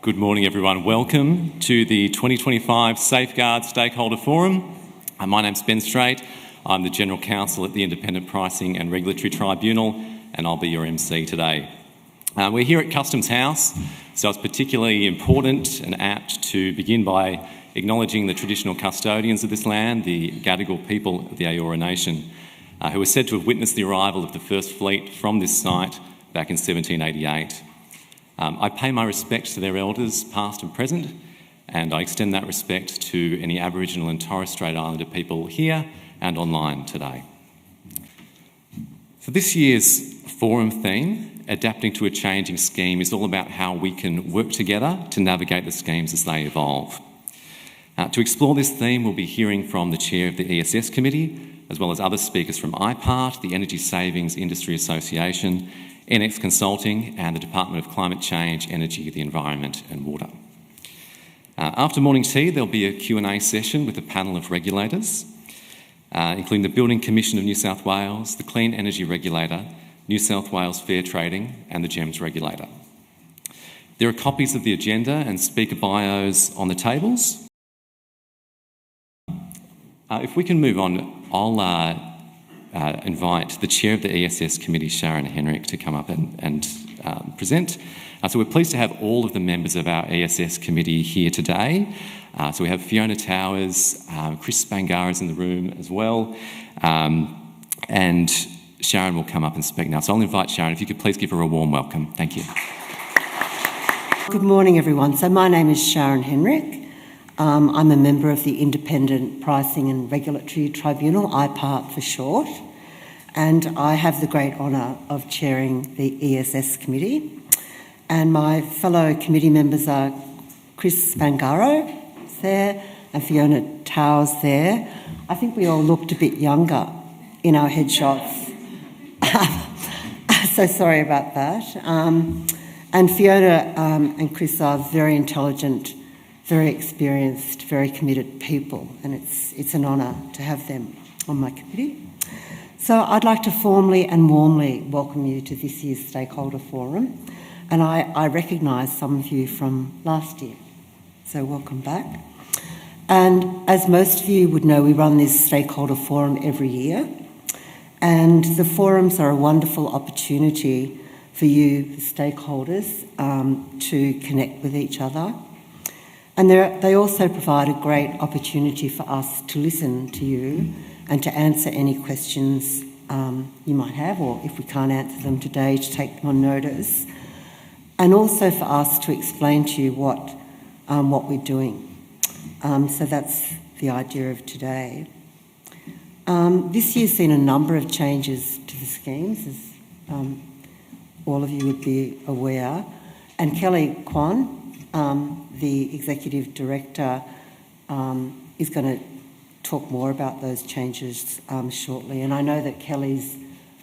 Good morning, everyone. Welcome to the 2025 Safeguard Stakeholder Forum. My name's Ben Straight. I'm the General Counsel at the Independent Pricing and Regulatory Tribunal, and I'll be your MC today. We're here at Customs House, so it's particularly important and apt to begin by acknowledging the traditional custodians of this land, the Gadigal people of the Eora Nation, who are said to have witnessed the arrival of the first fleet from this site back in 1788. I pay my respects to their elders, past and present, and I extend that respect to any Aboriginal and Torres Strait Islander people here and online today. So this year's forum theme, Adapting to a Changing Scheme, is all about how we can work together to navigate the schemes as they evolve. To explore this theme, we'll be hearing from the Chair of the ESS Committee, as well as other speakers from IPART, the Energy Savings Industry Association, NX Consulting and the Department of Climate Change, Energy, the Environment and Water. After morning tea, there'll be a Q&A session with a panel of regulators, including the Building Commission of New South Wales, the Clean Energy Regulator, New South Wales Fair Trading and the GEMS Regulator. There are copies of the agenda and speaker bios on the tables. If we can move on, I'll invite the Chair of the ESS Committee, Sharon Henrick, to come up and present. So we're pleased to have all of the members of our ESS Committee here today. So we have Fiona Towers, Chris Bangara is in the room as well, and Sharon will come up and speak now. So I'll invite Sharon, if you could please give her a warm welcome. Thank you. Good morning, everyone. So my name is Sharon Henrick. I'm a member of the Independent Pricing and Regulatory Tribunal, IPART for short, and I have the great honour of chairing the ESS Committee. And my fellow committee members are Chris Bangara there and Fiona Towers there. I think we all looked a bit younger in our headshots. So sorry about that. And Fiona and Chris are very intelligent, very experienced, very committed people, and it's an honour to have them on my committee. So I'd like to formally and warmly welcome you to this year's Stakeholder Forum, and I recognise some of you from last year, so welcome back. And as most of you would know, we run this Stakeholder Forum every year, and the forums are a wonderful opportunity for you, the stakeholders, to connect with each other. And they also provide a great opportunity for us to listen to you and to answer any questions you might have, or if we can't answer them today, to take them on notice. And also for us to explain to you what we're doing. So that's the idea of today. This year's seen a number of changes to the schemes, as all of you would be aware. And Kelly Kwan, the Executive Director, is going to talk more about those changes shortly. And I know that Kelly's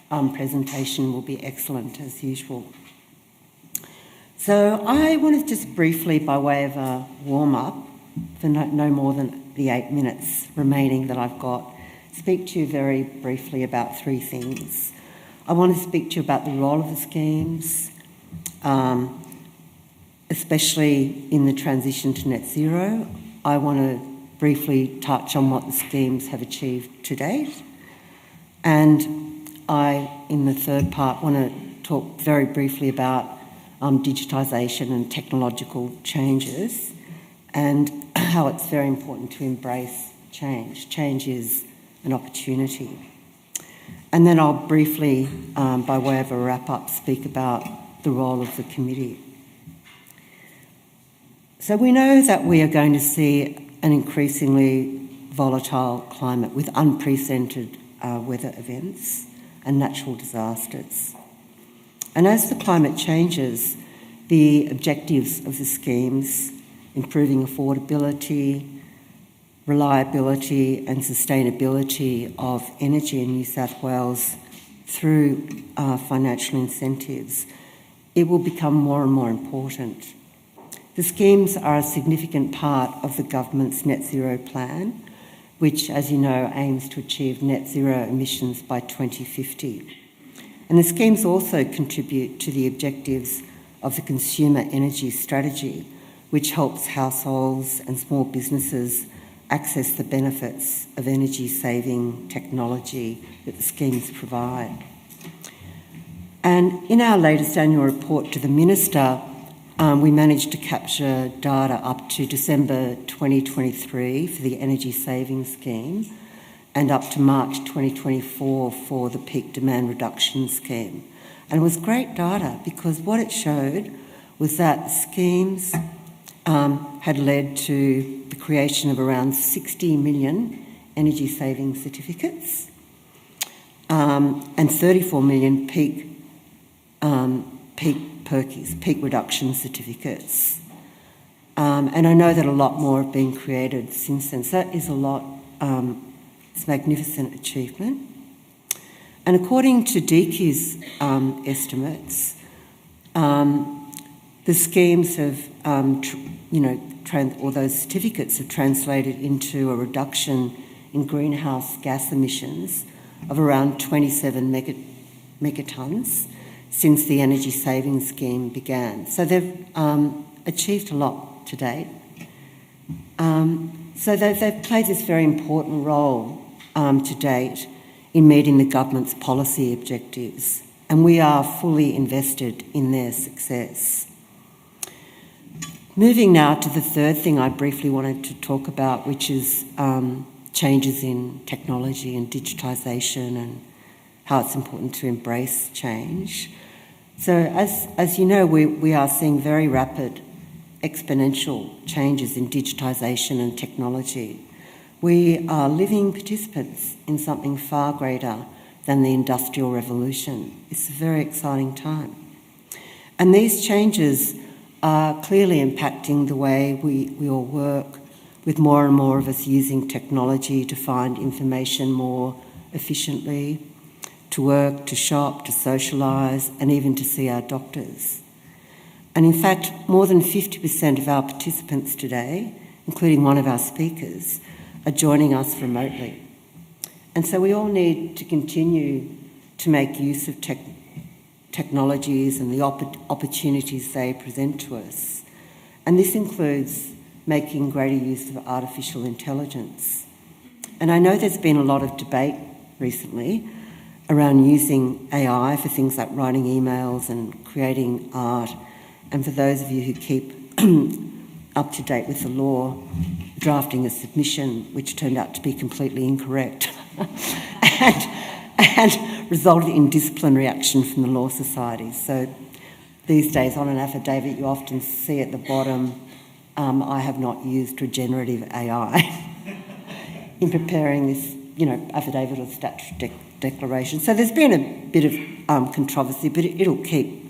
presentation will be excellent as usual. So I want to just briefly, by way of a warm-up, for no more than the 8 minutes remaining that I've got, speak to you very briefly about three things. I want to speak to you about the role of the schemes, especially in the transition to net zero. I want to briefly touch on what the schemes have achieved to date. And I, in the third part, want to talk very briefly about digitisation and technological changes and how it's very important to embrace change. Change is an opportunity. And then I'll briefly, by way of a wrap-up, speak about the role of the committee. So we know that we are going to see an increasingly volatile climate with unprecedented weather events and natural disasters. And as the climate changes, the objectives of the schemes, improving affordability, reliability and sustainability of energy in New South Wales through financial incentives, it will become more and more important. The schemes are a significant part of the government's net zero plan, which, as you know, aims to achieve net zero emissions by 2050. And the schemes also contribute to the objectives of the Consumer Energy Strategy, which helps households and small businesses access the benefits of energy-saving technology that the schemes provide. And in our latest annual report to the Minister, we managed to capture data up to December 2023 for the Energy Savings Scheme and up to March 2024 for the Peak Demand Reduction Scheme. And it was great data because what it showed was that schemes had led to the creation of around 60 million energy saving certificates and 34 million peak PERCs, peak reduction certificates. And I know that a lot more have been created since then. So that is a lot, it's a magnificent achievement. And according to DECI's estimates, the schemes have, or those certificates have translated into a reduction in greenhouse gas emissions of around 27 megatons since the Energy Savings Scheme began. So they've achieved a lot to date. So they've played this very important role to date in meeting the government's policy objectives, and we are fully invested in their success. Moving now to the third thing I briefly wanted to talk about, which is changes in technology and digitisation and how it's important to embrace change. So as you know, we are seeing very rapid exponential changes in digitisation and technology. We are living participants in something far greater than the Industrial Revolution. It's a very exciting time. And these changes are clearly impacting the way we all work, with more and more of us using technology to find information more efficiently, to work, to shop, to socialise, and even to see our doctors. And in fact, more than 50% of our participants today, including one of our speakers, are joining us remotely. And so we all need to continue to make use of technologies and the opportunities they present to us. And this includes making greater use of artificial intelligence. And I know there's been a lot of debate recently around using AI for things like writing emails and creating art. And for those of you who keep up to date with the law, drafting a submission which turned out to be completely incorrect and resulted in disciplinary action from the Law Society. So these days on an affidavit you often see at the bottom, I have not used regenerative AI in preparing this, affidavit or statutory declaration. So there's been a bit of controversy, but it'll keep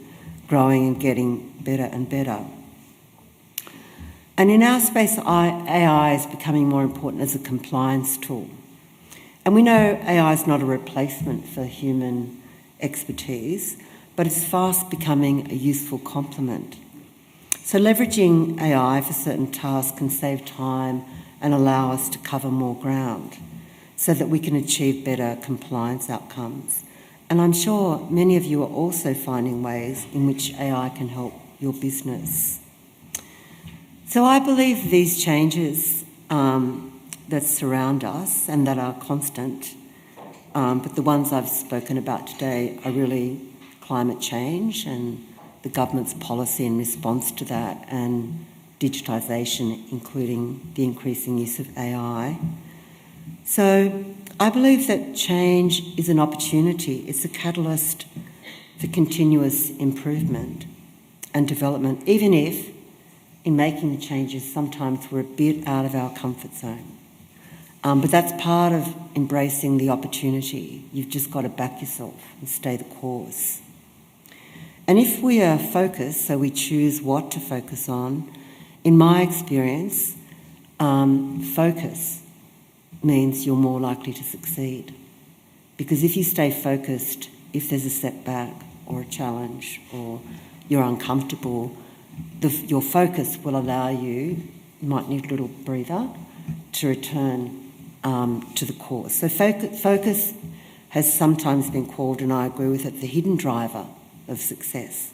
growing and getting better and better. And in our space, AI is becoming more important as a compliance tool. And we know AI is not a replacement for human expertise, but it's fast becoming a useful complement. So leveraging AI for certain tasks can save time and allow us to cover more ground so that we can achieve better compliance outcomes. And I'm sure many of you are also finding ways in which AI can help your business. So I believe these changes that surround us and that are constant, but the ones I've spoken about today are really climate change and the government's policy in response to that, and digitisation, including the increasing use of AI. So I believe that change is an opportunity. It's a catalyst for continuous improvement and development, even if in making the changes sometimes we're a bit out of our comfort zone. But that's part of embracing the opportunity. You've just got to back yourself and stay the course. And if we are focused, so we choose what to focus on, in my experience, focus means you're more likely to succeed. Because if you stay focused, if there's a setback or a challenge or you're uncomfortable, your focus will allow you might need a little breather, to return to the course. So focus has sometimes been called, and I agree with it, the hidden driver of success.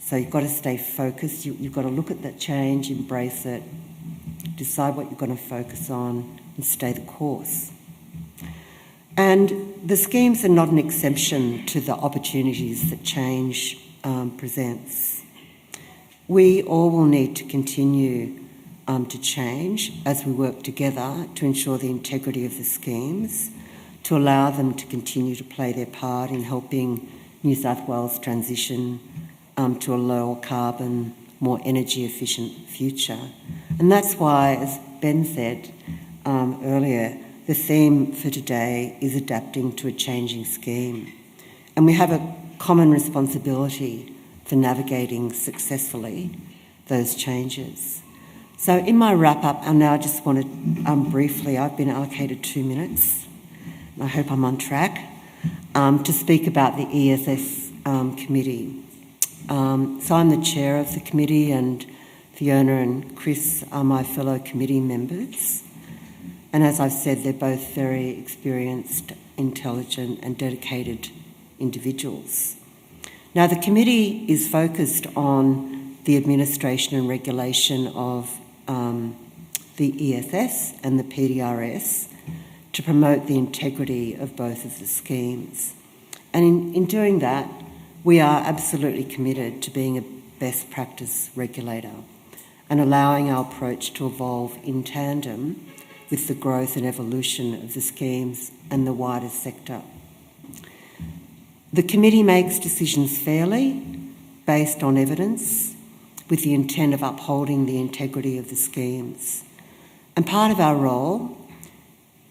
So you've got to stay focused. You've got to look at that change, embrace it, decide what you're going to focus on, and stay the course. And the schemes are not an exception to the opportunities that change presents. We all will need to continue to change as we work together to ensure the integrity of the schemes, to allow them to continue to play their part in helping New South Wales transition to a lower carbon, more energy efficient future. And that's why, as Ben said earlier, the theme for today is adapting to a changing scheme. And we have a common responsibility for navigating successfully those changes. So in my wrap-up, I now just want to briefly, I've been allocated 2 minutes, and I hope I'm on track, to speak about the ESS committee. So I'm the chair of the committee, and Fiona and Chris are my fellow committee members. And as I've said, they're both very experienced, intelligent and dedicated individuals. Now, the committee is focused on the administration and regulation of the ESS and the PDRS to promote the integrity of both of the schemes. And in doing that, we are absolutely committed to being a best practice regulator and allowing our approach to evolve in tandem with the growth and evolution of the schemes and the wider sector. The committee makes decisions fairly, based on evidence, with the intent of upholding the integrity of the schemes. And part of our role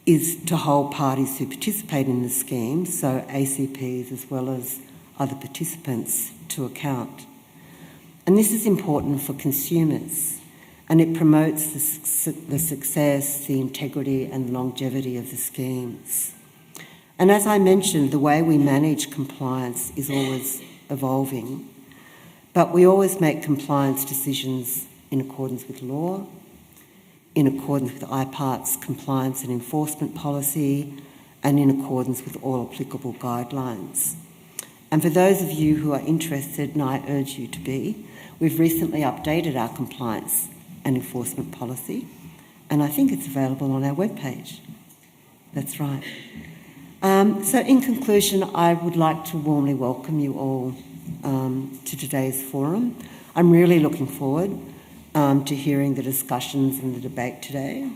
is to hold parties who participate in the schemes, so ACPs as well as other participants, to account. And this is important for consumers, and it promotes the success, the integrity and longevity of the schemes. And as I mentioned, the way we manage compliance is always evolving, but we always make compliance decisions in accordance with law, in accordance with IPART's compliance and enforcement policy, and in accordance with all applicable guidelines. And for those of you who are interested, and I urge you to be, we've recently updated our compliance and enforcement policy, and I think it's available on our webpage. That's right. So in conclusion, I would like to warmly welcome you all to today's forum. I'm really looking forward to hearing the discussions and the debate today,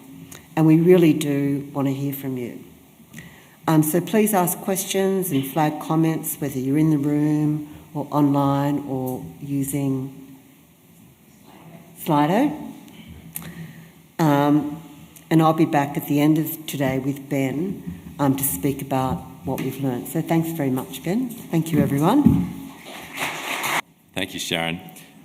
and we really do want to hear from you. So please ask questions and flag comments, whether you're in the room or online or using Slido. And I'll be back at the end of today with Ben to speak about what we've learned. So thanks very much, Ben. Thank you, everyone. Thank you, Sharon.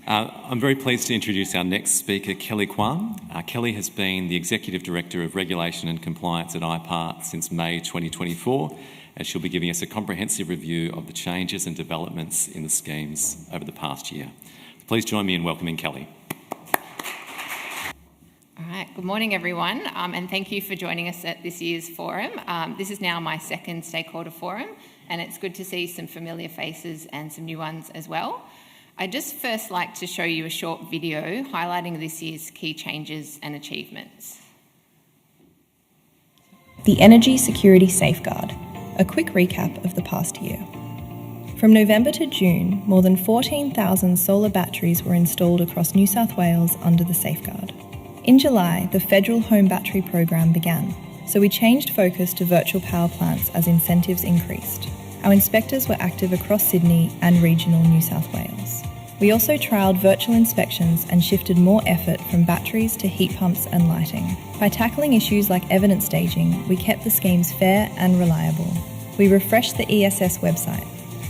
I'm very pleased to introduce our next speaker, Kelly Kwan. Kelly has been the Executive Director of Regulation and Compliance at IPART since May 2024, and she'll be giving us a comprehensive review of the changes and developments in the schemes over the past year. Please join me in welcoming Kelly. All right, good morning everyone, and thank you for joining us at this year's forum. This is now my second stakeholder forum, and it's good to see some familiar faces and some new ones as well. I'd just first like to show you a short video highlighting this year's key changes and achievements. The Energy Security Safeguard, a quick recap of the past year. From November to June, more than 14,000 solar batteries were installed across New South Wales under the Safeguard. In July, the Federal Home Battery Program began, so we changed focus to virtual power plants as incentives increased. Our inspectors were active across Sydney and regional New South Wales. We also trialled virtual inspections and shifted more effort from batteries to heat pumps and lighting. By tackling issues like evidence staging, we kept the schemes fair and reliable. We refreshed the ESS website,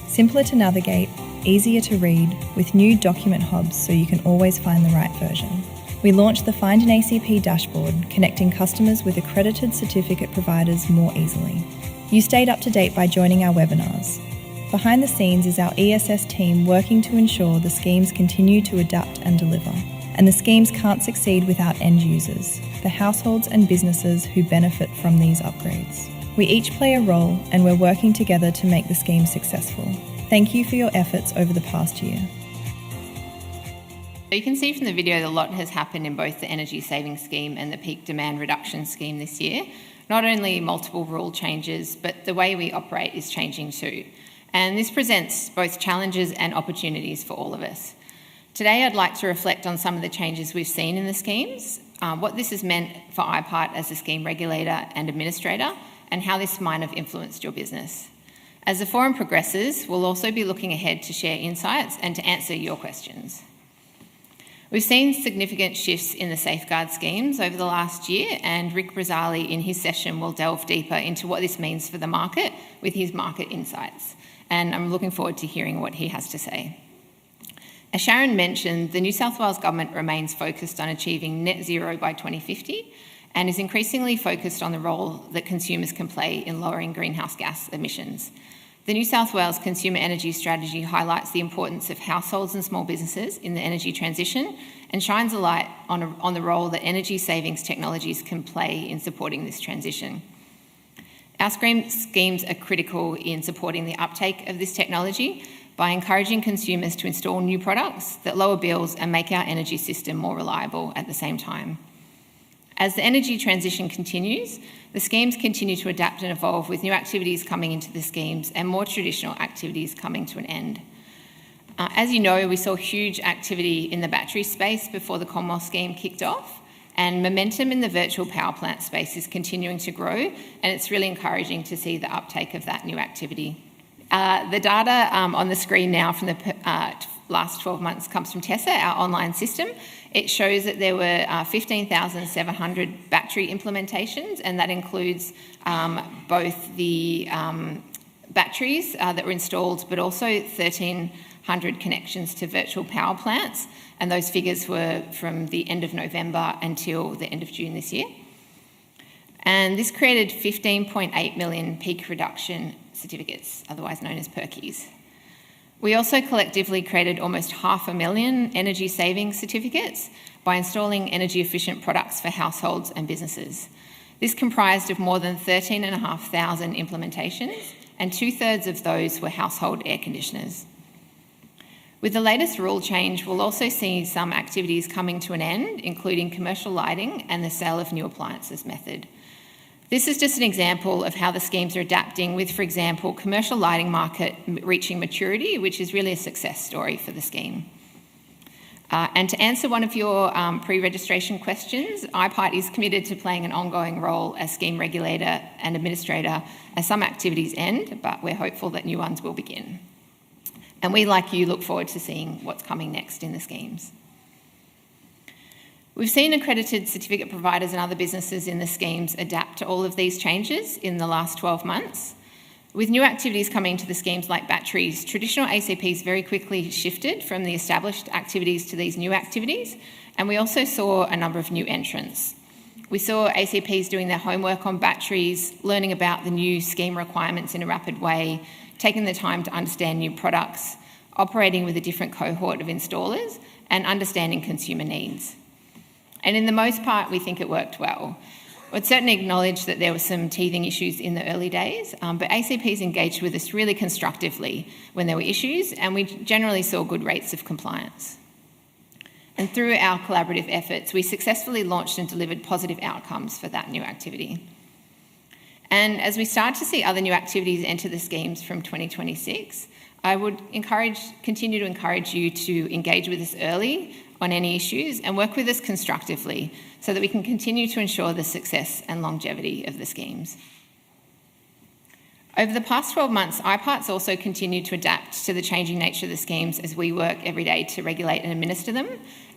simpler to navigate, easier to read, with new document hubs so you can always find the right version. We launched the Find an ACP dashboard, connecting customers with accredited certificate providers more easily. You stayed up to date by joining our webinars. Behind the scenes is our ESS team working to ensure the schemes continue to adapt and deliver. And the schemes can't succeed without end users, the households and businesses who benefit from these upgrades. We each play a role, and we're working together to make the scheme successful. Thank you for your efforts over the past year. You can see from the video that a lot has happened in both the energy saving scheme and the peak demand reduction scheme this year. Not only multiple rule changes, but the way we operate is changing too. And this presents both challenges and opportunities for all of us. Today, I'd like to reflect on some of the changes we've seen in the schemes, what this has meant for IPART as a scheme regulator and administrator, and how this might have influenced your business. As the forum progresses, we'll also be looking ahead to share insights and to answer your questions. We've seen significant shifts in the safeguard schemes over the last year, and Rick Rosali in his session will delve deeper into what this means for the market with his market insights. And I'm looking forward to hearing what he has to say. As Sharon mentioned, the New South Wales Government remains focused on achieving net zero by 2050 and is increasingly focused on the role that consumers can play in lowering greenhouse gas emissions. The New South Wales Consumer Energy Strategy highlights the importance of households and small businesses in the energy transition and shines a light on the role that energy savings technologies can play in supporting this transition. Our schemes are critical in supporting the uptake of this technology by encouraging consumers to install new products that lower bills and make our energy system more reliable at the same time. As the energy transition continues, the schemes continue to adapt and evolve, with new activities coming into the schemes and more traditional activities coming to an end. As you know, we saw huge activity in the battery space before the Commonwealth scheme kicked off, and momentum in the virtual power plant space is continuing to grow, and it's really encouraging to see the uptake of that new activity. The data on the screen now from the last 12 months comes from TESA, our online system. It shows that there were 15,700 battery implementations, and that includes both the batteries that were installed, but also 1,300 connections to virtual power plants, and those figures were from the end of November until the end of June this year. And this created 15.8 million peak reduction certificates, otherwise known as PERCs. We also collectively created almost 500,000 energy saving certificates by installing energy efficient products for households and businesses. This comprised of more than 13,500 implementations, and 2/3 of those were household air conditioners. With the latest rule change, we'll also see some activities coming to an end, including commercial lighting and the sale of new appliances method. This is just an example of how the schemes are adapting with, for example, commercial lighting market reaching maturity, which is really a success story for the scheme. And to answer one of your pre-registration questions, IPART is committed to playing an ongoing role as scheme regulator and administrator as some activities end, but we're hopeful that new ones will begin. And we, like you, look forward to seeing what's coming next in the schemes. We've seen accredited certificate providers and other businesses in the schemes adapt to all of these changes in the last 12 months. With new activities coming to the schemes like batteries, traditional ACPs very quickly shifted from the established activities to these new activities, and we also saw a number of new entrants. We saw ACPs doing their homework on batteries, learning about the new scheme requirements in a rapid way, taking the time to understand new products, operating with a different cohort of installers, and understanding consumer needs. And in the most part, we think it worked well. We'd certainly acknowledge that there were some teething issues in the early days, but ACPs engaged with us really constructively when there were issues, and we generally saw good rates of compliance. And through our collaborative efforts, we successfully launched and delivered positive outcomes for that new activity. And as we start to see other new activities enter the schemes from 2026, I would continue to encourage you to engage with us early on any issues and work with us constructively so that we can continue to ensure the success and longevity of the schemes. Over the past 12 months, IPART's also continued to adapt to the changing nature of the schemes as we work every day to regulate and administer them.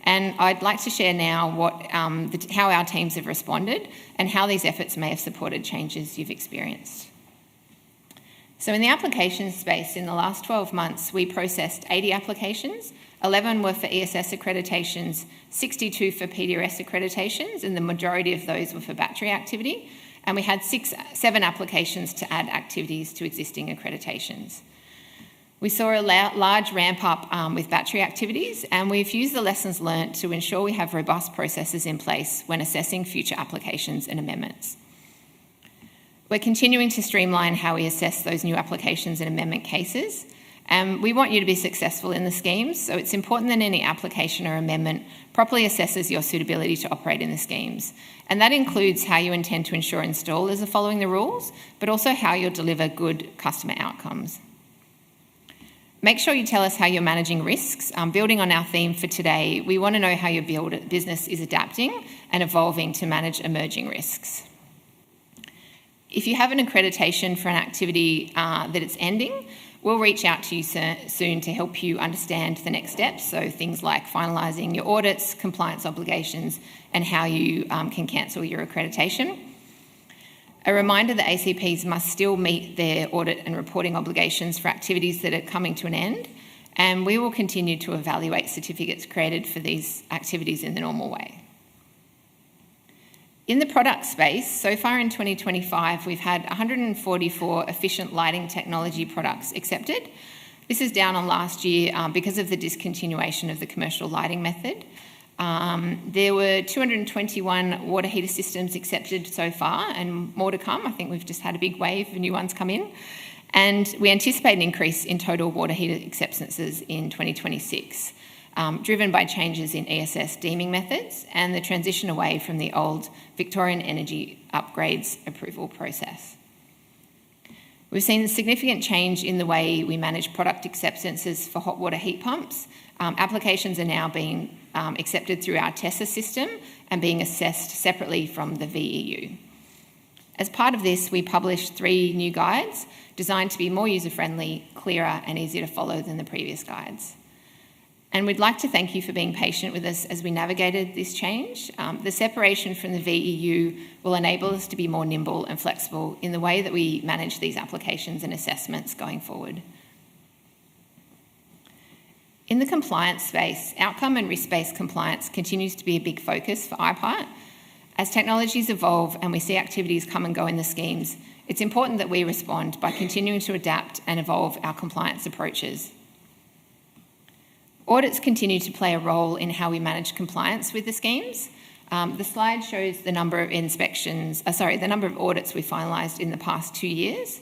And I'd like to share now how our teams have responded and how these efforts may have supported changes you've experienced. So in the application space, in the last 12 months, we processed 80 applications. 11 were for ESS accreditations, 62 for PDRS accreditations, and the majority of those were for battery activity. And we had 7 applications to add activities to existing accreditations. We saw a large ramp up with battery activities, and we've used the lessons learnt to ensure we have robust processes in place when assessing future applications and amendments. We're continuing to streamline how we assess those new applications and amendment cases, And we want you to be successful in the schemes, so it's important that any application or amendment properly assesses your suitability to operate in the schemes. And that includes how you intend to ensure installers are following the rules, but also how you'll deliver good customer outcomes. Make sure you tell us how you're managing risks. Building on our theme for today, we want to know how your business is adapting and evolving to manage emerging risks. If you have an accreditation for an activity that it's ending, we'll reach out to you soon to help you understand the next steps, so things like finalising your audits, compliance obligations, and how you can cancel your accreditation. A reminder that ACPs must still meet their audit and reporting obligations for activities that are coming to an end, and we will continue to evaluate certificates created for these activities in the normal way. In the product space, so far in 2025, we've had 144 efficient lighting technology products accepted. This is down on last year because of the discontinuation of the commercial lighting method. There were 221 water heater systems accepted so far, and more to come. I think we've just had a big wave of new ones come in. And we anticipate an increase in total water heater acceptances in 2026. Driven by changes in ESS deeming methods and the transition away from the old Victorian Energy Upgrades approval process. We've seen a significant change in the way we manage product acceptances for hot water heat pumps. Applications are now being accepted through our TESA system and being assessed separately from the VEU. As part of this, we published 3 new guides designed to be more user-friendly, clearer and easier to follow than the previous guides. And we'd like to thank you for being patient with us as we navigated this change. The separation from the VEU will enable us to be more nimble and flexible in the way that we manage these applications and assessments going forward. In the compliance space, outcome and risk-based compliance continues to be a big focus for IPART. As technologies evolve and we see activities come and go in the schemes, it's important that we respond by continuing to adapt and evolve our compliance approaches. Audits continue to play a role in how we manage compliance with the schemes. The slide shows the number of the number of audits we finalised in the past 2 years.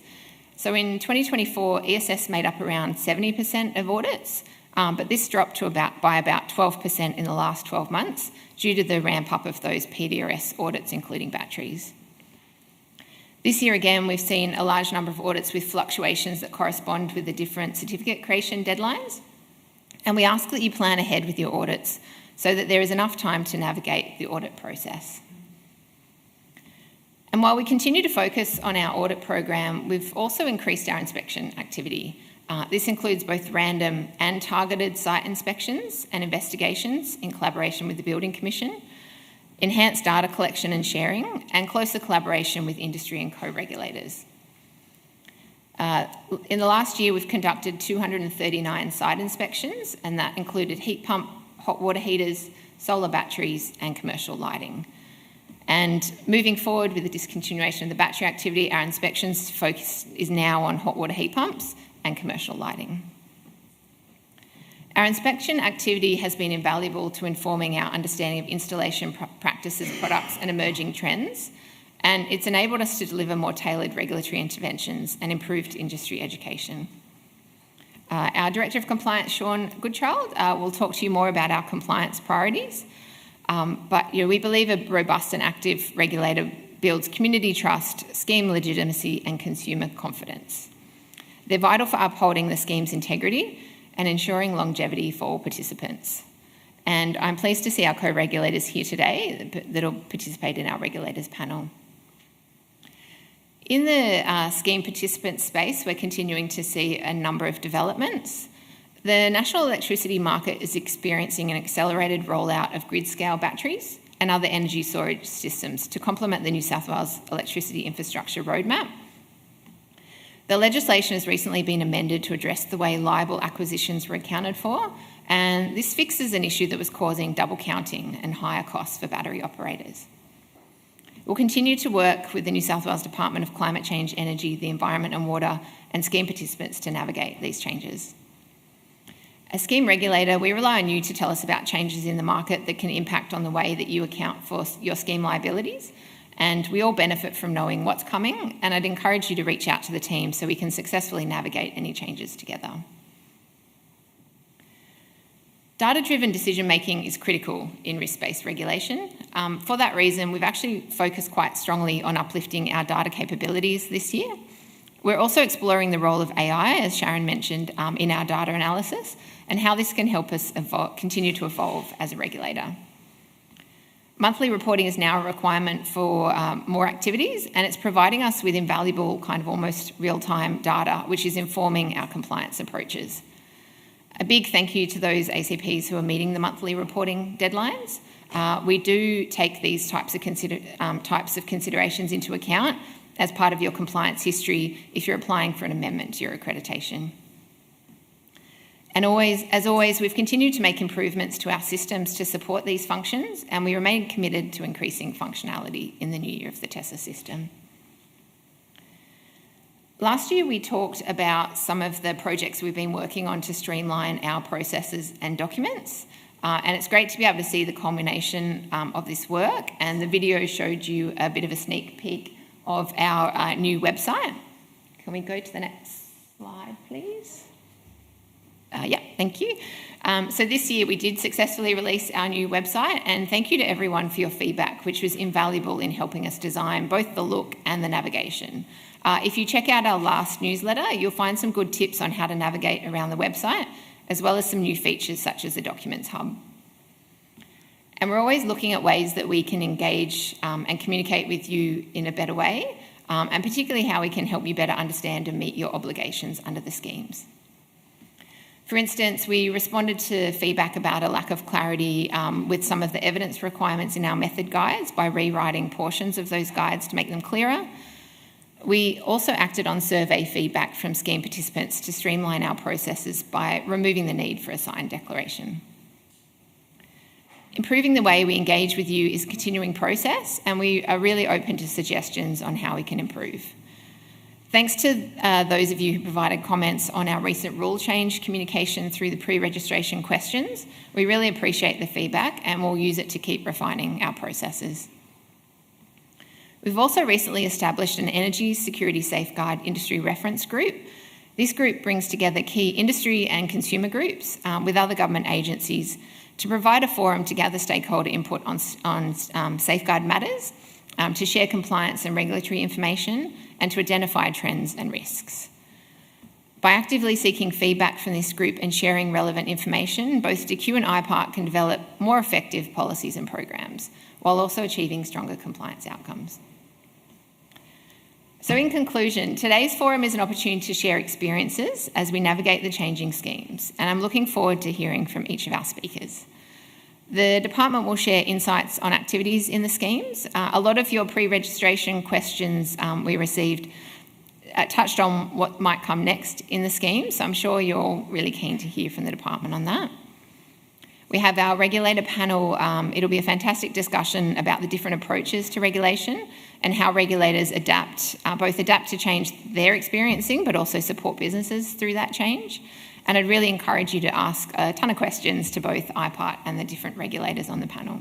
So in 2024, ESS made up around 70% of audits, but this dropped to by about 12% in the last 12 months due to the ramp up of those PDRS audits, including batteries. This year again, we've seen a large number of audits with fluctuations that correspond with the different certificate creation deadlines. And we ask that you plan ahead with your audits so that there is enough time to navigate the audit process. And while we continue to focus on our audit program, we've also increased our inspection activity. This includes both random and targeted site inspections and investigations in collaboration with the Building Commission, enhanced data collection and sharing, and closer collaboration with industry and co-regulators. In the last year, we've conducted 239 site inspections, and that included heat pump, hot water heaters, solar batteries, and commercial lighting. And moving forward with the discontinuation of the battery activity, our inspections focus is now on hot water heat pumps and commercial lighting. Our inspection activity has been invaluable to informing our understanding of installation practices, products, and emerging trends. And it's enabled us to deliver more tailored regulatory interventions and improved industry education. Our Director of Compliance, Sean Goodchild, will talk to you more about our compliance priorities. But we believe a robust and active regulator builds community trust, scheme legitimacy, and consumer confidence. They're vital for upholding the scheme's integrity and ensuring longevity for all participants. And I'm pleased to see our co-regulators here today that will participate in our regulators panel. In the scheme participant space, we're continuing to see a number of developments. The national electricity market is experiencing an accelerated rollout of grid-scale batteries and other energy storage systems to complement the New South Wales Electricity Infrastructure Roadmap. The legislation has recently been amended to address the way liable acquisitions were accounted for, and this fixes an issue that was causing double counting and higher costs for battery operators. We'll continue to work with the New South Wales Department of Climate Change, Energy, the Environment and Water and scheme participants to navigate these changes. As scheme regulator, we rely on you to tell us about changes in the market that can impact on the way that you account for your scheme liabilities, and we all benefit from knowing what's coming, and I'd encourage you to reach out to the team so we can successfully navigate any changes together. Data-driven decision-making is critical in risk-based regulation. For that reason, we've actually focused quite strongly on uplifting our data capabilities this year. We're also exploring the role of AI, as Sharon mentioned, in our data analysis, and how this can help us continue to evolve as a regulator. Monthly reporting is now a requirement for more activities, and it's providing us with invaluable kind of almost real-time data, which is informing our compliance approaches. A big thank you to those ACPs who are meeting the monthly reporting deadlines. We do take these types of considerations into account as part of your compliance history if you're applying for an amendment to your accreditation. And as always, we've continued to make improvements to our systems to support these functions, and we remain committed to increasing functionality in the new year of the TESA system. Last year, we talked about some of the projects we've been working on to streamline our processes and documents, and it's great to be able to see the culmination of this work, and the video showed you a bit of a sneak peek of our new website. Can we go to the next slide, please? Yeah, thank you. So this year we did successfully release our new website, and thank you to everyone for your feedback, which was invaluable in helping us design both the look and the navigation. If you check out our last newsletter, you'll find some good tips on how to navigate around the website, as well as some new features such as the Documents Hub. And we're always looking at ways that we can engage and communicate with you in a better way, and particularly how we can help you better understand and meet your obligations under the schemes. For instance, we responded to feedback about a lack of clarity with some of the evidence requirements in our method guides by rewriting portions of those guides to make them clearer. We also acted on survey feedback from scheme participants to streamline our processes by removing the need for a signed declaration. Improving the way we engage with you is a continuing process, and we are really open to suggestions on how we can improve. Thanks to those of you who provided comments on our recent rule change communication through the pre-registration questions. We really appreciate the feedback, and we'll use it to keep refining our processes. We've also recently established an Energy Security Safeguard Industry Reference Group. This group brings together key industry and consumer groups with other government agencies to provide a forum to gather stakeholder input on safeguard matters, to share compliance and regulatory information, and to identify trends and risks. By actively seeking feedback from this group and sharing relevant information, both DECU and IPART can develop more effective policies and programs, while also achieving stronger compliance outcomes. So in conclusion, today's forum is an opportunity to share experiences as we navigate the changing schemes, and I'm looking forward to hearing from each of our speakers. The department will share insights on activities in the schemes. A lot of your pre-registration questions we received touched on what might come next in the scheme, so I'm sure you're all really keen to hear from the department on that. We have our regulator panel. It'll be a fantastic discussion about the different approaches to regulation and how regulators both adapt to change they're experiencing, but also support businesses through that change. And I'd really encourage you to ask a ton of questions to both IPART and the different regulators on the panel.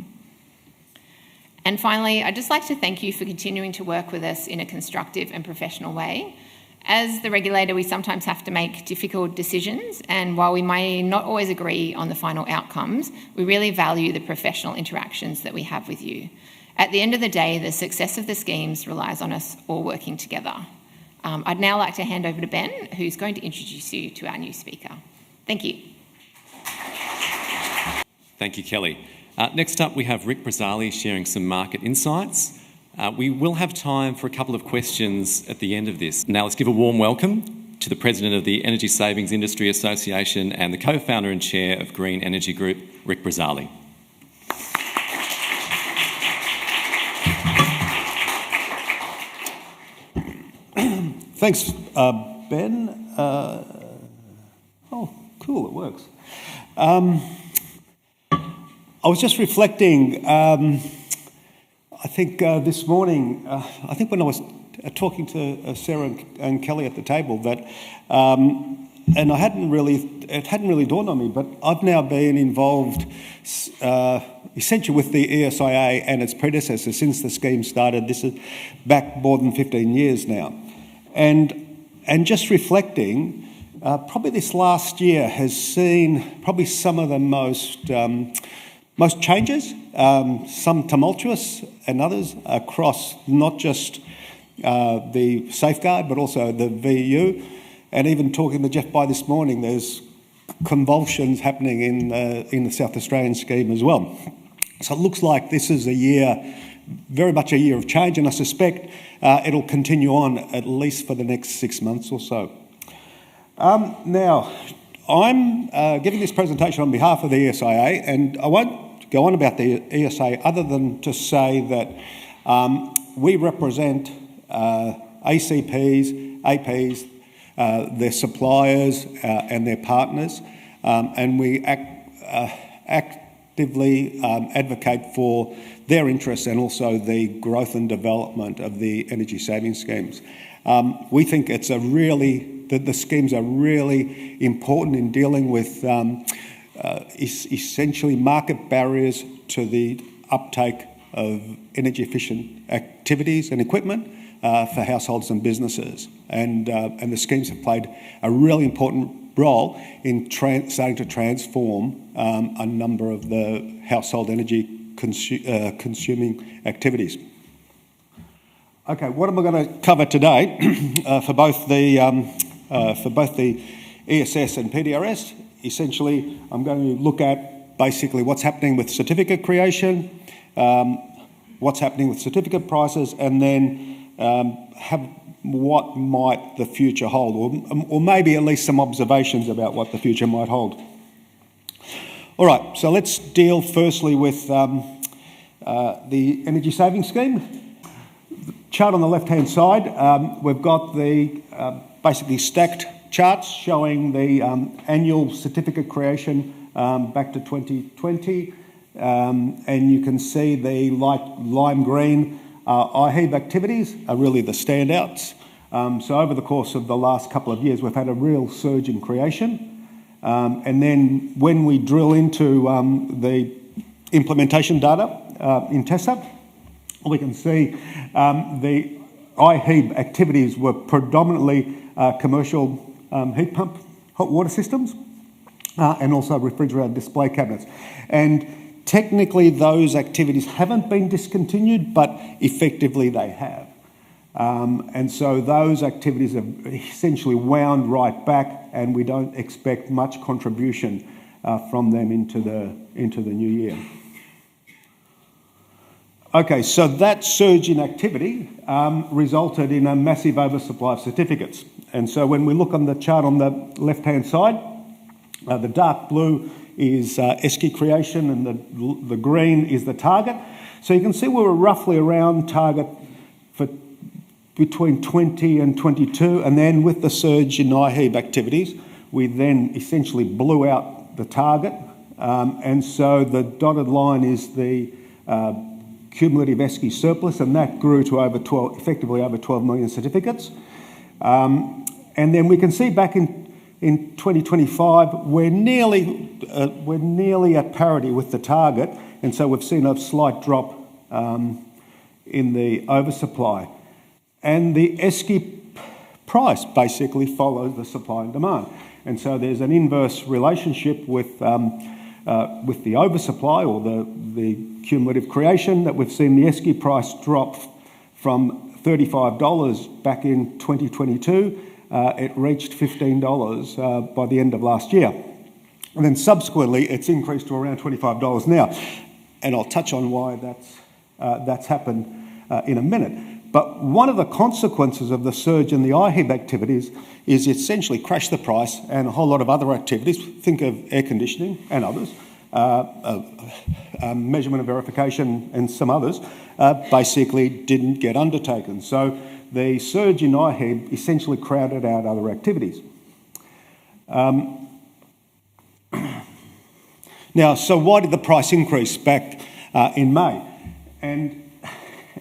And finally, I'd just like to thank you for continuing to work with us in a constructive and professional way. As the regulator, we sometimes have to make difficult decisions, and while we may not always agree on the final outcomes, we really value the professional interactions that we have with you. At the end of the day, the success of the schemes relies on us all working together. I'd now like to hand over to Ben, who's going to introduce you to our new speaker. Thank you. Thank you, Kelly. Next up, we have Rick Brazzali sharing some market insights. We will have time for a couple of questions at the end of this. Now let's give a warm welcome to the President of the Energy Savings Industry Association and the co-founder and chair of Green Energy Group, Rick Brazzali. Thanks, Ben. Oh, cool, it works. I was just reflecting, I think this morning, I think when I was talking to Sarah and Kelly at the table, that, and it hadn't really dawned on me, but I've now been involved essentially with the ESIA and its predecessor since the scheme started. This is back more than 15 years now. And just reflecting, probably this last year has seen probably some of the most changes, some tumultuous and others across not just the Safeguard but also the VU. And even talking to Jeff By this morning, there's convulsions happening in the South Australian scheme as well. So it looks like this is a year, very much a year of change, and I suspect it'll continue on at least for the next 6 months or so. Now, I'm giving this presentation on behalf of the ESIA, and I won't go on about the ESA other than to say that we represent ACPs, APs, their suppliers and their partners, and we actively advocate for their interests and also the growth and development of the energy saving schemes. We think it's the schemes are really important in dealing with essentially market barriers to the uptake of energy efficient activities and equipment for households and businesses. And the schemes have played a really important role in starting to transform a number of the household energy consuming activities. Okay, what am I going to cover today for both the ESS and PDRS? Essentially, I'm going to look at basically what's happening with certificate creation, what's happening with certificate prices, and then what might the future hold, or maybe at least some observations about what the future might hold. All right, so let's deal firstly with the energy saving scheme. The chart on the left-hand side, we've got the basically stacked charts showing the annual certificate creation back to 2020, and you can see the light lime green IHEB activities are really the standouts. So over the course of the last couple of years, we've had a real surge in creation. And then when we drill into the implementation data in TESA, we can see the IHEB activities were predominantly commercial heat pump hot water systems and also refrigerated display cabinets. And technically those activities haven't been discontinued, but effectively they have. And so those activities have essentially wound right back, and we don't expect much contribution from them into the new year. Okay, so that surge in activity resulted in a massive oversupply of certificates. And so when we look on the chart on the left-hand side, the dark blue is ESCI creation and the green is the target. So you can see we were roughly around target for between 20 and 22, and then with the surge in IHEB activities, we then essentially blew out the target. And so the dotted line is the cumulative ESCI surplus, and that grew to effectively over 12 million certificates. And then we can see back in 2025, we're nearly at parity with the target, and so we've seen a slight drop in the oversupply. And the ESCI price basically follows the supply and demand. And so there's an inverse relationship with the oversupply or the cumulative creation that we've seen the ESCI price drop from $35 back in 2022. It reached $15 by the end of last year. And then subsequently, it's increased to around $25 now. And I'll touch on why that's happened in a minute. But one of the consequences of the surge in the IHEB activities is essentially crashed the price, and a whole lot of other activities, think of air conditioning and others, measurement and verification and some others, basically didn't get undertaken. So the surge in IHEB essentially crowded out other activities. Now, so why did the price increase back in May?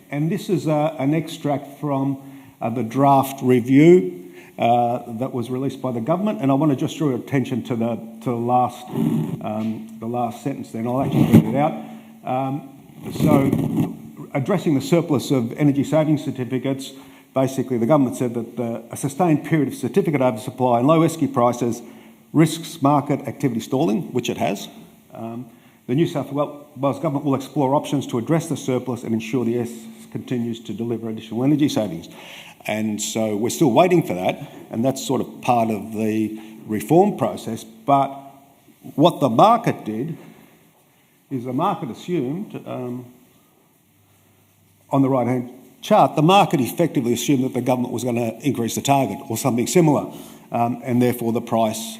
And this is an extract from the draft review that was released by the government, and I want to just draw your attention to the last sentence. Then I'll actually read it out. So, addressing the surplus of energy saving certificates, basically the government said that a sustained period of certificate oversupply and low ESCI prices risks market activity stalling, which it has. The New South Wales government will explore options to address the surplus and ensure the ESS continues to deliver additional energy savings. And so we're still waiting for that, and that's sort of part of the reform process. But what the market did is the market assumed, on the right-hand chart, the market effectively assumed that the government was going to increase the target or something similar, and therefore the price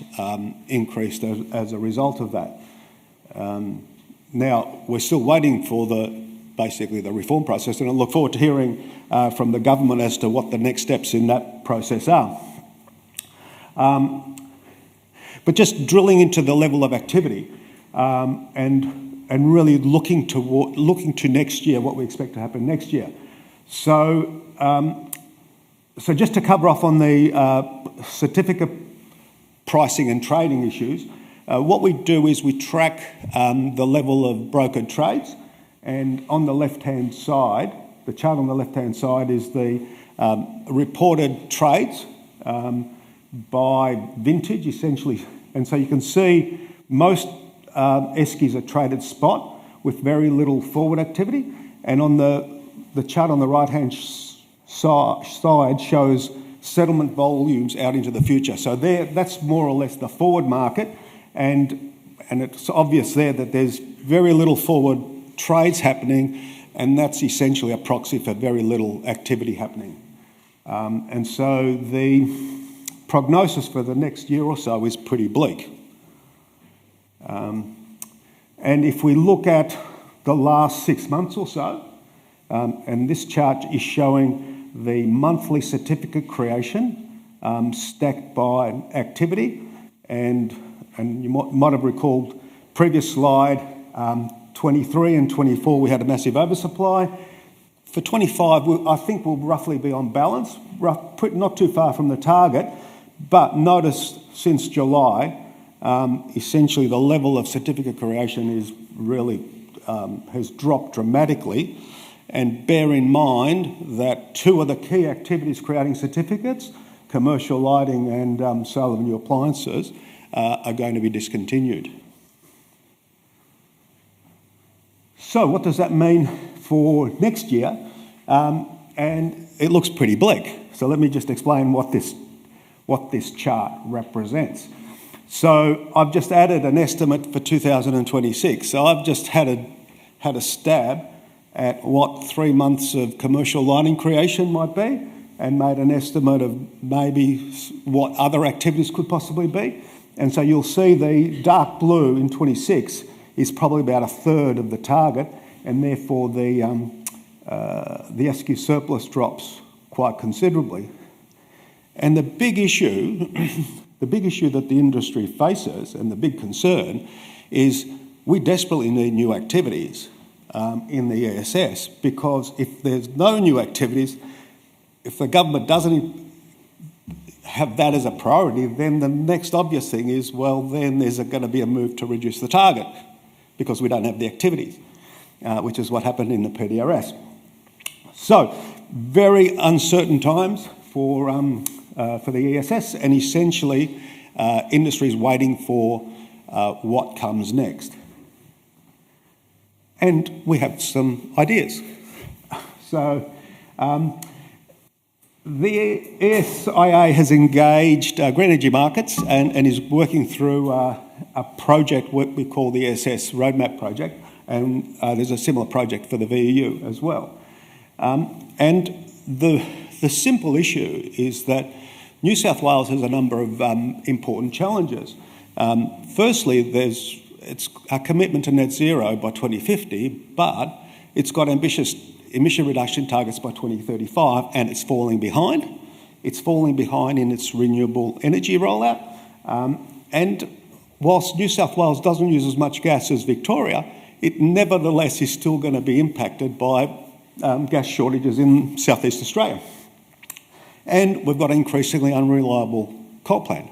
increased as a result of that. Now, we're still waiting for basically the reform process, and I look forward to hearing from the government as to what the next steps in that process are. But just drilling into the level of activity and really looking to next year, what we expect to happen next year. So just to cover off on the certificate pricing and trading issues, what we do is we track the level of brokered trades, and on the left-hand side, the chart on the left-hand side is the reported trades by vintage, essentially. And so you can see most ESCIs are traded spot with very little forward activity, and on the chart on the right-hand side shows settlement volumes out into the future. So that's more or less the forward market, and it's obvious there that there's very little forward trades happening, and that's essentially a proxy for very little activity happening. And so the prognosis for the next year or so is pretty bleak. And if we look at the last 6 months or so, and this chart is showing the monthly certificate creation stacked by activity, and you might have recalled previous slide, 23 and 24 we had a massive oversupply. For 25 I think we'll roughly be on balance, not too far from the target, but notice since July essentially the level of certificate creation is really has dropped dramatically. And bear in mind that two of the key activities creating certificates, commercial lighting and sale of new appliances, are going to be discontinued. So what does that mean for next year? And it looks pretty bleak. So let me just explain what this chart represents. So I've just added an estimate for 2026. So I've just had a stab at what 3 months of commercial lighting creation might be, and made an estimate of maybe what other activities could possibly be. And so you'll see the dark blue in 26 is probably about a third of the target, and therefore the ESCI surplus drops quite considerably. And the big issue that the industry faces, and the big concern, is we desperately need new activities in the ESS, because if there's no new activities, if the government doesn't have that as a priority, then the next obvious thing is, well, then there's going to be a move to reduce the target because we don't have the activities, which is what happened in the PDRS. So, very uncertain times for the ESS, and essentially industry is waiting for what comes next. And we have some ideas. So the ESIA has engaged Green Energy Markets and is working through a project what we call the ESS Roadmap Project, and there's a similar project for the VEU as well. And the simple issue is that New South Wales has a number of important challenges. Firstly, it's a commitment to net zero by 2050, but it's got ambitious emission reduction targets by 2035, and it's falling behind. It's falling behind in its renewable energy rollout. And whilst New South Wales doesn't use as much gas as Victoria, it nevertheless is still going to be impacted by gas shortages in southeast Australia. And we've got an increasingly unreliable coal plant.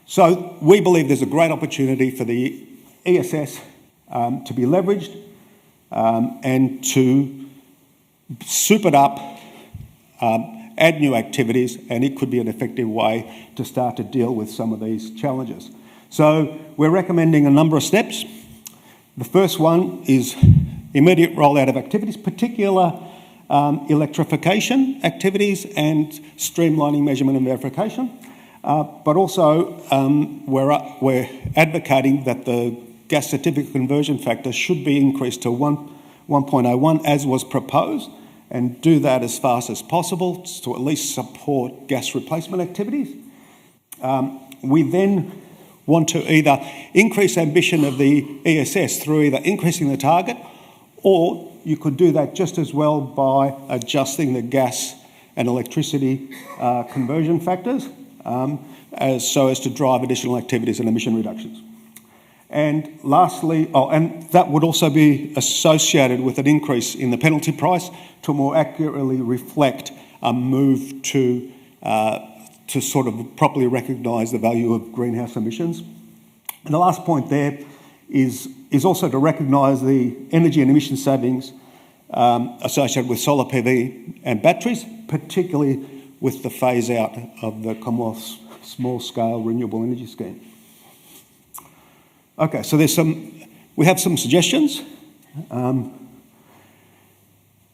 So we believe there's a great opportunity for the ESS to be leveraged and to soup it up add new activities, and it could be an effective way to start to deal with some of these challenges. So we're recommending a number of steps. The first one is immediate rollout of activities, particular electrification activities and streamlining measurement and verification. But also we're advocating that the gas certificate conversion factor should be increased to 1.01 as was proposed, and do that as fast as possible to at least support gas replacement activities. We then want to either increase ambition of the ESS through either increasing the target, or you could do that just as well by adjusting the gas and electricity conversion factors so as to drive additional activities and emission reductions. And lastly, and that would also be associated with an increase in the penalty price to more accurately reflect a move to sort of properly recognise the value of greenhouse emissions. And the last point there is also to recognise the energy and emission savings associated with solar PV and batteries, particularly with the phase out of the Commonwealth's small scale renewable energy scheme. Okay, so we have some suggestions.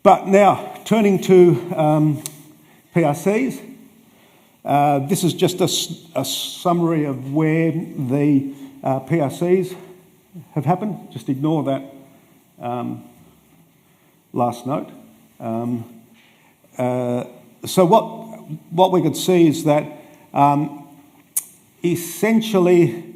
But now, turning to PRCs, this is just a summary of where the PRCs have happened. Just ignore that last note. So what we could see is that essentially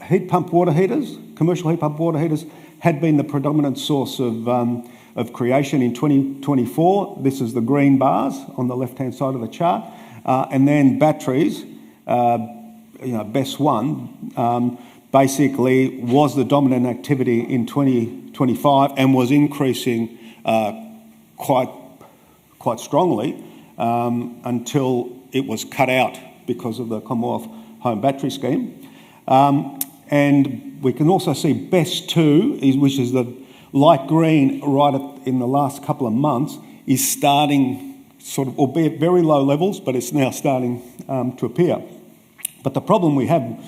heat pump water heaters, commercial heat pump water heaters, had been the predominant source of creation in 2024. This is the green bars on the left-hand side of the chart. And then batteries, BESS 1, basically was the dominant activity in 2025 and was increasing quite strongly until it was cut out because of the Commonwealth Home Battery Scheme. And we can also see BESS 2, which is the light green right in the last couple of months, is starting sort of, albeit very low levels, but it's now starting to appear. But the problem we have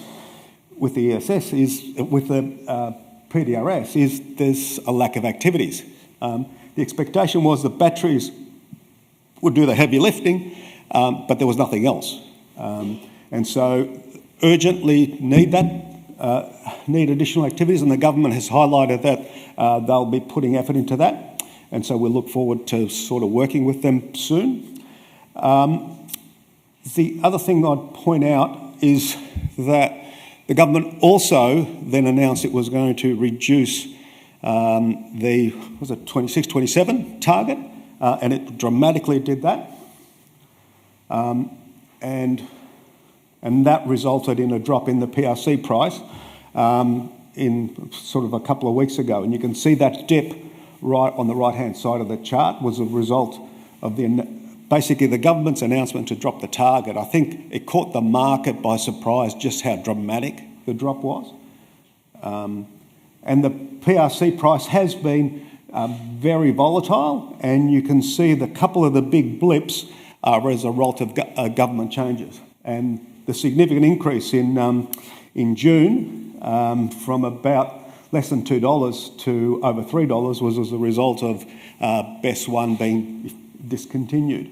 with the ESS with the PDRS is there's a lack of activities. The expectation was that batteries would do the heavy lifting, but there was nothing else. And so urgently need additional activities, and the government has highlighted that they'll be putting effort into that, and so we'll look forward to sort of working with them soon. The other thing I'd point out is that the government also then announced it was going to reduce the 26-27 target, and it dramatically did that, and that resulted in a drop in the PRC price in sort of a couple of weeks ago. And you can see that dip right on the right-hand side of the chart was a result of basically the government's announcement to drop the target. I think it caught the market by surprise just how dramatic the drop was. And the PRC price has been very volatile, and you can see the couple of the big blips are as a result of government changes. And the significant increase in June from about less than $2 to over $3 was as a result of BESS 1 being discontinued.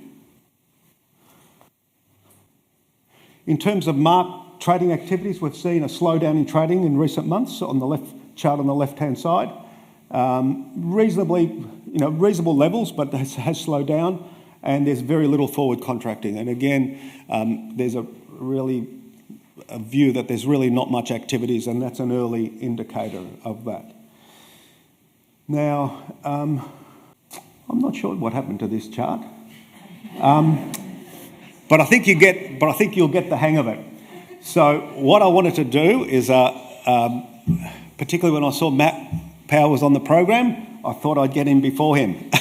In terms of market trading activities, we've seen a slowdown in trading in recent months on the left chart on the left-hand side. Reasonable levels, but it has slowed down, and there's very little forward contracting. And again, there's a view that there's really not much activities, and that's an early indicator of that. Now, I'm not sure what happened to this chart, but I think you'll get the hang of it. So what I wanted to do is, particularly when I saw Matt Power was on the program, I thought I'd get in before him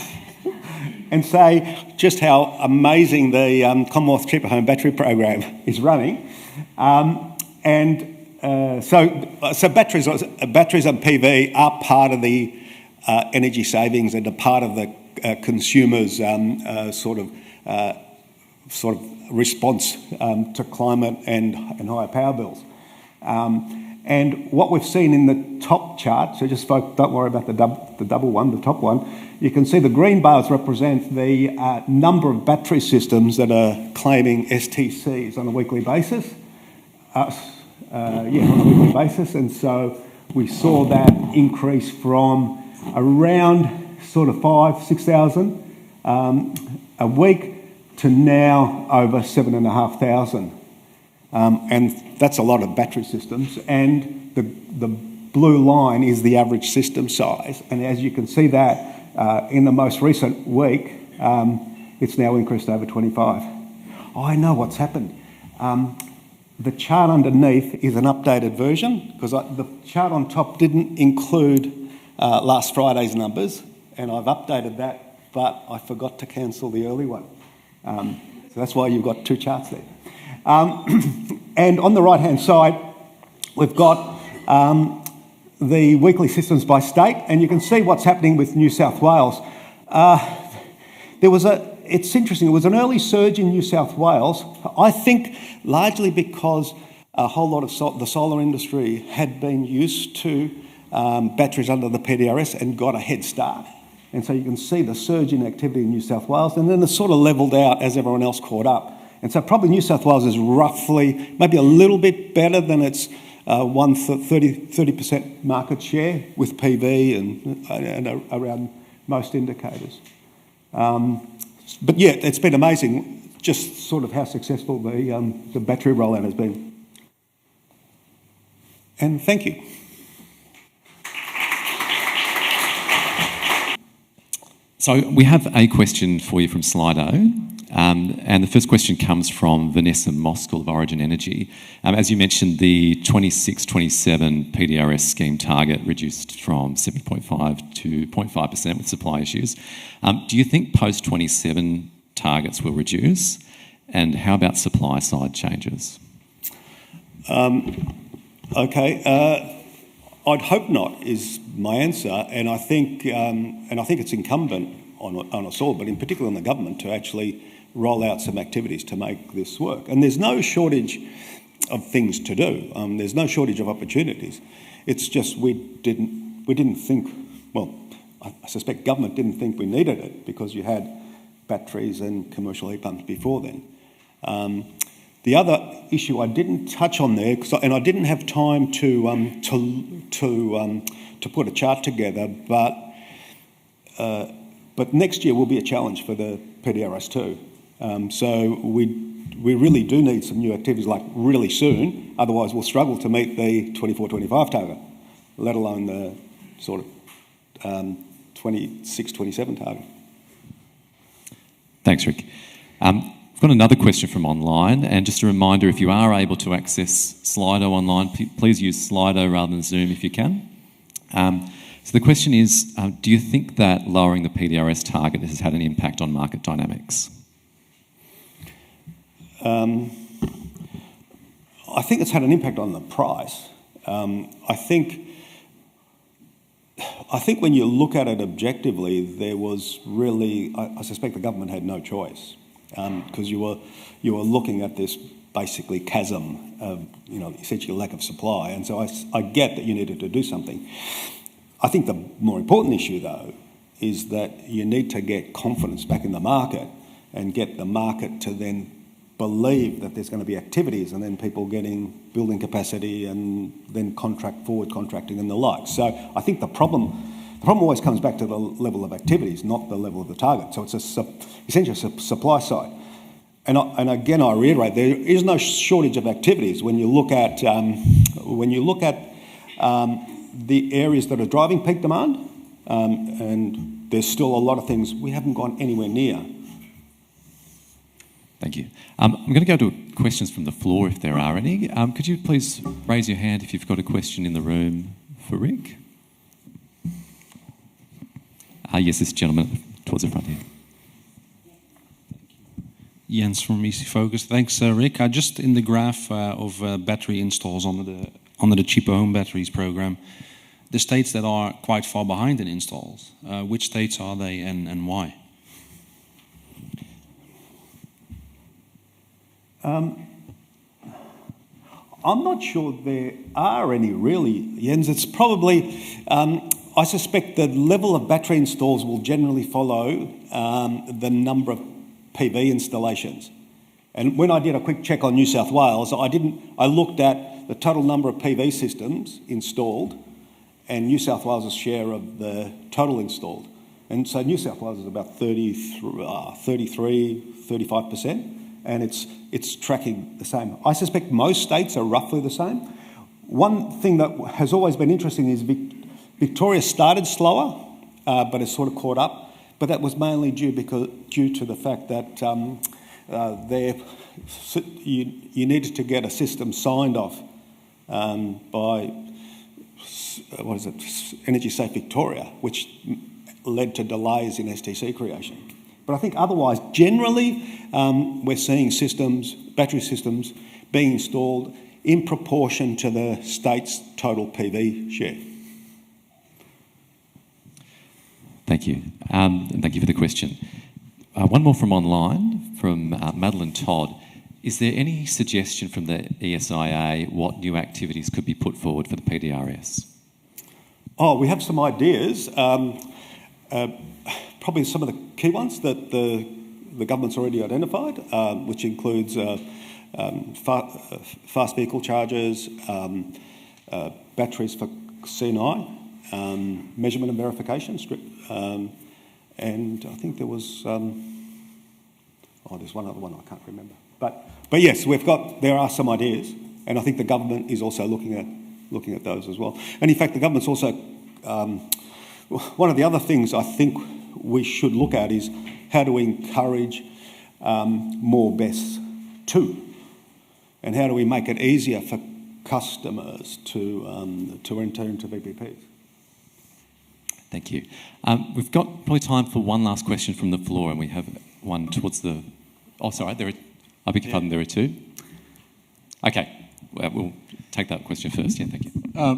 and say just how amazing the Commonwealth Cheaper Home Battery Program is running. So batteries and PV are part of the energy savings and a part of the consumers' sort of response to climate and higher power bills. And what we've seen in the top chart, so just don't worry about the double one, the top one, you can see the green bars represent the number of battery systems that are claiming STCs on a weekly basis. On a weekly basis. And so we saw that increase from around sort of 6,000 a week to now over 7,500. And that's a lot of battery systems. And the blue line is the average system size. And as you can see that in the most recent week, it's now increased over 25. Oh, I know what's happened. The chart underneath is an updated version because the chart on top didn't include last Friday's numbers, and I've updated that, but I forgot to cancel the early one. So that's why you've got two charts there. And on the right-hand side, we've got the weekly systems by state, and you can see what's happening with New South Wales. It's interesting, there was an early surge in New South Wales, I think largely because a whole lot of the solar industry had been used to batteries under the PDRS and got a head start. And so you can see the surge in activity in New South Wales, and then it sort of levelled out as everyone else caught up. And so probably New South Wales is roughly, maybe a little bit better than its 30% market share with PV and around most indicators. But yeah, it's been amazing just sort of how successful the battery rollout has been. And thank you. So we have a question for you from Slido. And the first question comes from Vanessa Moskal of Origin Energy. As you mentioned, the 26-27 PDRS scheme target reduced from 7.5 to 0.5% with supply issues. Do you think post-27 targets will reduce? And how about supply side changes? I'd hope not is my answer, and I think it's incumbent on us all, but in particular on the government, to actually roll out some activities to make this work. And there's no shortage of things to do. There's no shortage of opportunities. It's just we didn't think. Well, I suspect government didn't think we needed it because you had batteries and commercial heat pumps before then. The other issue I didn't touch on there, and I didn't have time to put a chart together, but next year will be a challenge for the PDRS too. So we really do need some new activities like really soon. Otherwise, we'll struggle to meet the 24-25 target, let alone the sort of 26-27 target. Thanks, Rick. I've got another question from online, and just a reminder, if you are able to access Slido online, please use Slido rather than Zoom if you can. So the question is, do you think that lowering the PDRS target has had an impact on market dynamics? I think it's had an impact on the price. I think when you look at it objectively, there was really, I suspect the government had no choice because you were looking at this basically chasm of, essentially lack of supply. And so I get that you needed to do something. I think the more important issue, though, is that you need to get confidence back in the market and get the market to then believe that there's going to be activities and then people building capacity and then forward contracting and the like. So I think the problem always comes back to the level of activities, not the level of the target. So it's essentially a supply side. And again, I reiterate, there is no shortage of activities when you look at the areas that are driving peak demand, and there's still a lot of things we haven't gone anywhere near. Thank you. I'm going to go to questions from the floor if there are any. Could you please raise your hand if you've got a question in the room for Rick? Yes, this gentleman towards the front here. Jens from EC Focus. Thanks, Rick. Just in the graph of battery installs under the Cheaper Home Batteries program, the states that are quite far behind in installs. Which states are they and why? I'm not sure there are any really, Jens. It's probably, I suspect the level of battery installs will generally follow the number of PV installations. And when I did a quick check on New South Wales, I looked at the total number of PV systems installed and New South Wales' share of the total installed. And so New South Wales is about 33, 35%. And it's tracking the same. I suspect most states are roughly the same. One thing that has always been interesting is Victoria started slower, but it's sort of caught up. But that was mainly due to the fact that you needed to get a system signed off by Energy Safe Victoria, which led to delays in STC creation. But I think otherwise, generally, we're seeing battery systems being installed in proportion to the state's total PV share. Thank you. And thank you for the question. One more from online, from Madeline Todd. Is there any suggestion from the ESIA what new activities could be put forward for the PDRS? Oh, we have some ideas. Probably some of the key ones that the government's already identified, which includes fast vehicle chargers, batteries for C&I, measurement and verification, and I think there was there's one other one I can't remember. But yes, there are some ideas, and I think the government is also looking at those as well. And in fact, the government's also one of the other things I think we should look at is how do we encourage more BESS too, and how do we make it easier for customers to enter into VPPs. Thank you. We've got probably time for one last question from the floor, and we have one towards the... Oh, sorry, I beg your pardon, there are two? Okay, we'll take that question first. Yeah, thank you.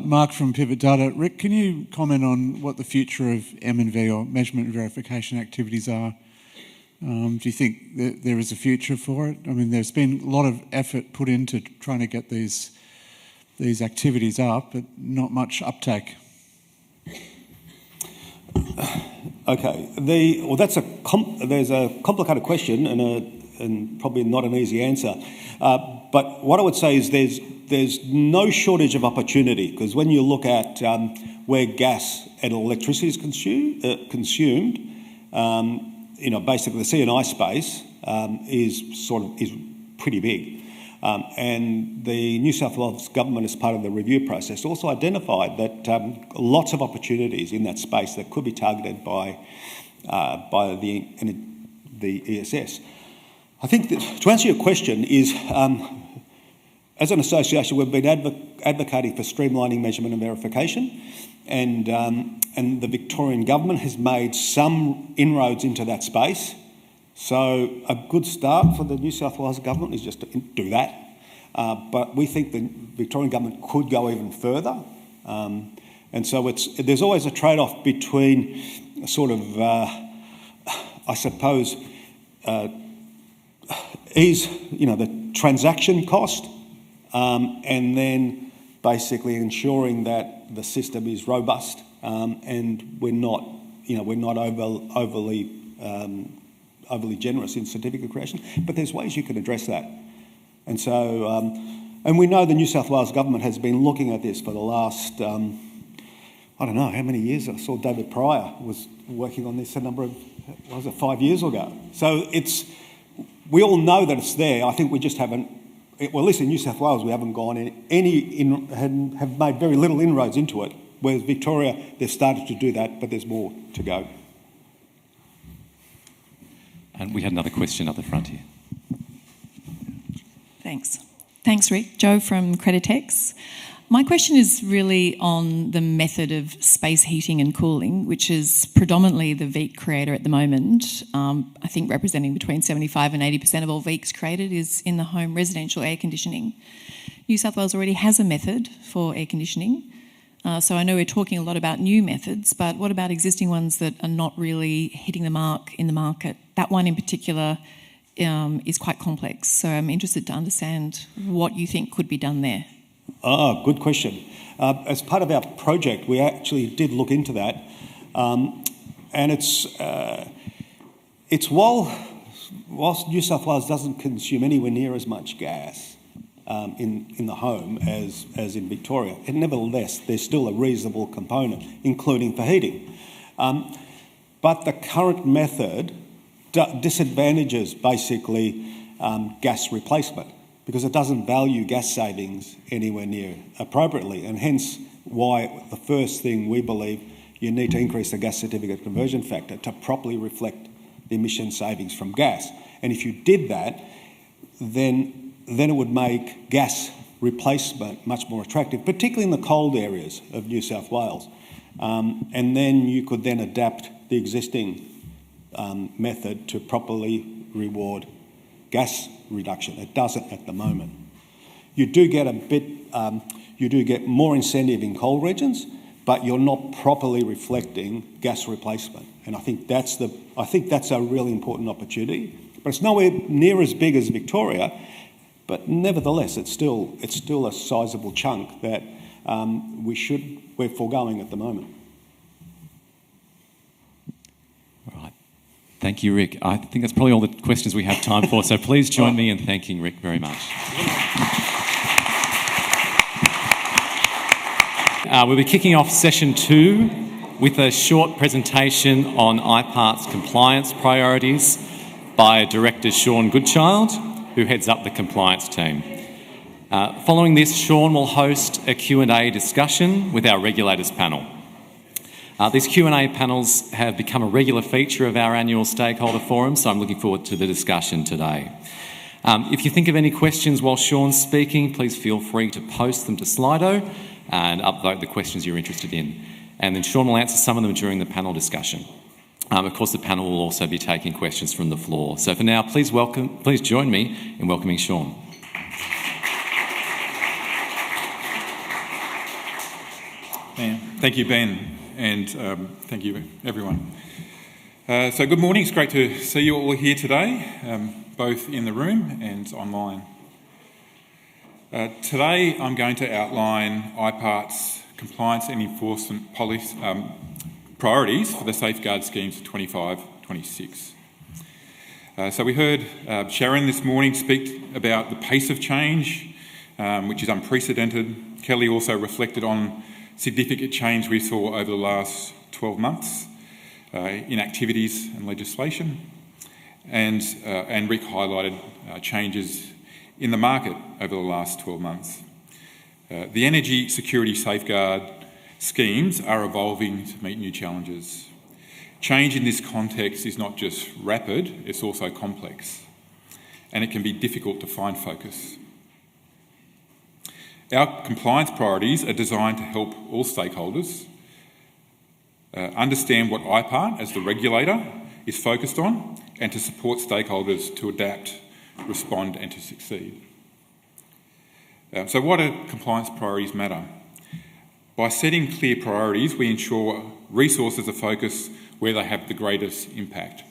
Mark from Pivot Data. Rick, can you comment on what the future of M&V or measurement and verification activities are? Do you think that there is a future for it? I mean, there's been a lot of effort put into trying to get these activities up, but not much uptake. Okay, there's a complicated question and probably not an easy answer. But what I would say is there's no shortage of opportunity, because when you look at where gas and electricity is consumed, basically the C&I space is pretty big. And the New South Wales government, as part of the review process, also identified that lots of opportunities in that space that could be targeted by the ESS. I think that, to answer your question, is as an association, we've been advocating for streamlining measurement and verification, and the Victorian government has made some inroads into that space. So a good start for the New South Wales government is just to do that. But we think the Victorian government could go even further. And so there's always a trade-off between the transaction cost, and then basically ensuring that the system is robust, and we're not overly generous in certificate creation. But there's ways you can address that. And so, and we know the New South Wales government has been looking at this for the last, I don't know how many years. I saw David Pryor was working on this 5 years ago. So we all know that it's there. I think we just haven't, at least in New South Wales, we haven't gone have made very little inroads into it. Whereas Victoria, they've started to do that, but there's more to go. And we had another question up the front here. Thanks, Rick. Jo from Creditex. My question is really on the method of space heating and cooling, which is predominantly the VEEC creator at the moment. I think representing between 75 and 80% of all VEECs created is in the home residential air conditioning. New South Wales already has a method for air conditioning. So I know we're talking a lot about new methods, but what about existing ones that are not really hitting the mark in the market? That one in particular is quite complex. So I'm interested to understand what you think could be done there. Good question. As part of our project, we actually did look into that, and it's whilst New South Wales doesn't consume anywhere near as much gas in the home as in Victoria, and nevertheless there's still a reasonable component, including for heating. But the current method disadvantages basically gas replacement, because it doesn't value gas savings anywhere near appropriately, and hence why the first thing we believe you need to increase the gas certificate conversion factor to properly reflect the emission savings from gas. And if you did that, then it would make gas replacement much more attractive, particularly in the cold areas of New South Wales. And then you could then adapt the existing method to properly reward gas reduction. It doesn't at the moment. You do get you do get more incentive in cold regions, but you're not properly reflecting gas replacement. And I think that's a really important opportunity. But it's nowhere near as big as Victoria, but nevertheless, it's still a sizable chunk that we're foregoing at the moment. All right. Thank you, Rick. I think that's probably all the questions we have time for, so please join me in thanking Rick very much. We'll be kicking off session 2 with a short presentation on IPART's compliance priorities by Director Sean Goodchild, who heads up the compliance team. Following this, Sean will host a Q&A discussion with our regulators panel. These Q&A panels have become a regular feature of our annual stakeholder forum, so I'm looking forward to the discussion today. If you think of any questions while Sean's speaking, please feel free to post them to Slido and upvote the questions you're interested in. And then Sean will answer some of them during the panel discussion. Of course, the panel will also be taking questions from the floor. So for now, please join me in welcoming Sean. Thank you, Ben, and thank you, everyone. So good morning. It's great to see you all here today, both in the room and online. Today, I'm going to outline IPART's compliance and enforcement policy priorities for the safeguard schemes for 25-26. So we heard Sharon this morning speak about the pace of change, which is unprecedented. Kelly also reflected on significant change we saw over the last 12 months in activities and legislation. And Rick highlighted changes in the market over the last 12 months. The energy security safeguard schemes are evolving to meet new challenges. Change in this context is not just rapid, it's also complex, and it can be difficult to find focus. Our compliance priorities are designed to help all stakeholders understand what IPART, as the regulator, is focused on, and to support stakeholders to adapt, respond, and to succeed. So why do compliance priorities matter? By setting clear priorities, we ensure resources are focused where they have the greatest impact.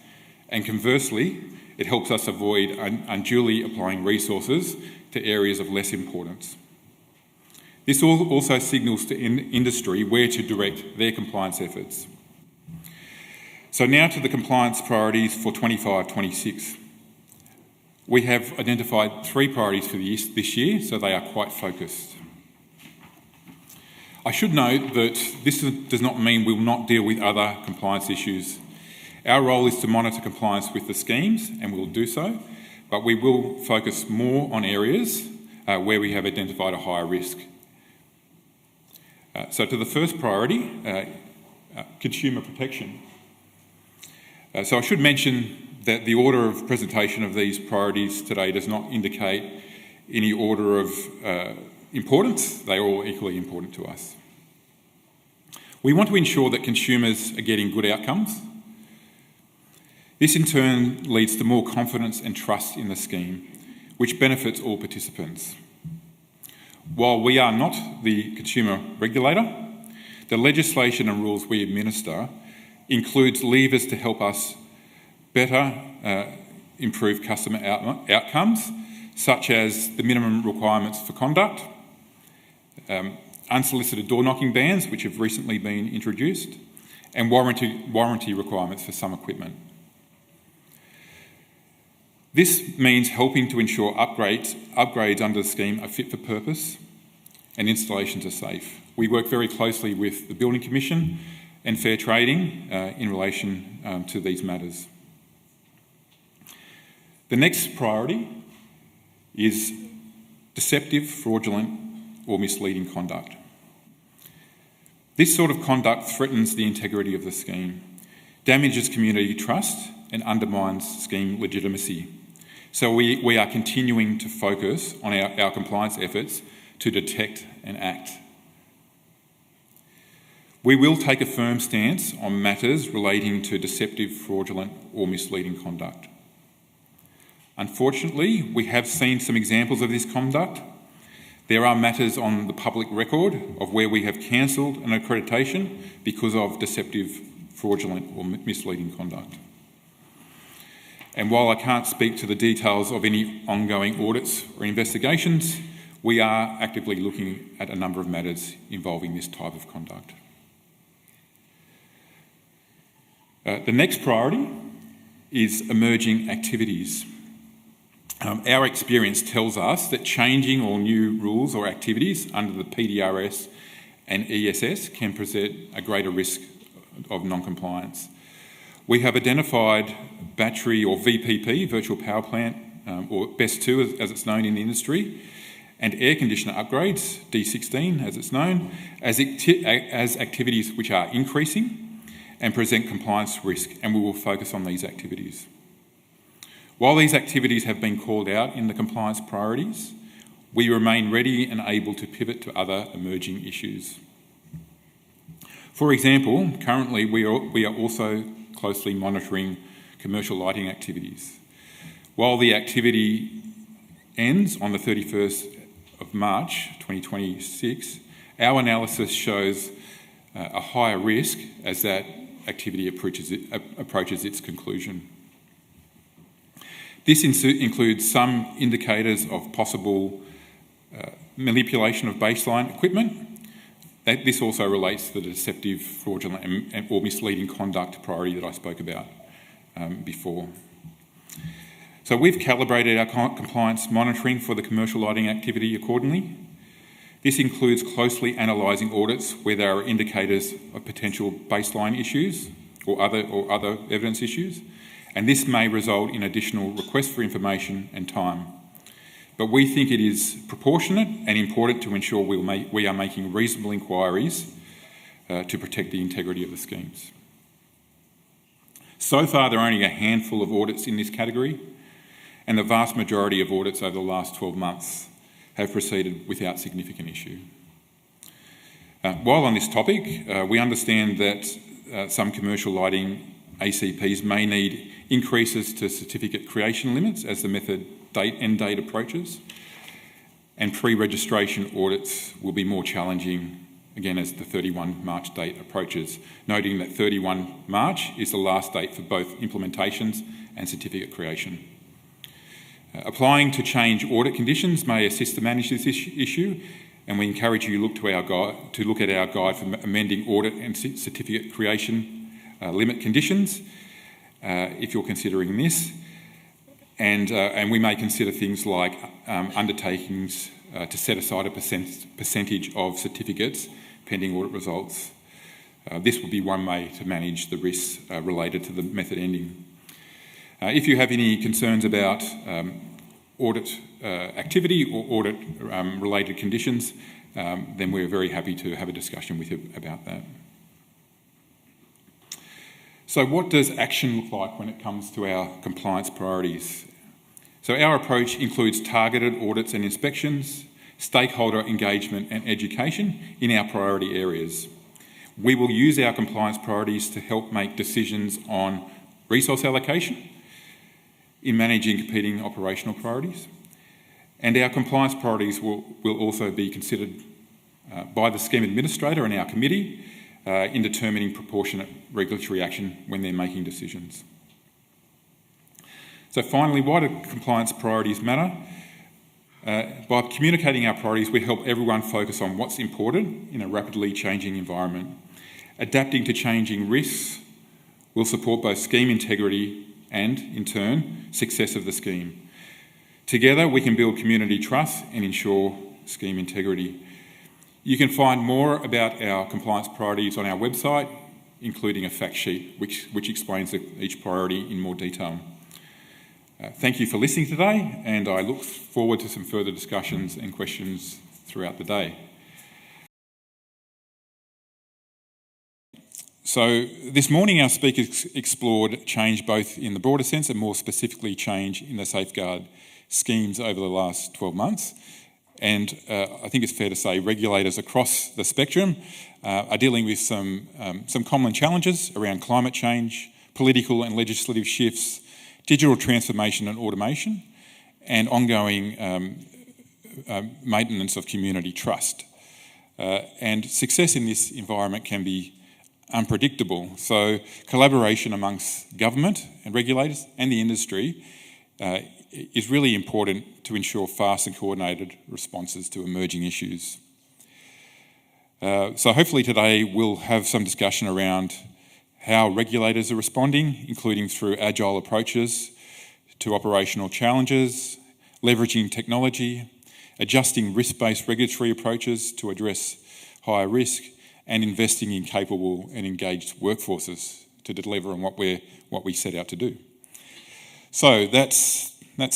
And conversely, it helps us avoid unduly applying resources to areas of less importance. This also signals to industry where to direct their compliance efforts. So now to the compliance priorities for 25-26. We have identified 3 priorities for this year, so they are quite focused. I should note that this does not mean we will not deal with other compliance issues. Our role is to monitor compliance with the schemes, and we will do so, but we will focus more on areas where we have identified a higher risk. So to the first priority, consumer protection. So I should mention that the order of presentation of these priorities today does not indicate any order of importance. They are all equally important to us. We want to ensure that consumers are getting good outcomes. This in turn leads to more confidence and trust in the scheme, which benefits all participants. While we are not the consumer regulator, the legislation and rules we administer includes levers to help us better improve customer outcomes, such as the minimum requirements for conduct, unsolicited door-knocking bans, which have recently been introduced, and warranty requirements for some equipment. This means helping to ensure upgrades under the scheme are fit for purpose and installations are safe. We work very closely with the Building Commission and Fair Trading in relation to these matters. The next priority is deceptive, fraudulent or misleading conduct. This sort of conduct threatens the integrity of the scheme, damages community trust and undermines scheme legitimacy. So we are continuing to focus on our compliance efforts to detect and act. We will take a firm stance on matters relating to deceptive, fraudulent or misleading conduct. Unfortunately, we have seen some examples of this conduct. There are matters on the public record of where we have cancelled an accreditation because of deceptive, fraudulent or misleading conduct. And while I can't speak to the details of any ongoing audits or investigations, we are actively looking at a number of matters involving this type of conduct. The next priority is emerging activities. Our experience tells us that changing or new rules or activities under the PDRS and ESS can present a greater risk of non-compliance. We have identified battery or VPP, virtual power plant, or BESS2 as it's known in the industry, and air conditioner upgrades, D16 as it's known, as activities which are increasing and present compliance risk, and we will focus on these activities. While these activities have been called out in the compliance priorities, we remain ready and able to pivot to other emerging issues. For example, currently we are also closely monitoring commercial lighting activities. While the activity ends on the 31st of March 2026, our analysis shows a higher risk as that activity approaches its conclusion. This includes some indicators of possible manipulation of baseline equipment. This also relates to the deceptive, fraudulent or misleading conduct priority that I spoke about before. So we've calibrated our compliance monitoring for the commercial lighting activity accordingly. This includes closely analysing audits where there are indicators of potential baseline issues or other evidence issues, and this may result in additional requests for information and time. But we think it is proportionate and important to ensure we are making reasonable inquiries to protect the integrity of the schemes. So far, there are only a handful of audits in this category, and the vast majority of audits over the last 12 months have proceeded without significant issue. While on this topic, we understand that some commercial lighting ACPs may need increases to certificate creation limits as the method end date approaches, and pre-registration audits will be more challenging again as the 31 March date approaches, noting that 31 March is the last date for both implementations and certificate creation. Applying to change audit conditions may assist to manage this issue, and we encourage you to look at our guide for amending audit and certificate creation limit conditions if you're considering this. And we may consider things like undertakings to set aside a percentage of certificates pending audit results. This would be one way to manage the risks related to the method ending. If you have any concerns about audit activity or audit related conditions, then we're very happy to have a discussion with you about that. So what does action look like when it comes to our compliance priorities? So our approach includes targeted audits and inspections, stakeholder engagement and education in our priority areas. We will use our compliance priorities to help make decisions on resource allocation, in managing competing operational priorities, and our compliance priorities will also be considered by the scheme administrator and our committee in determining proportionate regulatory action when they're making decisions. So finally, why do compliance priorities matter? By communicating our priorities, we help everyone focus on what's important in a rapidly changing environment. Adapting to changing risks will support both scheme integrity and, in turn, success of the scheme. Together, we can build community trust and ensure scheme integrity. You can find more about our compliance priorities on our website, including a fact sheet which explains each priority in more detail. Thank you for listening today, and I look forward to some further discussions and questions throughout the day. So this morning our speakers explored change both in the broader sense and more specifically change in the safeguard schemes over the last 12 months. And I think it's fair to say regulators across the spectrum are dealing with some common challenges around climate change, political and legislative shifts, digital transformation and automation, and ongoing maintenance of community trust. And success in this environment can be unpredictable. So collaboration amongst government and regulators and the industry is really important to ensure fast and coordinated responses to emerging issues. So hopefully today we'll have some discussion around how regulators are responding, including through agile approaches to operational challenges, leveraging technology, adjusting risk-based regulatory approaches to address higher risk, and investing in capable and engaged workforces to deliver on what we set out to do. So that's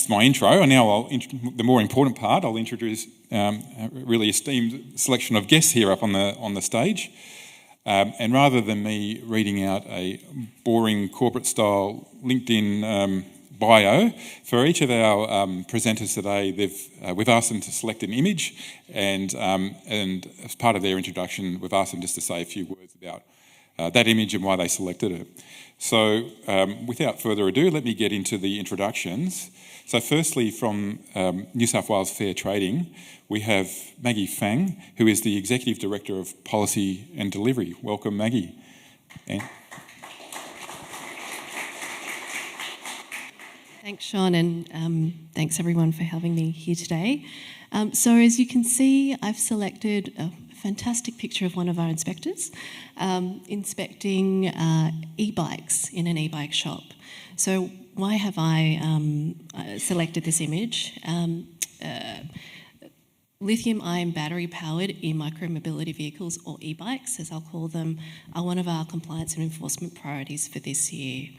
my intro, and now the more important part, I'll introduce a really esteemed selection of guests here up on the stage. And rather than me reading out a boring corporate-style LinkedIn bio, for each of our presenters today, we've asked them to select an image, and as part of their introduction, we've asked them just to say a few words about that image and why they selected it. So without further ado, let me get into the introductions. So firstly, from New South Wales Fair Trading, we have Maggie Fang, who is the Executive Director of Policy and Delivery. Welcome, Maggie. Thanks, Sean, and thanks everyone for having me here today. So as you can see, I've selected a fantastic picture of one of our inspectors inspecting e-bikes in an e-bike shop. So why have I selected this image? Lithium-ion battery-powered e-micro-mobility vehicles, or e-bikes, as I'll call them, are one of our compliance and enforcement priorities for this year.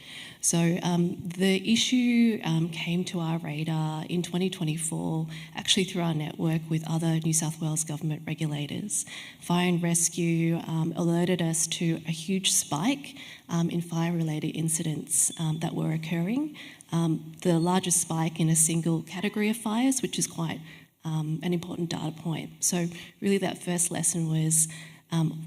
So the issue came to our radar in 2024, actually through our network with other New South Wales government regulators. Fire and Rescue alerted us to a huge spike in fire-related incidents that were occurring. The largest spike in a single category of fires, which is quite an important data point. So really that first lesson was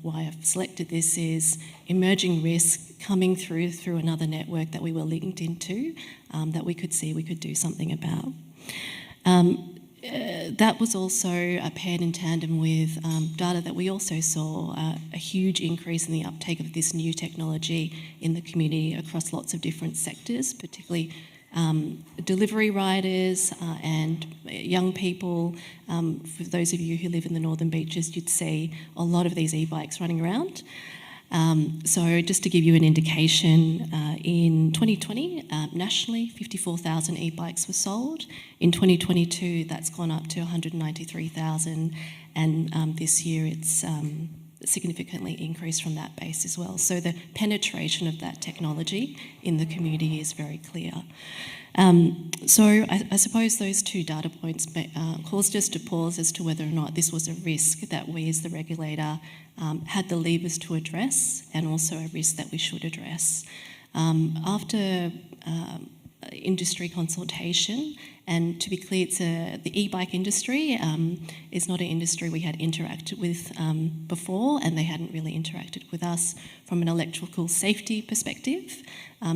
why I've selected this is emerging risk coming through another network that we were linked into that we could see we could do something about. That was also paired in tandem with data that we also saw a huge increase in the uptake of this new technology in the community across lots of different sectors, particularly delivery riders and young people. For those of you who live in the Northern Beaches, you'd see a lot of these e-bikes running around. So just to give you an indication, in 2020, nationally, 54,000 e-bikes were sold. In 2022, that's gone up to 193,000, and this year it's significantly increased from that base as well. So the penetration of that technology in the community is very clear. So I suppose those two data points caused us to pause as to whether or not this was a risk that we as the regulator had the levers to address, and also a risk that we should address. After industry consultation, and to be clear, the e-bike industry is not an industry we had interacted with before, and they hadn't really interacted with us from an electrical safety perspective.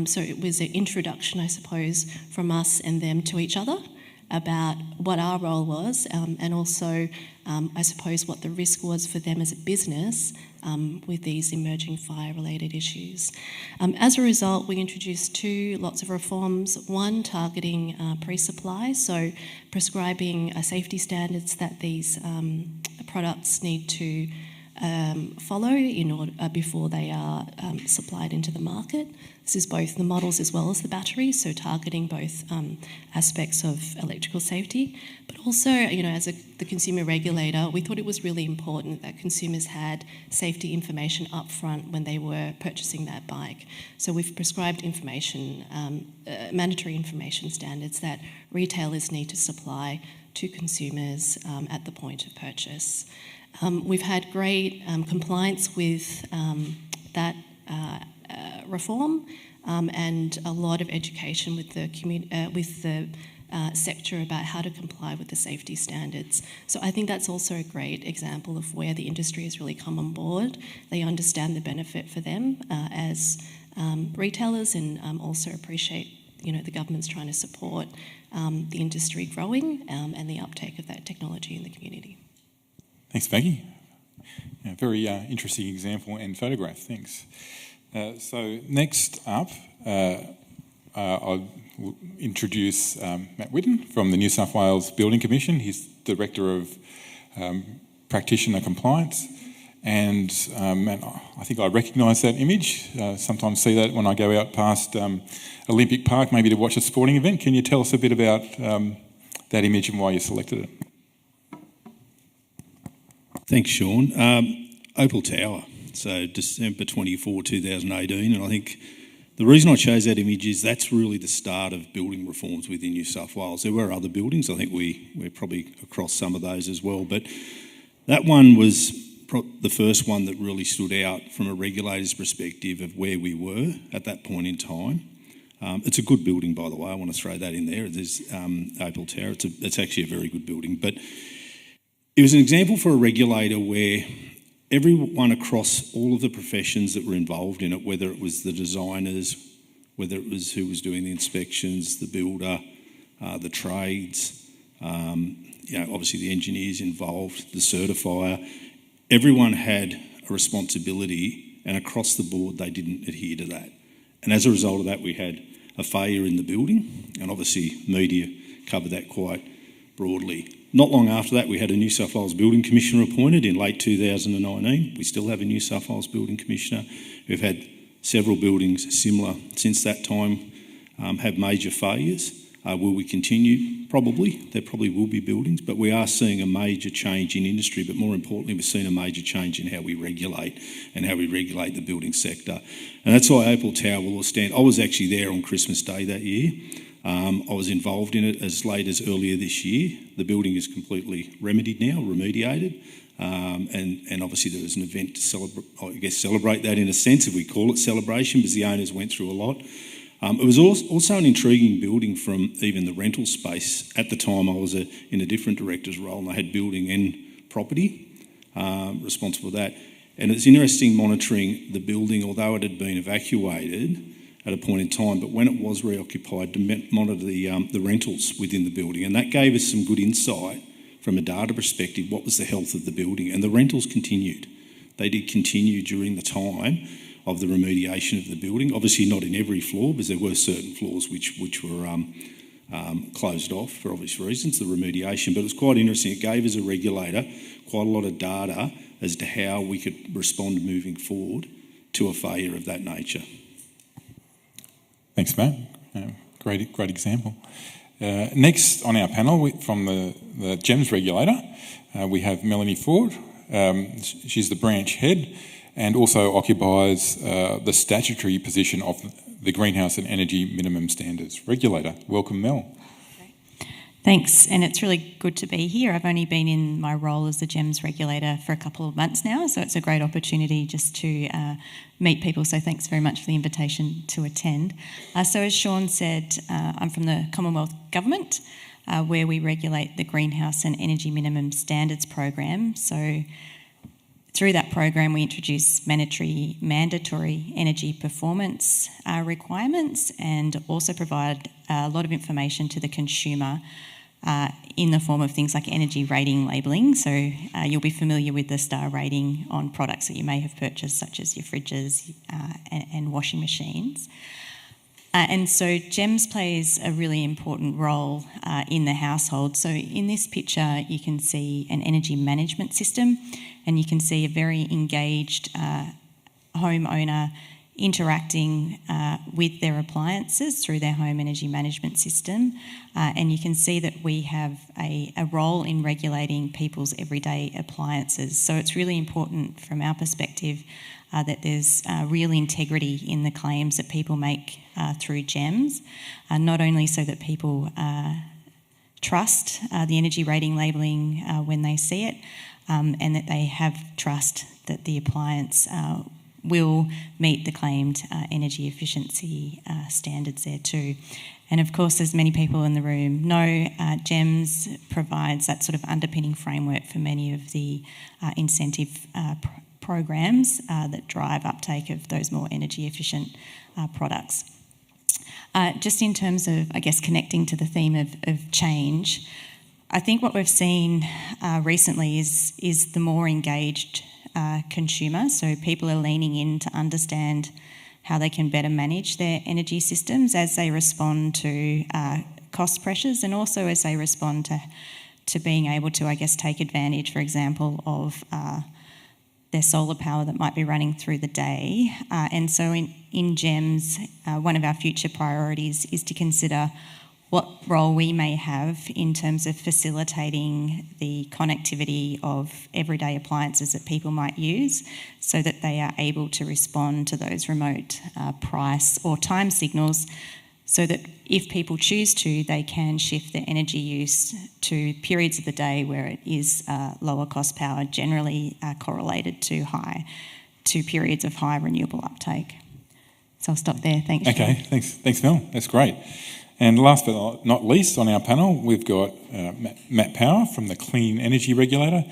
So it was an introduction, I suppose, from us and them to each other. about what our role was and also, I suppose, what the risk was for them as a business with these emerging fire-related issues. As a result, we introduced two lots of reforms, one targeting pre-supply, so prescribing safety standards that these products need to follow in order before they are supplied into the market. This is both the models as well as the batteries, so targeting both aspects of electrical safety. But also, as the consumer regulator, we thought it was really important that consumers had safety information up front when they were purchasing that bike. So we've prescribed information, mandatory information standards that retailers need to supply to consumers at the point of purchase. We've had great compliance with that reform and a lot of education with the sector about how to comply with the safety standards. So I think that's also a great example of where the industry has really come on board. They understand the benefit for them as retailers and also appreciate the government's trying to support the industry growing and the uptake of that technology in the community. Thanks, Maggie. Very interesting example and photograph. Thanks. So next up, I'll introduce Matt Whitten from the New South Wales Building Commission. He's Director of Practitioner Compliance. And Matt, I think I recognise that image. Sometimes see that when I go out past Olympic Park, maybe to watch a sporting event. Can you tell us a bit about that image and why you selected it? Thanks, Sean. Opal Tower, so December 24, 2018, and I think the reason I chose that image is that's really the start of building reforms within New South Wales. There were other buildings, I think we're probably across some of those as well, but that one was the first one that really stood out from a regulator's perspective of where we were at that point in time. It's a good building, by the way, I want to throw that in there. There's Opal Tower, it's actually a very good building, but it was an example for a regulator where everyone across all of the professions that were involved in it, whether it was the designers, whether it was who was doing the inspections, the builder, the trades, obviously the engineers involved, the certifier, everyone had a responsibility, and across the board they didn't adhere to that. And as a result of that, we had a failure in the building, and obviously media covered that quite broadly. Not long after that, we had a New South Wales Building Commissioner appointed in late 2019. We still have a New South Wales Building Commissioner. We've had several buildings similar since that time have major failures. Will we continue? Probably. There probably will be buildings, but we are seeing a major change in industry, but more importantly, we're seeing a major change in how we regulate and how we regulate the building sector. And that's why Opal Tower will stand. I was actually there on Christmas Day that year. I was involved in it as late as earlier this year. The building is completely remedied now, remediated, and obviously there was an event to celebrate that in a sense, if we call it celebration, because the owners went through a lot. It was also an intriguing building from even the rental space. At the time I was in a different director's role, and I had building and property responsible for that. And it's interesting monitoring the building, although it had been evacuated at a point in time, but when it was reoccupied, to monitor the rentals within the building. And that gave us some good insight from a data perspective, what was the health of the building. And the rentals continued. They did continue during the time of the remediation of the building. Obviously not in every floor, because there were certain floors which were closed off for obvious reasons, the remediation. But it was quite interesting. It gave us a regulator quite a lot of data as to how we could respond moving forward to a failure of that nature. Thanks, Matt. Great example. Next on our panel from the GEMS regulator, we have Melanie Ford. She's the branch head and also occupies the statutory position of the Greenhouse and Energy Minimum Standards regulator. Welcome, Mel. Thanks, and it's really good to be here. I've only been in my role as the GEMS regulator for a couple of months now, so it's a great opportunity just to meet people, so thanks very much for the invitation to attend. So as Sean said, I'm from the Commonwealth Government, where we regulate the Greenhouse and Energy Minimum Standards program. So through that program, we introduce mandatory energy performance requirements and also provide a lot of information to the consumer in the form of things like energy rating labelling. So you'll be familiar with the star rating on products that you may have purchased, such as your fridges and washing machines. And so GEMS plays a really important role in the household. So in this picture, you can see an energy management system, and you can see a very engaged homeowner interacting with their appliances through their home energy management system. And you can see that we have a role in regulating people's everyday appliances. So it's really important from our perspective that there's real integrity in the claims that people make through GEMS, not only so that people trust the energy rating labelling when they see it, and that they have trust that the appliance will meet the claimed energy efficiency standards there too. And of course, as many people in the room know, GEMS provides that sort of underpinning framework for many of the incentive programs that drive uptake of those more energy efficient products. Just in terms of, I guess, connecting to the theme of change, I think what we've seen recently is the more engaged consumer. So people are leaning in to understand how they can better manage their energy systems as they respond to cost pressures, and also as they respond to being able to, I guess, take advantage, for example, of their solar power that might be running through the day. And so in GEMS, one of our future priorities is to consider what role we may have in terms of facilitating the connectivity of everyday appliances that people might use, so that they are able to respond to those remote price or time signals, so that if people choose to, they can shift their energy use to periods of the day where it is lower cost power, generally correlated to periods of high renewable uptake. So I'll stop there. Thanks. Okay, thanks Mel. That's great. And last but not least on our panel, we've got Matt Power from the Clean Energy Regulator.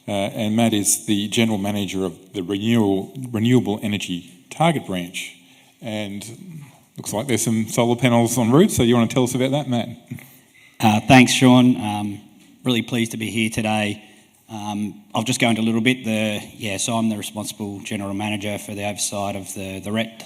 And Matt is the General Manager of the Renewable Energy Target Branch. And looks like there's some solar panels en route, so you want to tell us about that, Matt? Thanks, Sean. Really pleased to be here today. I'll just go into a little bit. So I'm the responsible General Manager for the oversight of the RET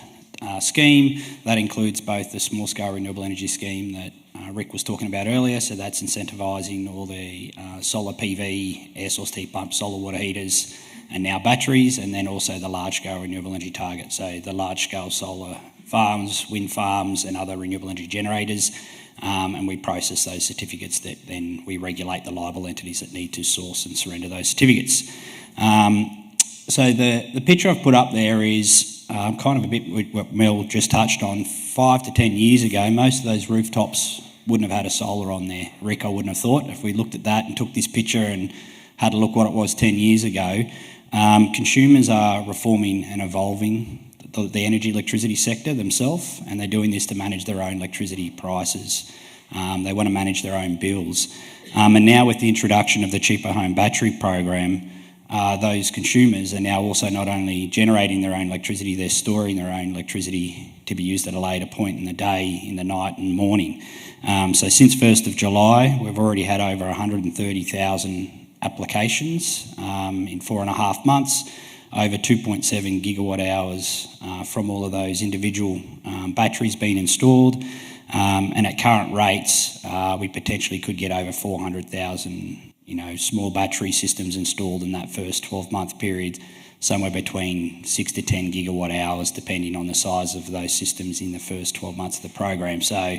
scheme. That includes both the small-scale renewable energy scheme that Rick was talking about earlier, so that's incentivising all the solar PV, air source heat pumps, solar water heaters, and now batteries, and then also the large-scale renewable energy target, so the large-scale solar farms, wind farms, and other renewable energy generators, and we process those certificates that then we regulate the liable entities that need to source and surrender those certificates. So the picture I've put up there is kind of a bit what Mel just touched on. 5 to 10 years ago, most of those rooftops wouldn't have had a solar on there. Rick, I wouldn't have thought. If we looked at that and took this picture and had a look what it was 10 years ago, consumers are reforming and evolving the energy electricity sector themselves, and they're doing this to manage their own electricity prices. They want to manage their own bills. And now with the introduction of the Cheaper Home Battery program, those consumers are now also not only generating their own electricity, they're storing their own electricity to be used at a later point in the day, in the night and morning. So since 1st of July, we've already had over 130,000 applications in 4.5 months, over 2.7 gigawatt hours from all of those individual batteries being installed. And at current rates, we potentially could get over 400,000 small battery systems installed in that first 12-month period, somewhere between 6 to 10 gigawatt hours, depending on the size of those systems in the first 12 months of the program. So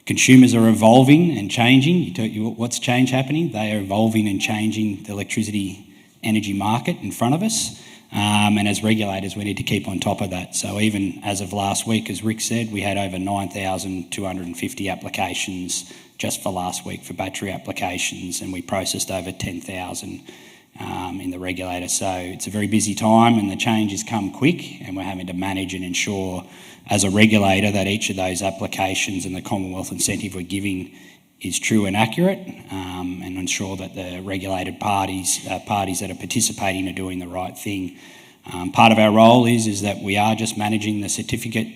consumers are evolving and changing. What's change happening? They are evolving and changing the electricity energy market in front of us. And as regulators, we need to keep on top of that. So even as of last week, as Rick said, we had over 9,250 applications just for last week for battery applications, and we processed over 10,000 in the regulator. So it's a very busy time, and the changes come quick, and we're having to manage and ensure as a regulator that each of those applications and the Commonwealth incentive we're giving is true and accurate, and ensure that the regulated parties that are participating are doing the right thing. Part of our role is that we are just managing the certificate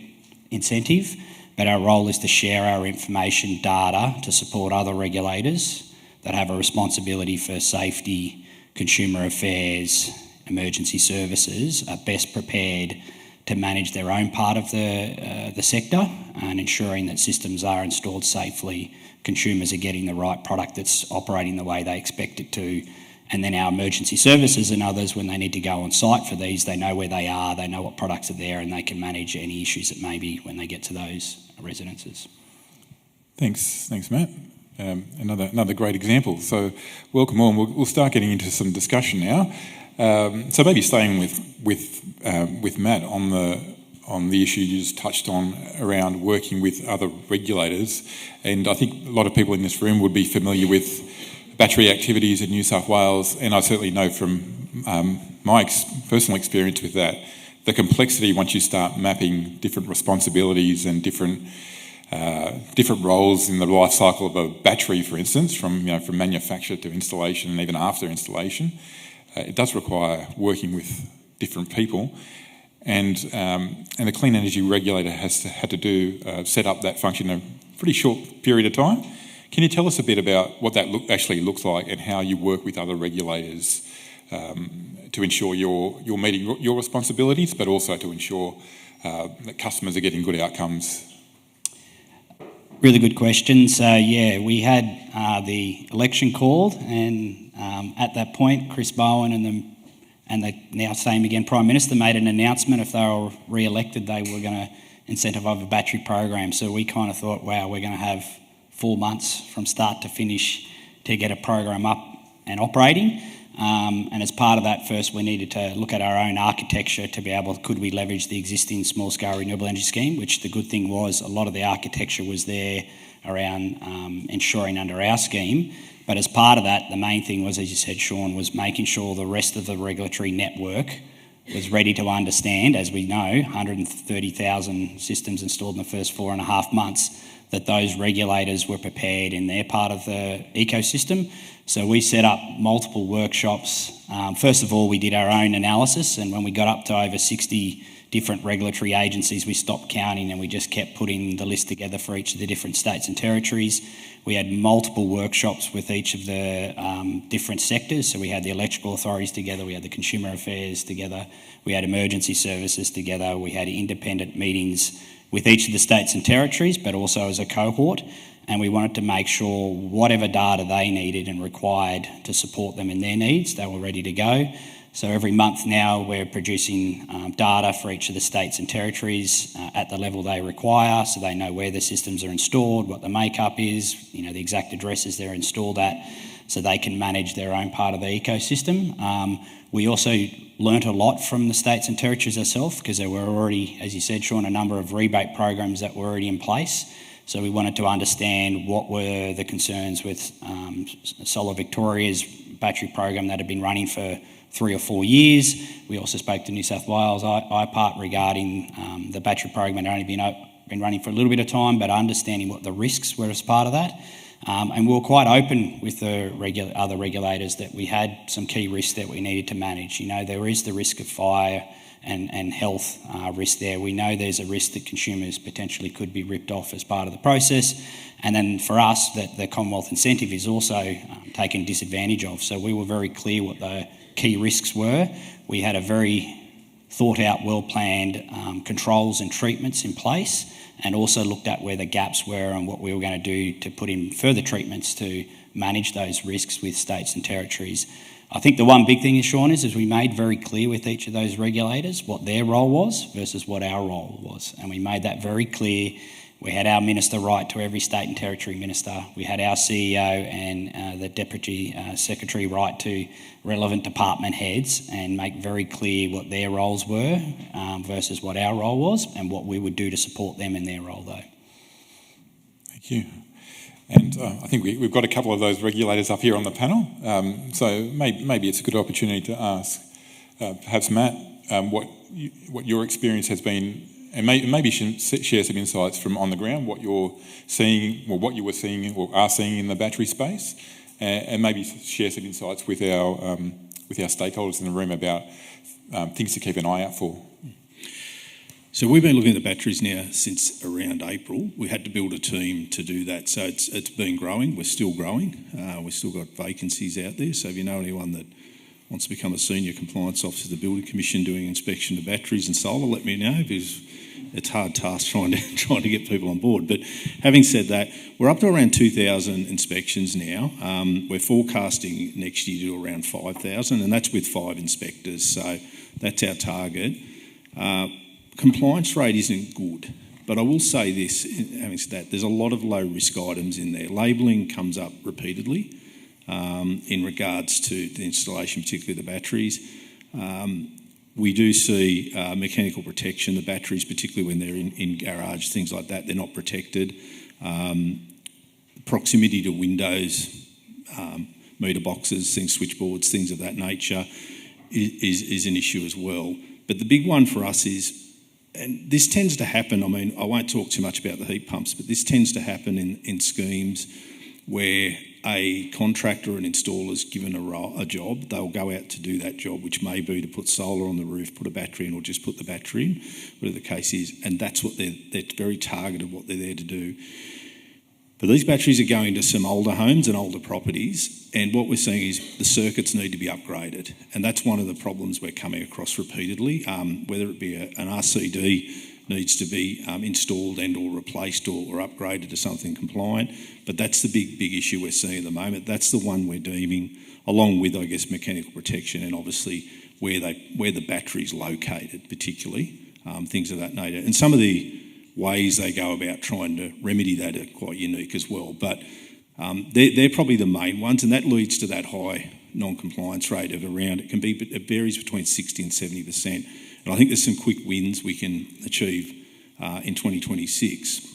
incentive, but our role is to share our information data to support other regulators that have a responsibility for safety, consumer affairs, emergency services, are best prepared to manage their own part of the sector and ensuring that systems are installed safely, consumers are getting the right product that's operating the way they expect it to, and then our emergency services and others, when they need to go on site for these, they know where they are, they know what products are there, and they can manage any issues that may be when they get to those residences. Thanks, Matt. Another great example. So welcome on. We'll start getting into some discussion now. So maybe staying with Matt on the issue you just touched on around working with other regulators, and I think a lot of people in this room would be familiar with battery activities in New South Wales, and I certainly know from my personal experience with that, the complexity once you start mapping different responsibilities and different roles in the life cycle of a battery, for instance, from manufacture to installation and even after installation. It does require working with different people, and the Clean Energy Regulator had to set up that function in a pretty short period of time. Can you tell us a bit about what that actually looks like and how you work with other regulators to ensure you're meeting your responsibilities, but also to ensure that customers are getting good outcomes? Really good question. So we had the election called, and at that point, Chris Bowen and the now same again Prime Minister made an announcement if they were re-elected, they were going to incentivise a battery program. So we kind of thought, wow, we're going to have 4 months from start to finish to get a program up and operating. And as part of that, first we needed to look at our own architecture to be able, could we leverage the existing small-scale renewable energy scheme, which the good thing was a lot of the architecture was there around ensuring under our scheme. But as part of that, the main thing was, as you said, Sean, was making sure the rest of the regulatory network was ready to understand, as we know, 130,000 systems installed in the first 4.5 months, that those regulators were prepared in their part of the ecosystem. So we set up multiple workshops. First of all, we did our own analysis, and when we got up to over 60 different regulatory agencies, we stopped counting and we just kept putting the list together for each of the different states and territories. We had multiple workshops with each of the different sectors. So we had the electrical authorities together, we had the consumer affairs together, we had emergency services together, we had independent meetings with each of the states and territories, but also as a cohort. And we wanted to make sure whatever data they needed and required to support them in their needs, they were ready to go. So every month now we're producing data for each of the states and territories at the level they require, so they know where the systems are installed, what the makeup is, the exact addresses they're installed at, so they can manage their own part of the ecosystem. We also learnt a lot from the states and territories ourselves, because there were already, as you said, Sean, a number of rebate programs that were already in place. So we wanted to understand what were the concerns with Solar Victoria's battery program that had been running for 3 or 4 years. We also spoke to New South Wales IPART regarding the battery program that had only been running for a little bit of time, but understanding what the risks were as part of that. And we were quite open with the other regulators that we had some key risks that we needed to manage. There is the risk of fire and health risk there. We know there's a risk that consumers potentially could be ripped off as part of the process. And then for us, that the Commonwealth incentive is also taken disadvantage of. So we were very clear what the key risks were. We had a very thought out, well-planned controls and treatments in place, and also looked at where the gaps were and what we were going to do to put in further treatments to manage those risks with states and territories. I think the one big thing is, Sean, is we made very clear with each of those regulators what their role was versus what our role was. And we made that very clear. We had our minister write to every state and territory minister. We had our CEO and the Deputy Secretary write to relevant department heads and make very clear what their roles were versus what our role was, and what we would do to support them in their role, though. Thank you. And I think we've got a couple of those regulators up here on the panel, so maybe it's a good opportunity to ask, perhaps Matt, what your experience has been, and maybe share some insights from on the ground, what you're seeing, or what you were seeing or are seeing in the battery space, and maybe share some insights with our stakeholders in the room about things to keep an eye out for. So we've been looking at the batteries now since around April. We had to build a team to do that. So it's been growing. We're still growing. We've still got vacancies out there. So if you know anyone that wants to become a senior compliance officer of the Building Commission doing inspection of batteries and solar, let me know, because it's a hard task trying to get people on board. But having said that, we're up to around 2,000 inspections now. We're forecasting next year to do around 5,000, and that's with 5 inspectors. So that's our target. Compliance rate isn't good, but I will say this, having said that, there's a lot of low-risk items in there. Labelling comes up repeatedly in regards to the installation, particularly the batteries. We do see mechanical protection. The batteries, particularly when they're in garage, things like that, they're not protected. Proximity to windows, meter boxes, switchboards, things of that nature is an issue as well. But the big one for us is, and this tends to happen, I mean, I won't talk too much about the heat pumps, but this tends to happen in schemes where a contractor or an installer is given a job. They'll go out to do that job, which may be to put solar on the roof, put a battery in, or just put the battery in, whatever the case is, and that's what they're very targeted what they're there to do. But these batteries are going to some older homes and older properties, and what we're seeing is the circuits need to be upgraded, and that's one of the problems we're coming across repeatedly, whether it be an RCD needs to be installed and or replaced or upgraded to something compliant, but that's the big issue we're seeing at the moment. That's the one we're deeming, along with, I guess, mechanical protection and obviously where the battery's located, particularly, things of that nature. And some of the ways they go about trying to remedy that are quite unique as well. But they're probably the main ones, and that leads to that high non-compliance rate of around, it varies between 60 and 70%. And I think there's some quick wins we can achieve in 2026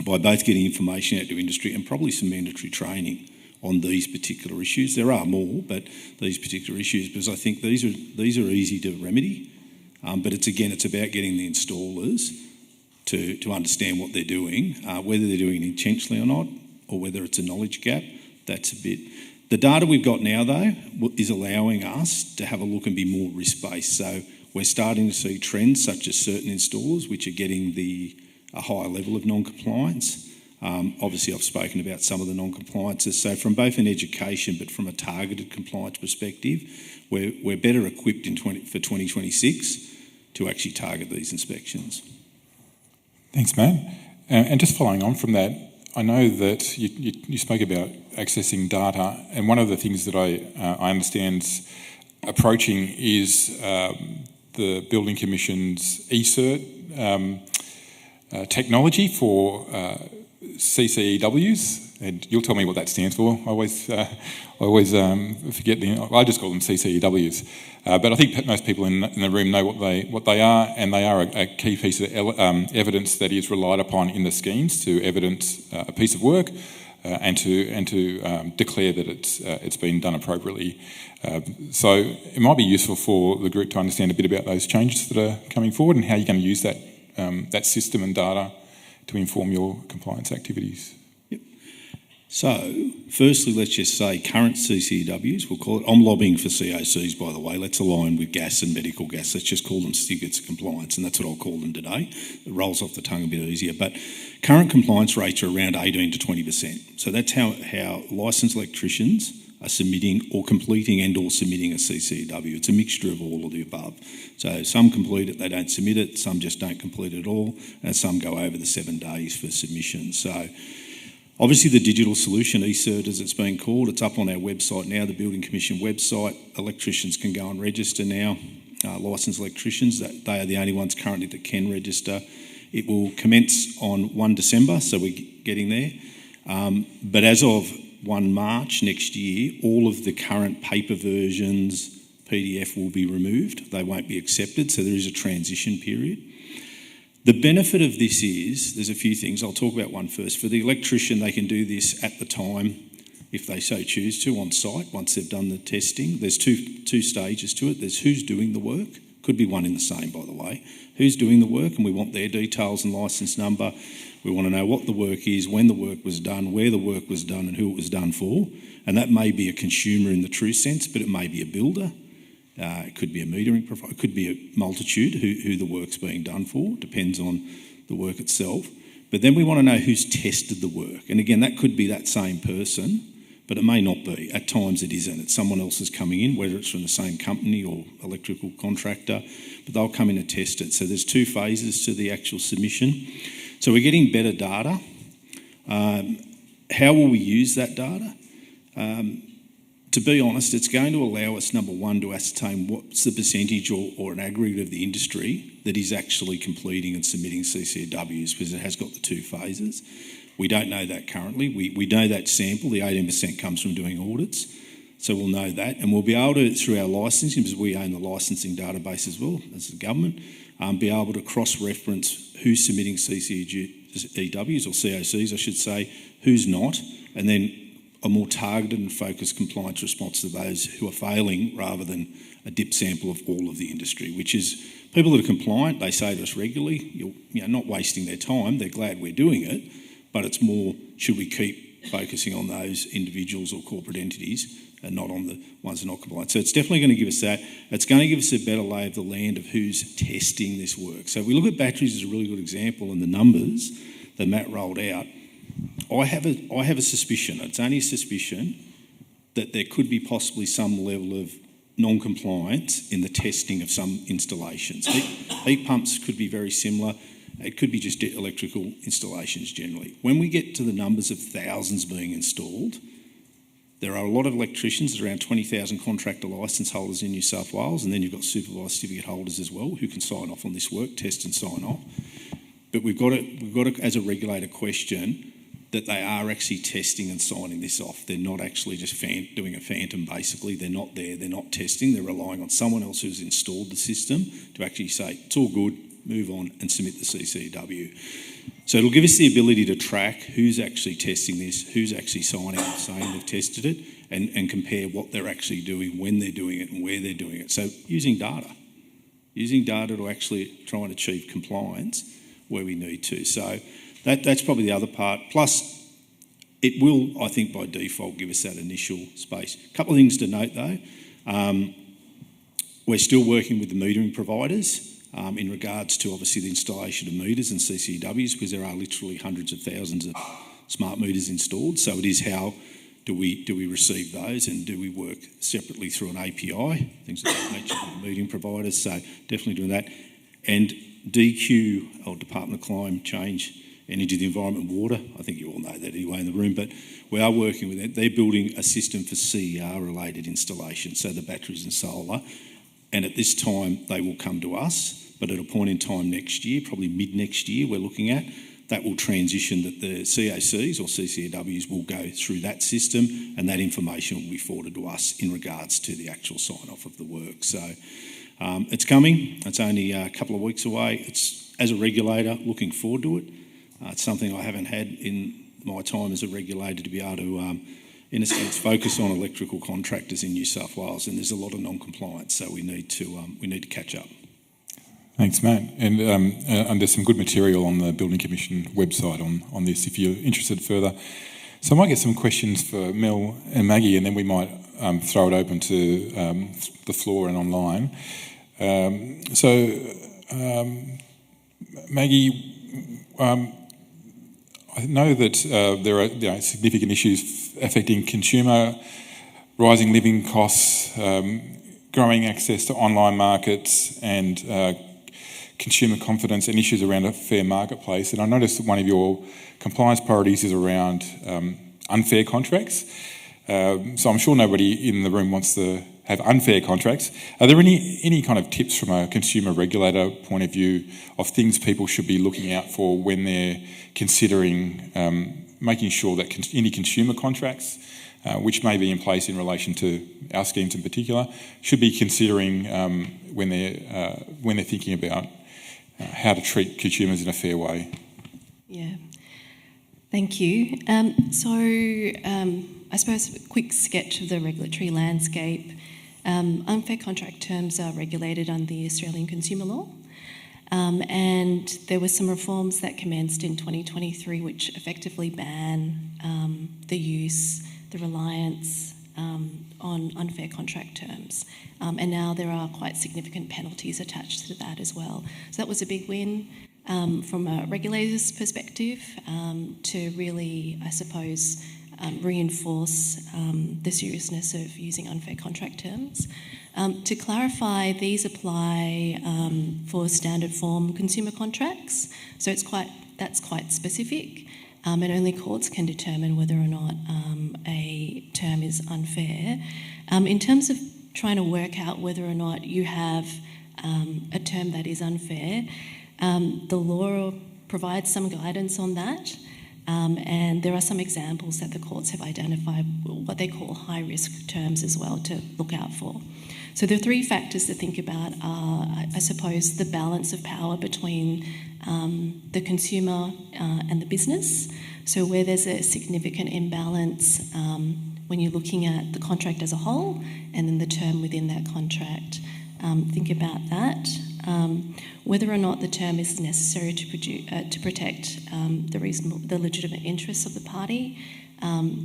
by both getting information out to industry and probably some mandatory training on these particular issues. There are more, but these particular issues, because I think these are easy to remedy. But it's about getting the installers to understand what they're doing, whether they're doing it intentionally or not, or whether it's a knowledge gap. That's a bit. The data we've got now, though, is allowing us to have a look and be more risk-based. So we're starting to see trends such as certain installers which are getting a higher level of non-compliance. Obviously, I've spoken about some of the non-compliances. So from both an education but from a targeted compliance perspective, we're better equipped for 2026 to actually target these inspections. Thanks, Matt. And just following on from that, I know that you spoke about accessing data, and one of the things that I understand approaching is the Building Commission's eCert technology for CCEWs, and you'll tell me what that stands for. I always forget I just call them CCEWs, but I think most people in the room know what they are, and they are a key piece of evidence that is relied upon in the schemes to evidence a piece of work and to declare that it's been done appropriately. So it might be useful for the group to understand a bit about those changes that are coming forward and how you're going to use that system and data to inform your compliance activities. Yep. So, firstly, let's just say current CCEWs, we'll call it, I'm lobbying for COCs, by the way, let's align with gas and medical gas, let's just call them certificates of compliance, and that's what I'll call them today. It rolls off the tongue a bit easier, but current compliance rates are around 18 to 20%. So that's how licensed electricians are submitting or completing and or submitting a CCEW. It's a mixture of all of the above. So some complete it, they don't submit it, some just don't complete it at all, and some go over the 7 days for submission. So obviously the digital solution, eCert as it's been called, it's up on our website now, the Building Commission website. Electricians can go and register now, licensed electricians, they are the only ones currently that can register. It will commence on 1 December, so we're getting there. But as of 1 March next year, all of the current paper versions, PDF, will be removed. They won't be accepted, so there is a transition period. The benefit of this is, there's a few things. I'll talk about one first. For the electrician, they can do this at the time, if they so choose to, on site, once they've done the testing. There's two stages to it. There's who's doing the work. Could be one in the same, by the way. Who's doing the work, and we want their details and licence number. We want to know what the work is, when the work was done, where the work was done and who it was done for. And that may be a consumer in the true sense, but it may be a builder. It could be a metering provider. It could be a multitude who the work's being done for. Depends on the work itself. But then we want to know who's tested the work. And again, that could be that same person, but it may not be. At times it isn't. It's someone else is coming in, whether it's from the same company or electrical contractor, but they'll come in and test it. So there's 2 phases to the actual submission. So we're getting better data. How will we use that data? To be honest, it's going to allow us, number one, to ascertain what's the percentage or an aggregate of the industry that is actually completing and submitting CCAWs, because it has got the 2 phases. We don't know that currently. We know that sample, the 18% comes from doing audits, so we'll know that. And we'll be able to, through our licensing, because we own the licensing database as well as the government, be able to cross-reference who's submitting CCAWs or COCs, I should say, who's not, and then a more targeted and focused compliance response to those who are failing, rather than a dip sample of all of the industry, which is people that are compliant. They say to us regularly, you're not wasting their time. They're glad we're doing it, but it's more, should we keep focusing on those individuals or corporate entities and not on the ones that are not compliant? So it's definitely going to give us that. It's going to give us a better lay of the land of who's testing this work. So if we look at batteries as a really good example, and the numbers that Matt rolled out, I have a suspicion, it's only a suspicion, that there could be possibly some level of non-compliance in the testing of some installations. Heat pumps could be very similar. It could be just electrical installations generally. When we get to the numbers of thousands being installed, there are a lot of electricians, around 20,000 contractor licence holders in New South Wales, and then you've got supervised certificate holders as well who can sign off on this work, test and sign off. But we've got to, as a regulator, question that they are actually testing and signing this off. They're not actually just doing a phantom, basically. They're not there, they're not testing, they're relying on someone else who's installed the system to actually say, it's all good, move on and submit the CCAW. So it'll give us the ability to track who's actually testing this, who's actually signing and saying they've tested it, and compare what they're actually doing, when they're doing it and where they're doing it. So using data to actually try and achieve compliance where we need to. So that's probably the other part. Plus, it will, I think, by default, give us that initial space. A couple of things to note, though. We're still working with the metering providers in regards to, obviously, the installation of meters and CCAWs, because there are literally hundreds of thousands of smart meters installed. So it is how do we receive those, and do we work separately through an API, things of that nature with the metering providers. So definitely doing that. And DQ, or Department of Climate Change, Energy, the Environment, Water, I think you all know that anyway in the room, but we are working with it. They're building a system for CER-related installations, so the batteries and solar. And at this time, they will come to us, but at a point in time next year, probably mid-next year, we're looking at, that will transition, that the CACs or CCAWs will go through that system, and that information will be forwarded to us in regards to the actual sign-off of the work. So it's coming. It's only a couple of weeks away. It's, as a regulator, looking forward to it. It's something I haven't had in my time as a regulator, to be able to, in a sense, focus on electrical contractors in New South Wales, and there's a lot of non-compliance, so we need to catch up. Thanks, Matt. And there's some good material on the Building Commission website on this if you're interested further. So I might get some questions for Mel and Maggie, and then we might throw it open to the floor and online. Maggie, I know that there are significant issues affecting consumer, rising living costs, growing access to online markets, and consumer confidence, and issues around a fair marketplace. And I noticed that one of your compliance priorities is around unfair contracts. So I'm sure nobody in the room wants to have unfair contracts. Are there any kind of tips from a consumer regulator point of view of things people should be looking out for when they're considering making sure that any consumer contracts, which may be in place in relation to our schemes in particular, should be considering when they're thinking about how to treat consumers in a fair way? Yeah, thank you. I suppose a quick sketch of the regulatory landscape. Unfair contract terms are regulated under the Australian Consumer Law, and there were some reforms that commenced in 2023 which effectively ban the use, the reliance on unfair contract terms. And now there are quite significant penalties attached to that as well. So that was a big win from a regulator's perspective to really, I suppose, reinforce the seriousness of using unfair contract terms. To clarify, these apply for standard form consumer contracts, so that's quite specific, and only courts can determine whether or not a term is unfair. In terms of trying to work out whether or not you have a term that is unfair, the law provides some guidance on that. And there are some examples that the courts have identified, what they call high-risk terms as well, to look out for. So the three factors to think about are, I suppose, the balance of power between the consumer and the business. So where there's a significant imbalance when you're looking at the contract as a whole and then the term within that contract, think about that. Whether or not the term is necessary to protect the legitimate interests of the party.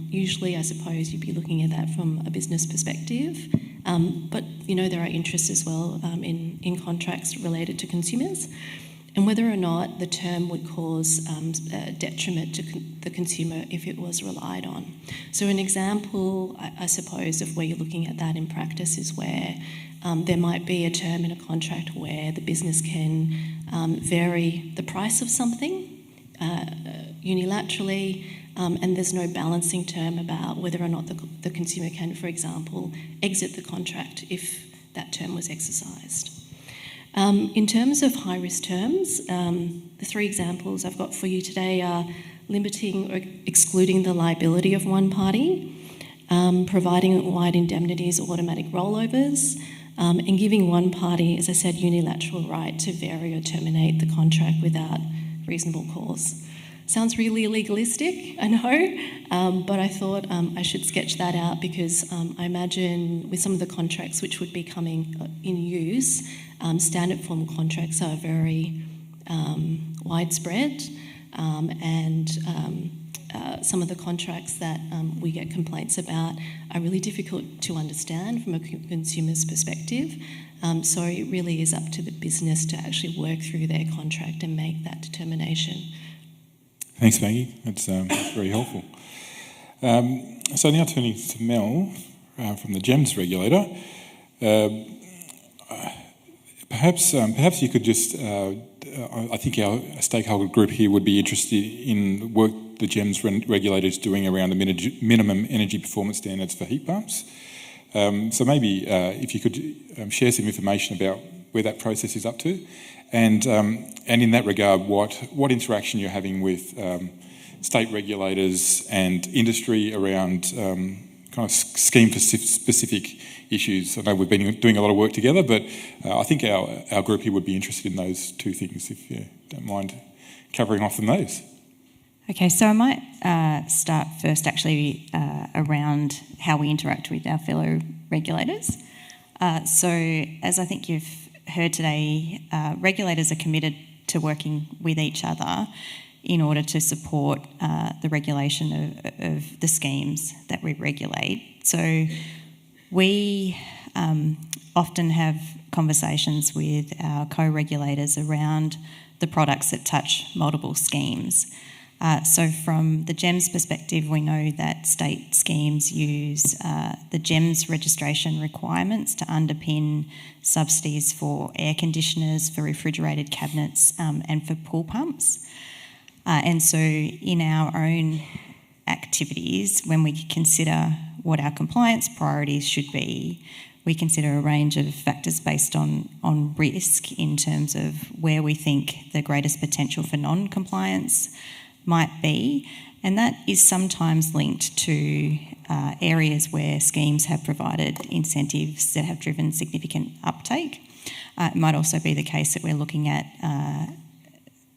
Usually, I suppose, you'd be looking at that from a business perspective. But, there are interests as well in contracts related to consumers. And whether or not the term would cause detriment to the consumer if it was relied on. So an example, I suppose, of where you're looking at that in practice is where there might be a term in a contract where the business can vary the price of something unilaterally, and there's no balancing term about whether or not the consumer can, for example, exit the contract if that term was exercised. In terms of high-risk terms, the three examples I've got for you today are limiting or excluding the liability of one party, providing wide indemnities or automatic rollovers, and giving one party, as I said, unilateral right to vary or terminate the contract without reasonable cause. Sounds really legalistic, I know, but I thought I should sketch that out because I imagine with some of the contracts which would be coming in use, standard form contracts are very widespread, and some of the contracts that we get complaints about are really difficult to understand from a consumer's perspective. So it really is up to the business to actually work through their contract and make that determination. Thanks, Maggie. That's very helpful. So now turning to Mel from the GEMS regulator. Perhaps you could just, I think our stakeholder group here would be interested in the work the GEMS regulator is doing around the minimum energy performance standards for heat pumps. So maybe if you could share some information about where that process is up to, and in that regard, what interaction you're having with state regulators and industry around kind of scheme-specific issues. I know we've been doing a lot of work together, but I think our group here would be interested in those two things, if you don't mind covering off on those. Okay, so I might start first actually around how we interact with our fellow regulators. So as I think you've heard today, regulators are committed to working with each other in order to support the regulation of the schemes that we regulate. So we often have conversations with our co-regulators around the products that touch multiple schemes. So from the GEMS perspective, we know that state schemes use the GEMS registration requirements to underpin subsidies for air conditioners, for refrigerated cabinets, and for pool pumps. And so in our own activities, when we consider what our compliance priorities should be, we consider a range of factors based on risk in terms of where we think the greatest potential for non-compliance might be, and that is sometimes linked to areas where schemes have provided incentives that have driven significant uptake. It might also be the case that we're looking at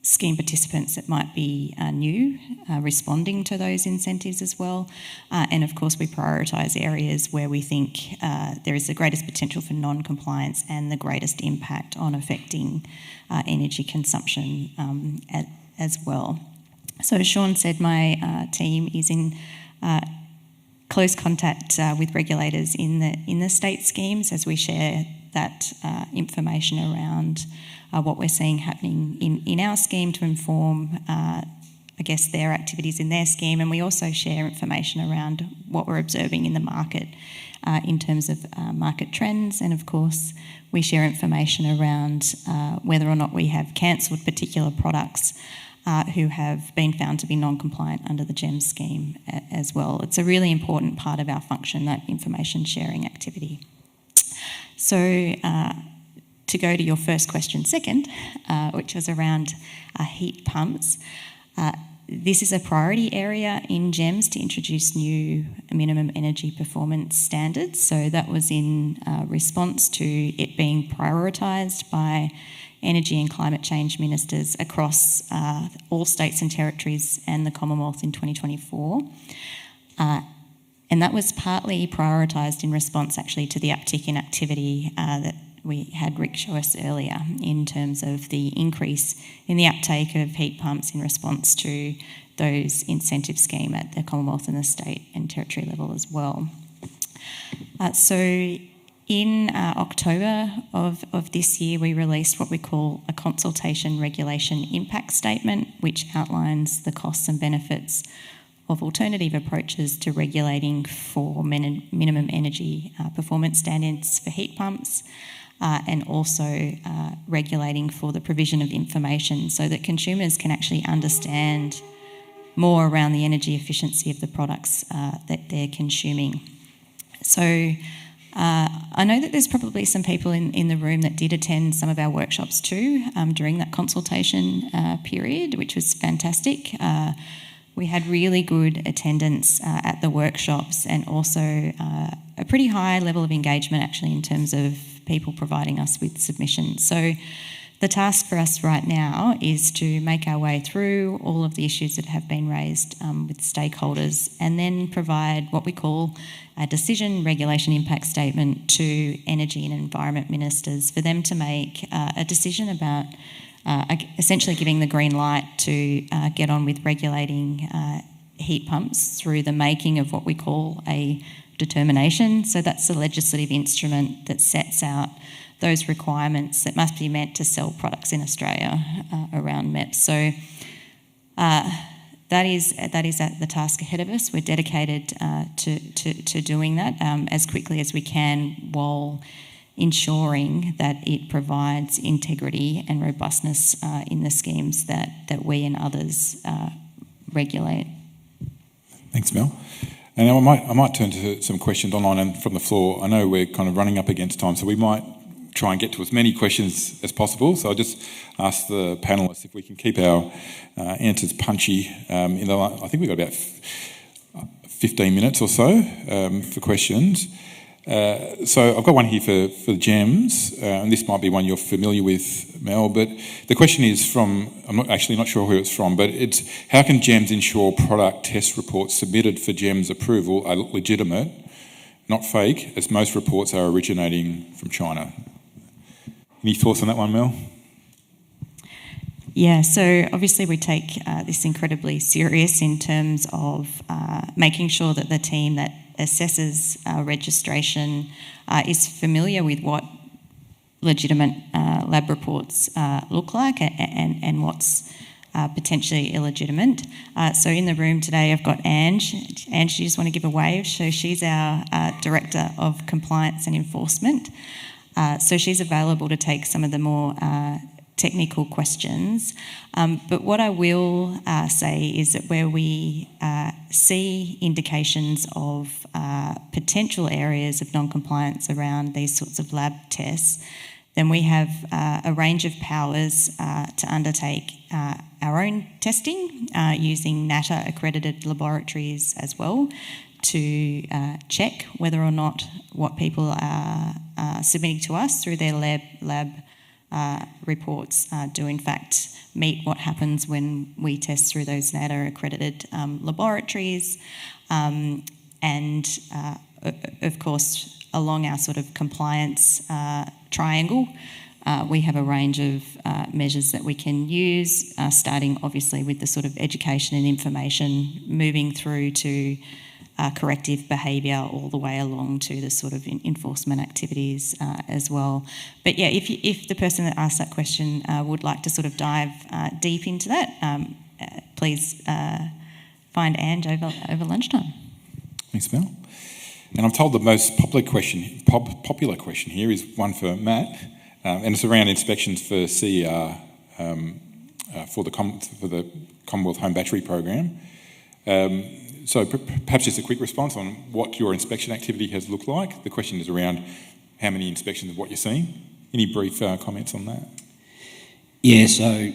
scheme participants that might be new, responding to those incentives as well. And of course we prioritise areas where we think there is the greatest potential for non-compliance and the greatest impact on affecting energy consumption as well. So as Sean said, my team is in close contact with regulators in the state schemes as we share that information around what we're seeing happening in our scheme to inform, I guess, their activities in their scheme. And we also share information around what we're observing in the market in terms of market trends. And of course, we share information around whether or not we have cancelled particular products who have been found to be non-compliant under the GEMS scheme as well. It's a really important part of our function, that information sharing activity. So to go to your first question second, which was around heat pumps, this is a priority area in GEMS to introduce new minimum energy performance standards. So that was in response to it being prioritised by energy and climate change ministers across all states and territories and the Commonwealth in 2024. And that was partly prioritised in response actually to the uptick in activity that we had Rick show us earlier in terms of the increase in the uptake of heat pumps in response to those incentive scheme at the Commonwealth and the state and territory level as well. So in October of this year, we released what we call a consultation regulation impact statement, which outlines the costs and benefits of alternative approaches to regulating for minimum energy performance standards for heat pumps, and also regulating for the provision of information so that consumers can actually understand more around the energy efficiency of the products that they're consuming. So I know that there's probably some people in the room that did attend some of our workshops too during that consultation period, which was fantastic. We had really good attendance at the workshops and also a pretty high level of engagement actually in terms of people providing us with submissions. So the task for us right now is to make our way through all of the issues that have been raised with stakeholders and then provide what we call a decision regulation impact statement to energy and environment ministers for them to make a decision about essentially giving the green light to get on with regulating heat pumps through the making of what we call a determination. So that's the legislative instrument that sets out those requirements that must be met to sell products in Australia around MEPS. So that is the task ahead of us. We're dedicated to doing that as quickly as we can while ensuring that it provides integrity and robustness in the schemes that we and others regulate. Thanks, Mel. And now I might turn to some questions online and from the floor. I know we're kind of running up against time, so we might try and get to as many questions as possible. So I'll just ask the panellists if we can keep our answers punchy. I think we've got about 15 minutes or so for questions. So I've got one here for GEMS, and this might be one you're familiar with, Mel, but the question is from, I'm not sure who it's from, but it's how can GEMS ensure product test reports submitted for GEMS approval are legitimate, not fake, as most reports are originating from China? Any thoughts on that one, Mel? Yeah, so obviously we take this incredibly serious in terms of making sure that the team that assesses registration is familiar with what legitimate lab reports look like and what's potentially illegitimate. So in the room today I've got Ange. Ange, you just want to give a wave? So she's our Director of Compliance and Enforcement. So she's available to take some of the more technical questions. But what I will say is that where we see indications of potential areas of non-compliance around these sorts of lab tests, then we have a range of powers to undertake our own testing using NATA accredited laboratories as well to check whether or not what people are submitting to us through their lab reports do in fact meet what happens when we test through those NATA accredited laboratories. And of course, along our sort of compliance triangle, we have a range of measures that we can use, starting obviously with the sort of education and information, moving through to corrective behaviour all the way along to the sort of enforcement activities as well. But yeah, if the person that asked that question would like to sort of dive deep into that, please find Ange over lunchtime. Thanks, Mel. And I'm told the most popular question here is one for Matt, and it's around inspections for CER for the Commonwealth Home Battery Program. So perhaps just a quick response on what your inspection activity has looked like. The question is around how many inspections of what you're seeing. Any brief comments on that? Yeah, so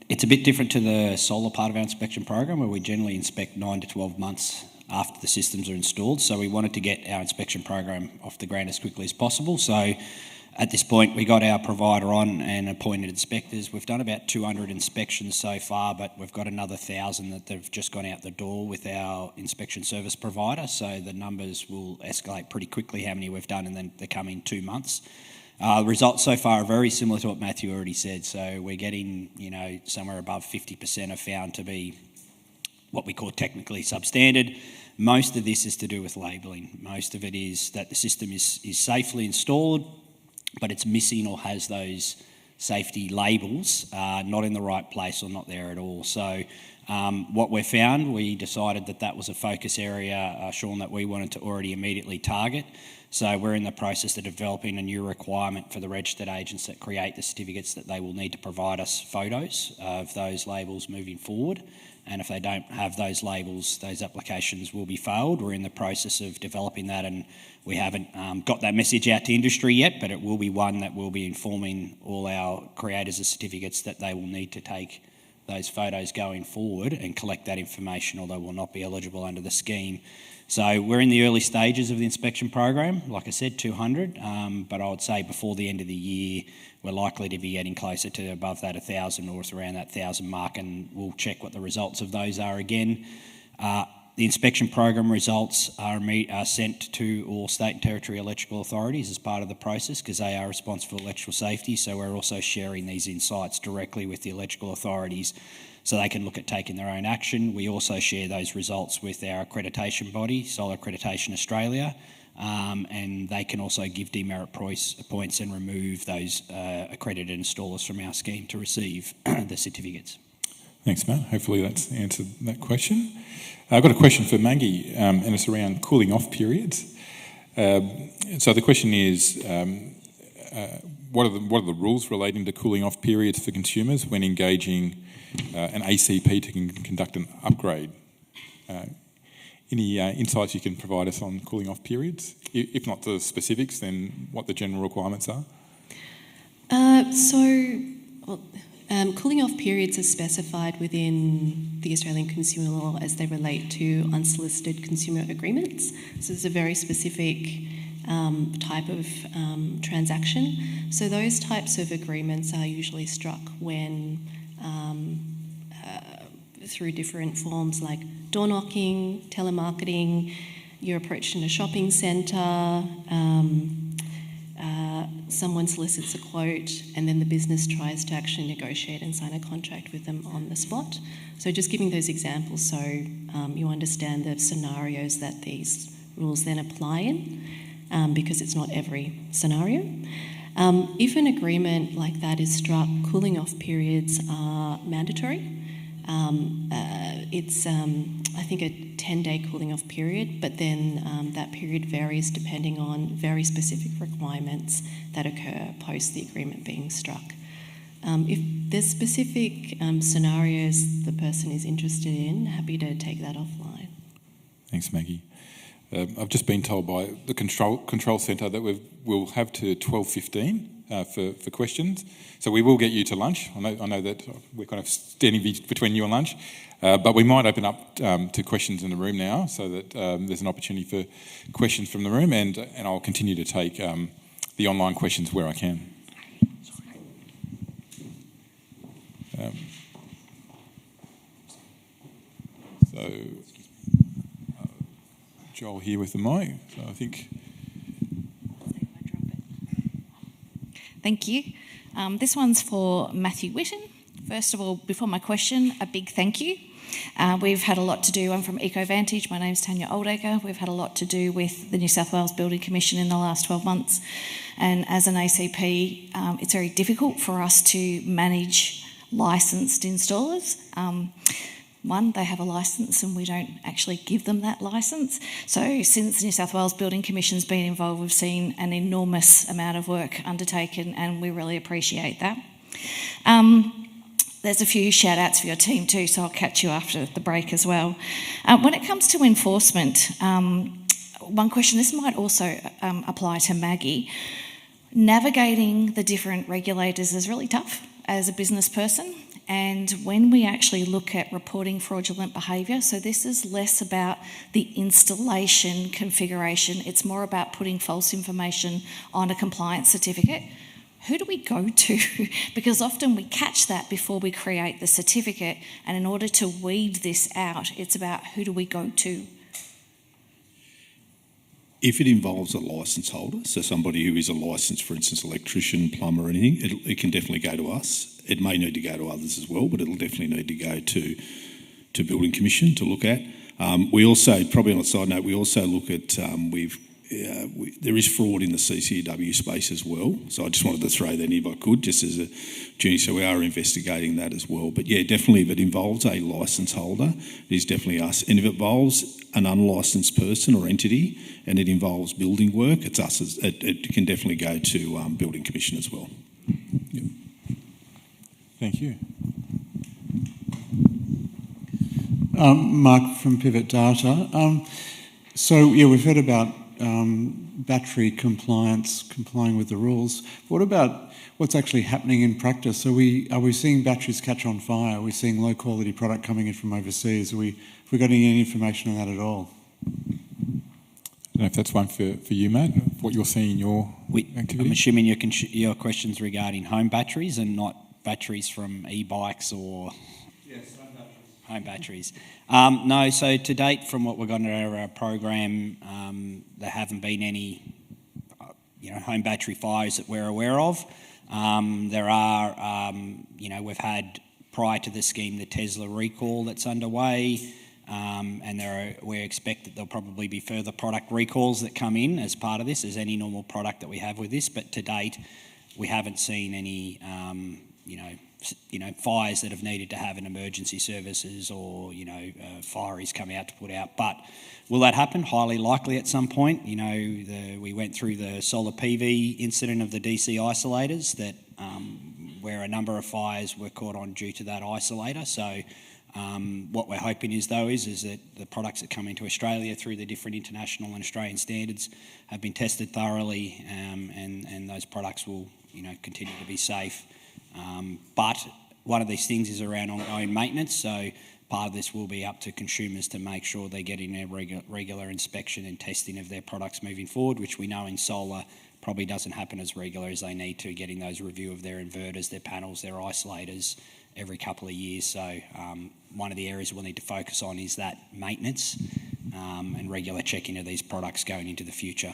it's a bit different to the solar part of our inspection program, where we generally inspect 9 to 12 months after the systems are installed. So we wanted to get our inspection program off the ground as quickly as possible. So at this point, we got our provider on and appointed inspectors. We've done about 200 inspections so far, but we've got another 1,000 that they've just gone out the door with our inspection service provider. So the numbers will escalate pretty quickly, how many we've done in the coming 2 months. The results so far are very similar to what Matthew already said. So we're getting, somewhere above 50% are found to be what we call technically substandard. Most of this is to do with labelling. Most of it is that the system is safely installed, but it's missing or has those safety labels not in the right place or not there at all. So what we found, we decided that was a focus area, Sean, that we wanted to already immediately target. So we're in the process of developing a new requirement for the registered agents that create the certificates that they will need to provide us photos of those labels moving forward. And if they don't have those labels, those applications will be failed. We're in the process of developing that, and we haven't got that message out to industry yet, but it will be one that will be informing all our creators of certificates that they will need to take those photos going forward and collect that information, or they will not be eligible under the scheme. So we're in the early stages of the inspection program, like I said, 200, but I would say before the end of the year, we're likely to be getting closer to above that 1,000 or around that 1,000 mark, and we'll check what the results of those are again. The inspection program results are sent to all state and territory electrical authorities as part of the process, because they are responsible for electrical safety. So we're also sharing these insights directly with the electrical authorities so they can look at taking their own action. We also share those results with our accreditation body, Solar Accreditation Australia, and they can also give demerit points and remove those accredited installers from our scheme to receive the certificates. Thanks, Matt. Hopefully that's answered that question. I've got a question for Maggie, and it's around cooling off periods. So the question is, what are the rules relating to cooling off periods for consumers when engaging an ACP to conduct an upgrade? Any insights you can provide us on cooling off periods? If not the specifics, then what the general requirements are? Cooling off periods are specified within the Australian Consumer Law as they relate to unsolicited consumer agreements. So it's a very specific type of transaction. So those types of agreements are usually struck when through different forms like door knocking, telemarketing, you're approached in a shopping centre, someone solicits a quote, and then the business tries to actually negotiate and sign a contract with them on the spot. So just giving those examples so you understand the scenarios that these rules then apply in, because it's not every scenario. If an agreement like that is struck, cooling off periods are mandatory. It's, I think, a 10-day cooling off period, but then that period varies depending on very specific requirements that occur post the agreement being struck. If there's specific scenarios the person is interested in, happy to take that offline. Thanks, Maggie. I've just been told by the control centre that we'll have to 12:15 for questions. So we will get you to lunch. I know that we're kind of standing between you and lunch, but we might open up to questions in the room now, so that there's an opportunity for questions from the room, and I'll continue to take the online questions where I can. So Joel here with the mic. So I think. Thank you. This one's for Matthew Whitten. First of all, before my question, a big thank you. We've had a lot to do. I'm from EcoVantage. My name's Tanya Oldacre. We've had a lot to do with the New South Wales Building Commission in the last 12 months. And as an ACP, it's very difficult for us to manage licensed installers. One, they have a licence and we don't actually give them that licence. So since the New South Wales Building Commission's been involved, we've seen an enormous amount of work undertaken and we really appreciate that. There's a few shout outs for your team too, so I'll catch you after the break as well. When it comes to enforcement, one question, this might also apply to Maggie. Navigating the different regulators is really tough as a business person. And when we actually look at reporting fraudulent behaviour, so this is less about the installation configuration, it's more about putting false information on a compliance certificate. Who do we go to? Because often we catch that before we create the certificate, and in order to weed this out, it's about who do we go to? If it involves a licence holder, so somebody who is a licensed, for instance, electrician, plumber or anything, it can definitely go to us. It may need to go to others as well, but it'll definitely need to go to Building Commission to look at. We also, probably on a side note, we also look at, there is fraud in the CCW space as well. So I just wanted to throw that in if I could, just as a junior. So we are investigating that as well. But yeah, definitely if it involves a licence holder, it is definitely us. And if it involves an unlicensed person or entity and it involves building work, it's us. It can definitely go to Building Commission as well. Yep. Thank you. Mark from Pivot Data. So yeah, we've heard about battery compliance, complying with the rules. What about what's actually happening in practice? Are we seeing batteries catch on fire? Are we seeing low quality product coming in from overseas? Are we getting any information on that at all? I don't know if that's one for you, Matt, what you're seeing in your activity. I'm assuming your question's regarding home batteries and not batteries from e-bikes or... Yes, home batteries. No, so to date, from what we've got in our program, there haven't been any, home battery fires that we're aware of. There are, we've had prior to the scheme the Tesla recall that's underway, and we expect that there'll probably be further product recalls that come in as part of this, as any normal product that we have with this. But to date, we haven't seen any, fires that have needed to have an emergency services or, fireys come out to put out. But will that happen? Highly likely at some point. We went through the solar PV incident of the DC isolators that where a number of fires were caught on due to that isolator. So what we're hoping is that the products that come into Australia through the different international and Australian standards have been tested thoroughly, and those products will, continue to be safe. But one of these things is around ongoing maintenance, so part of this will be up to consumers to make sure they're getting their regular inspection and testing of their products moving forward, which we know in solar probably doesn't happen as regular as they need to, getting those review of their inverters, their panels, their isolators every couple of years. So one of the areas we'll need to focus on is that maintenance and regular checking of these products going into the future.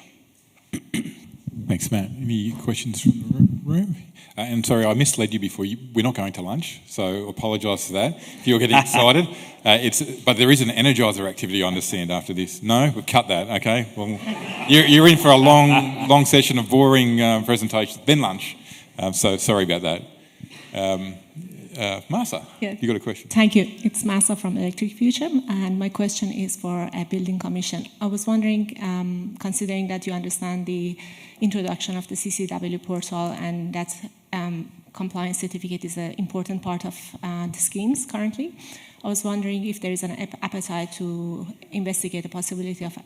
Thanks, Matt. Any questions from the room? And sorry, I misled you before. We're not going to lunch, so apologise for that. If you're getting excited, but there is an Energizer activity, I understand, after this. No, we've cut that. Okay. Well, you're in for a long session of boring presentations, then lunch. So sorry about that. Masa, you got a question? Thank you. It's Masa from Electric Future, and my question is for a Building Commission. I was wondering, considering that you understand the introduction of the CCW portal and that compliance certificate is an important part of the schemes currently, I was wondering if there is an appetite to investigate the possibility of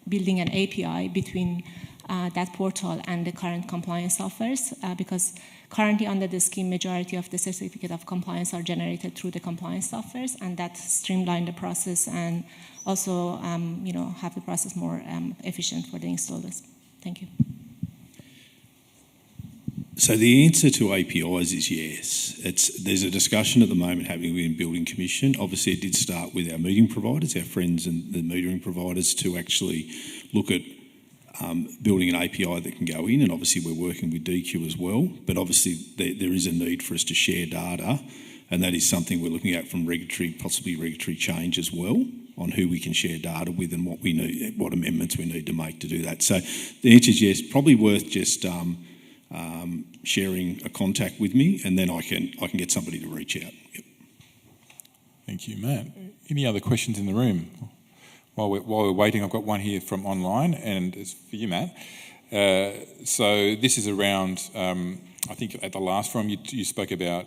building an API between that portal and the current compliance softwares, because currently under the scheme, majority of the certificate of compliance are generated through the compliance softwares, and that streamline the process and also, have the process more efficient for the installers. Thank you. So the answer to APIs is yes. There's a discussion at the moment happening within Building Commission. Obviously, it did start with our metering providers, our friends and the metering providers, to actually look at building an API that can go in, and obviously we're working with DQ as well. But obviously there is a need for us to share data and that is something we're looking at from possibly regulatory change as well, on who we can share data with and what we need, what amendments we need to make to do that. So the answer is yes, probably worth just sharing a contact with me, and then I can get somebody to reach out. Yep. Thank you, Matt. Any other questions in the room? While we're waiting, I've got one here from online, and it's for you, Matt. So this is around, I think at the last forum you spoke about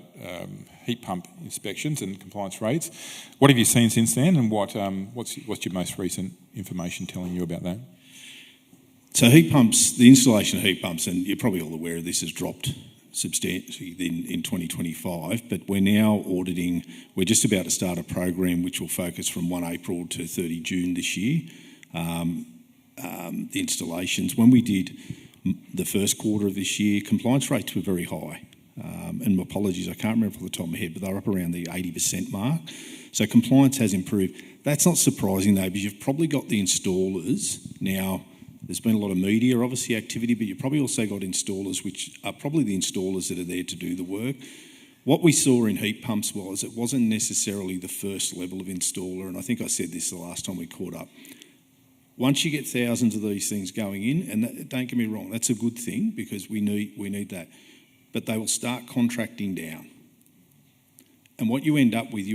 heat pump inspections and compliance rates. What have you seen since then, and what's your most recent information telling you about that? So heat pumps, the installation of heat pumps, and you're probably all aware of this, has dropped substantially in 2025, but we're now auditing, we're just about to start a program which will focus from 1 April to 30 June this year, the installations. When we did the first quarter of this year, compliance rates were very high. And my apologies, I can't remember off the top of my head, but they're up around the 80% mark. So compliance has improved. That's not surprising though, because you've probably got the installers now. There's been a lot of media, obviously, activity, but you've probably also got installers, which are probably the installers that are there to do the work. What we saw in heat pumps was it wasn't necessarily the first level of installer, and I think I said this the last time we caught up. Once you get thousands of these things going in, and don't get me wrong, that's a good thing because we need that, but they will start contracting down. And what you end up with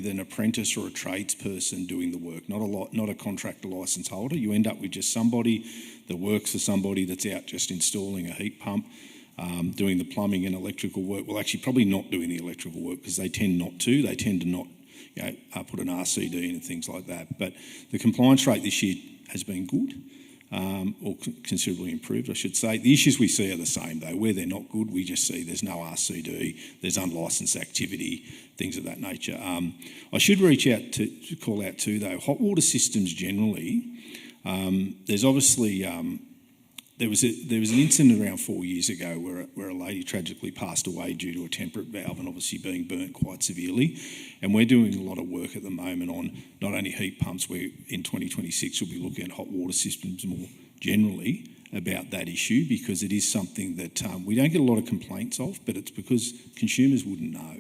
an apprentice or a tradesperson doing the work, not a contractor licence holder. You end up with just somebody that works for somebody that's out just installing a heat pump, doing the plumbing and electrical work. Well, actually, probably not doing the electrical work because they tend not to. They tend to not, put an RCD in and things like that. But the compliance rate this year has been good. Or considerably improved, I should say. The issues we see are the same, though. Where they're not good, we just see there's no RCD, there's unlicensed activity, things of that nature. I should call out too, though, hot water systems generally. There's obviously there was an incident around 4 years ago where a lady tragically passed away due to a temperate valve and obviously being burnt quite severely. And we're doing a lot of work at the moment on not only heat pumps, where in 2026 we'll be looking at hot water systems more generally about that issue, because it is something that we don't get a lot of complaints of, but it's because consumers wouldn't know.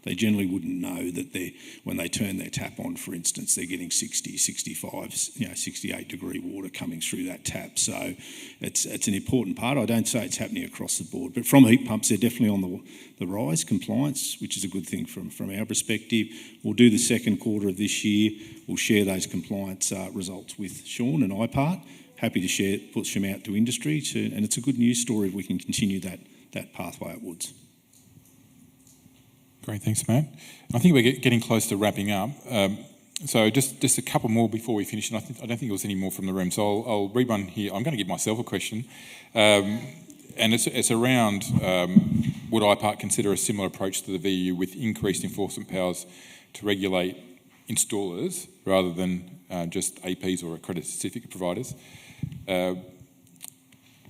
They generally wouldn't know that when they turn their tap on, for instance, they're getting 60, 65, 68 degree water coming through that tap. So it's an important part. I don't say it's happening across the board, but from heat pumps, they're definitely on the rise, compliance, which is a good thing from our perspective. We'll do the second quarter of this year. We'll share those compliance results with Sean and IPART. Happy to push them out to industry, and it's a good news story if we can continue that pathway upwards. Great, thanks, Matt. I think we're getting close to wrapping up. So just a couple more before we finish, and I don't think there was any more from the room. So I'll read one here. I'm going to give myself a question, and it's around would IPART consider a similar approach to the VU with increased enforcement powers to regulate installers rather than just APs or accredited certificate providers?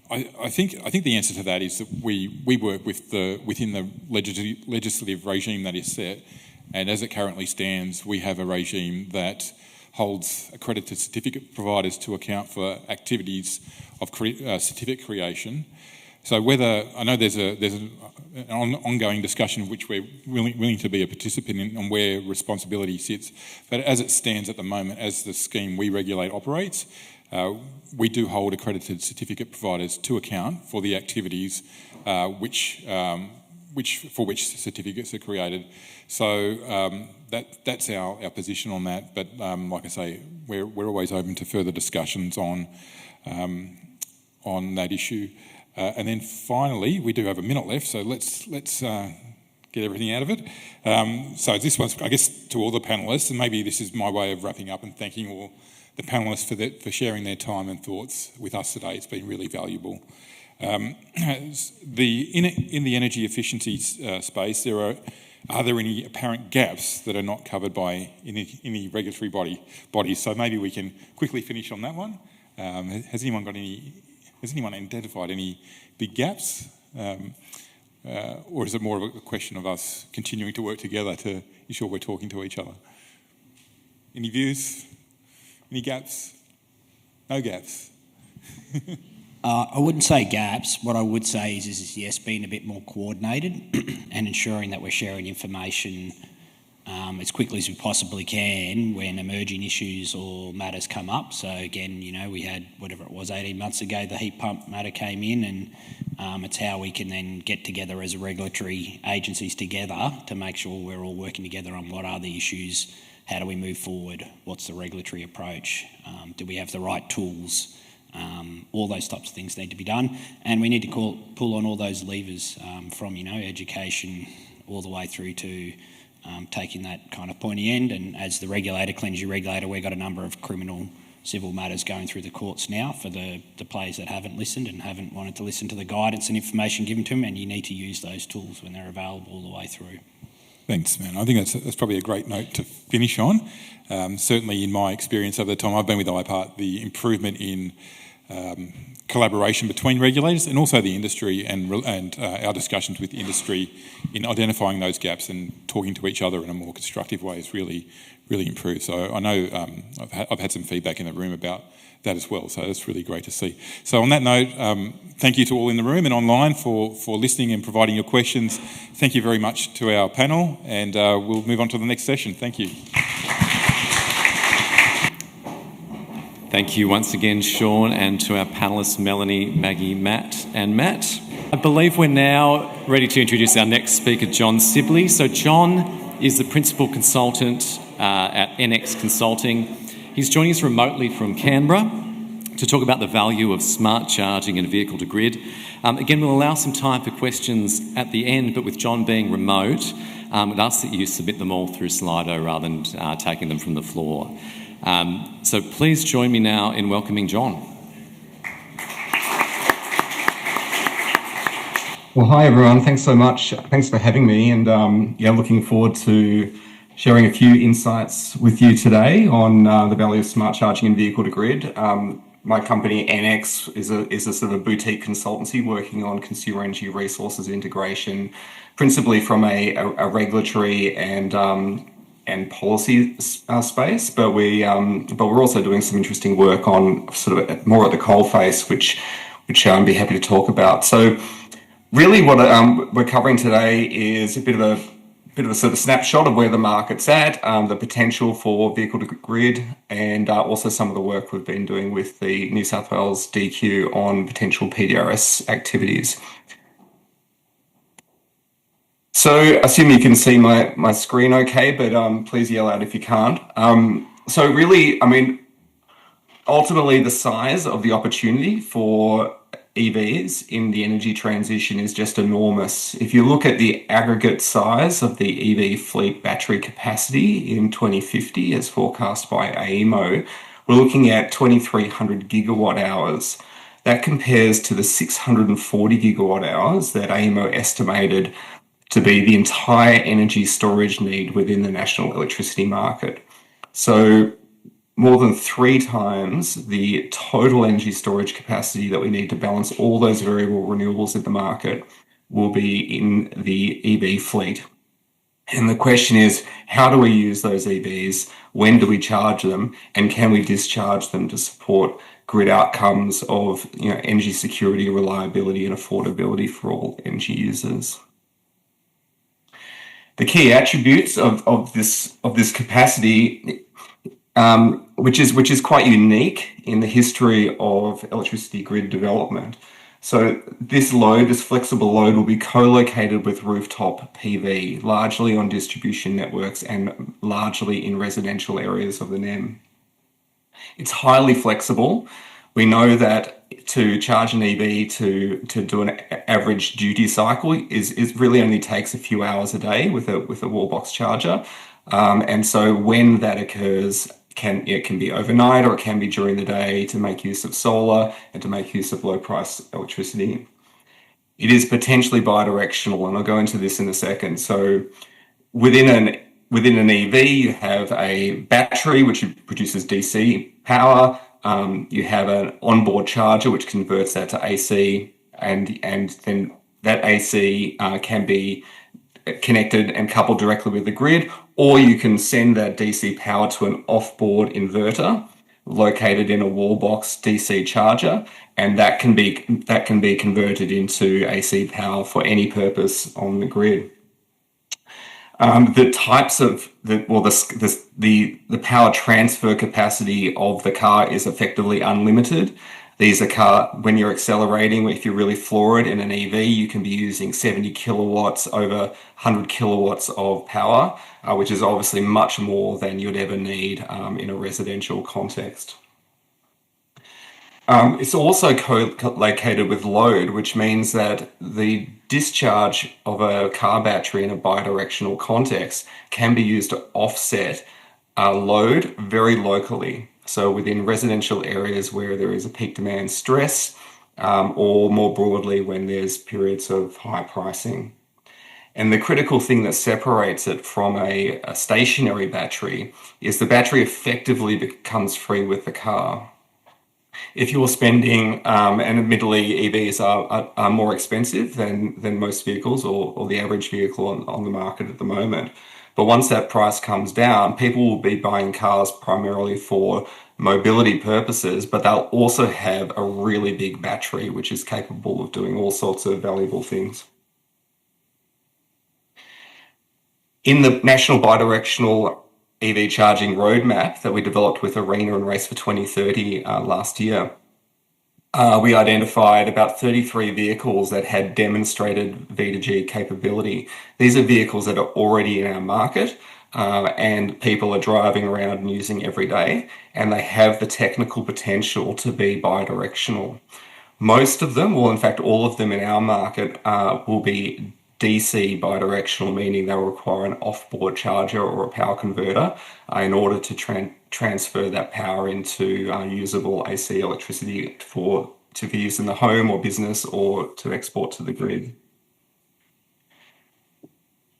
I think the answer to that is that we work within the legislative regime that is set, and as it currently stands, we have a regime that holds accredited certificate providers to account for activities of certificate creation. So I know there's an ongoing discussion of which we're willing to be a participant in on where responsibility sits, but as it stands at the moment, as the scheme we regulate operates, we do hold accredited certificate providers to account for the activities for which certificates are created. So that's our position on that. But like I say, we're always open to further discussions on that issue. And then finally, we do have a minute left, so let's get everything out of it. So this one's, I guess, to all the panellists, and maybe this is my way of wrapping up and thanking all the panellists for sharing their time and thoughts with us today. It's been really valuable. In the energy efficiency space, are there any apparent gaps that are not covered by any regulatory bodies? So maybe we can quickly finish on that one. Has anyone identified any big gaps? Or is it more of a question of us continuing to work together to ensure we're talking to each other? Any views? Any gaps? No gaps? I wouldn't say gaps. What I would say is yes, being a bit more coordinated and ensuring that we're sharing information as quickly as we possibly can when emerging issues or matters come up. So again, we had, whatever it was, 18 months ago, the heat pump matter came in, and it's how we can then get together as regulatory agencies together to make sure we're all working together on what are the issues, how do we move forward, what's the regulatory approach, do we have the right tools, all those types of things need to be done. And we need to pull on all those levers from, education all the way through to taking that kind of pointy end. And as the regulator, Clean Energy Regulator, we've got a number of criminal civil matters going through the courts now for the players that haven't listened and haven't wanted to listen to the guidance and information given to them, and you need to use those tools when they're available all the way through. Thanks, man. I think that's probably a great note to finish on. Certainly in my experience over the time I've been with IPART, the improvement in collaboration between regulators and also the industry and our discussions with industry in identifying those gaps and talking to each other in a more constructive way has really improved. So I know I've had some feedback in the room about that as well, so it's really great to see. So on that note, thank you to all in the room and online for listening and providing your questions. Thank you very much to our panel, and we'll move on to the next session. Thank you. Thank you once again, Sean, and to our panellists, Melanie, Maggie, Matt and Matt. I believe we're now ready to introduce our next speaker, John Sibley. So John is the Principal Consultant at NX Consulting. He's joining us remotely from Canberra to talk about the value of smart charging and vehicle to grid. Again, we'll allow some time for questions at the end, but with John being remote, I'd ask that you submit them all through Slido rather than taking them from the floor. So please join me now in welcoming John. Well, hi everyone. Thanks so much. Thanks for having me, and looking forward to sharing a few insights with you today on the value of smart charging and vehicle to grid. My company NX is a sort of boutique consultancy working on consumer energy resources integration, principally from a regulatory and policy space, but we're also doing some interesting work on sort of more at the coalface, which I'd be happy to talk about. So, really, what we're covering today is a bit of a sort of snapshot of where the market's at, the potential for vehicle to grid, and also some of the work we've been doing with the New South Wales DQ on potential PDRS activities. So I assume you can see my screen okay, but please yell out if you can't. So really, ultimately the size of the opportunity for EVs in the energy transition is just enormous. If you look at the aggregate size of the EV fleet battery capacity in 2050 as forecast by AEMO, we're looking at 2,300 gigawatt hours. That compares to the 640 gigawatt hours that AEMO estimated to be the entire energy storage need within the national electricity market. So more than 3 times the total energy storage capacity that we need to balance all those variable renewables in the market will be in the EV fleet. And the question is, how do we use those EVs? When do we charge them? And can we discharge them to support grid outcomes of energy security, reliability, and affordability for all energy users? The key attributes of this capacity, which is quite unique in the history of electricity grid development. So this flexible load will be co-located with rooftop PV, largely on distribution networks and largely in residential areas of the NEM. It's highly flexible. We know that to charge an EV to do an average duty cycle is really only takes a few hours a day with a wall box charger. And so when that occurs, it can be overnight or it can be during the day to make use of solar and to make use of low price electricity. It is potentially bidirectional, and I'll go into this in a second. So within an EV, you have a battery which produces DC power. You have an onboard charger which converts that to AC, and then that AC can be connected and coupled directly with the grid, or you can send that DC power to an off-board inverter, located in a wall box DC charger, and that can be converted into AC power for any purpose on the grid. The types of the power transfer capacity of the car is effectively unlimited. These are when you're accelerating, if you're really forward in an EV, you can be using 70 kilowatts over 100 kilowatts of power, which is obviously much more than you'd ever need in a residential context. It's also co-located with load, which means that the discharge of a car battery in a bidirectional context can be used to offset load very locally. So within residential areas where there is a peak demand stress, or more broadly when there's periods of high pricing. And the critical thing that separates it from a stationary battery is the battery effectively becomes free with the car. If you're spending, and admittedly EVs are more expensive than most vehicles or the average vehicle on the market at the moment. But once that price comes down, people will be buying cars primarily for mobility purposes, but they'll also have a really big battery, which is capable of doing all sorts of valuable things. In the National Bidirectional EV Charging Roadmap that we developed with ARENA and Race for 2030 last year, we identified about 33 vehicles that had demonstrated V2G capability. These are vehicles that are already in our market and people are driving around and using every day, and they have the technical potential to be bidirectional. Most of them, well, in fact, all of them in our market will be DC bidirectional, meaning they'll require an off-board charger or a power converter in order to transfer that power into usable AC electricity to be used in the home or business or to export to the grid.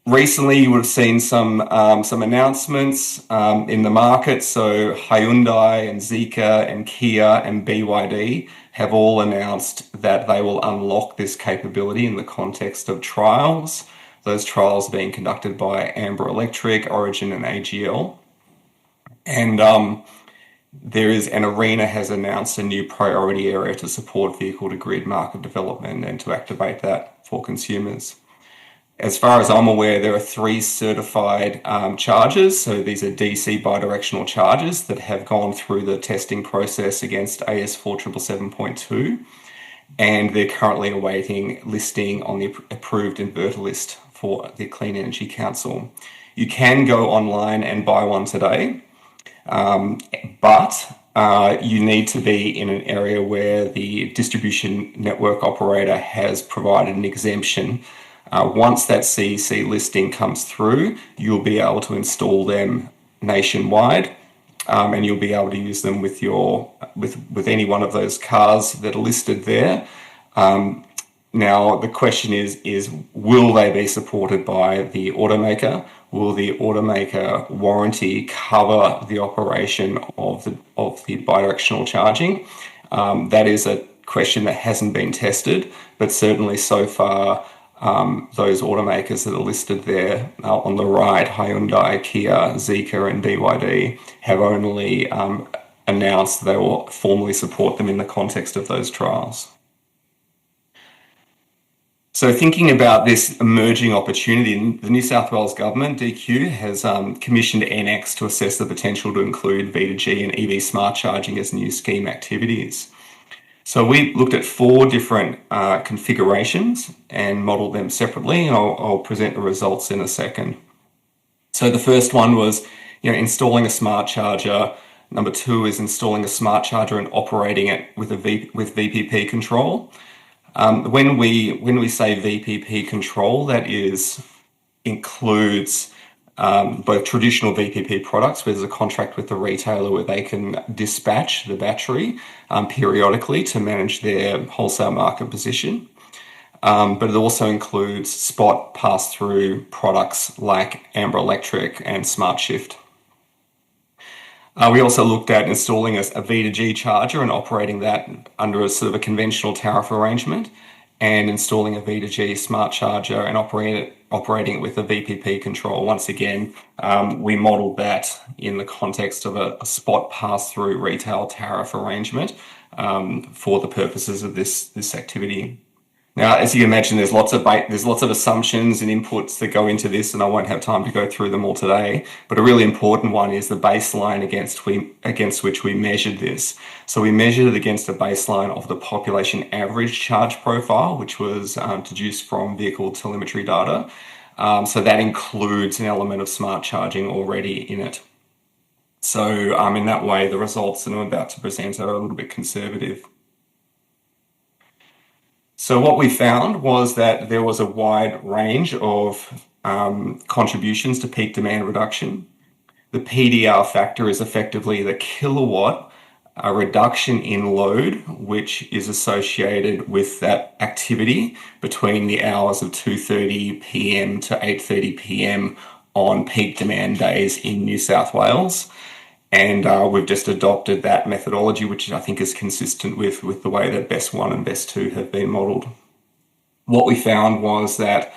Recently, you would have seen some announcements in the market. So Hyundai and Zeekr and Kia and BYD have all announced that they will unlock this capability in the context of trials. Those trials are being conducted by Amber Electric, Origin and AGL. And ARENA has announced a new priority area to support vehicle-to-grid market development and to activate that for consumers. As far as I'm aware, there are 3 certified chargers. So these are DC bidirectional chargers that have gone through the testing process against AS 4777.2, and they're currently awaiting listing on the approved inverter list for the Clean Energy Council. You can go online and buy one today, but you need to be in an area where the distribution network operator has provided an exemption. Once that CEC listing comes through, you'll be able to install them nationwide, and you'll be able to use them with any one of those cars that are listed there. Now, the question is will they be supported by the automaker? Will the automaker warranty cover the operation of the bidirectional charging? That is a question that hasn't been tested, but certainly so far, those automakers that are listed there on the right, Hyundai, Kia, Zeekr and BYD, have only announced they will formally support them in the context of those trials. So thinking about this emerging opportunity, the New South Wales Government, DQ, has commissioned NX to assess the potential to include V2G and EV smart charging as new scheme activities. So we looked at 4 different configurations and modelled them separately, and I'll present the results in a second. So the first one was, installing a smart charger. Number 2 is installing a smart charger and operating it with VPP control. When we say VPP control, that includes both traditional VPP products, where there's a contract with the retailer where they can dispatch the battery periodically to manage their wholesale market position. But it also includes spot pass-through products like Amber Electric and SmartShift. We also looked at installing a V2G charger and operating that under a sort of a conventional tariff arrangement. and installing a V2G smart charger and operating it with a VPP control. Once again, we modelled that in the context of a spot pass-through retail tariff arrangement for the purposes of this activity. Now, as you can imagine, there's lots of assumptions and inputs that go into this, and I won't have time to go through them all today. But a really important one is the baseline against which we measured this. So we measured it against a baseline of the population average charge profile, which was deduced from vehicle telemetry data. So that includes an element of smart charging already in it. So in that way, the results that I'm about to present are a little bit conservative. So what we found was that there was a wide range of contributions to peak demand reduction. The PDR factor is effectively the kilowatt reduction in load, which is associated with that activity between the hours of 2:30 p.m. to 8:30 p.m. on peak demand days in New South Wales. And we've just adopted that methodology, which I think is consistent with the way that BESS 1 and BESS 2 have been modelled. What we found was that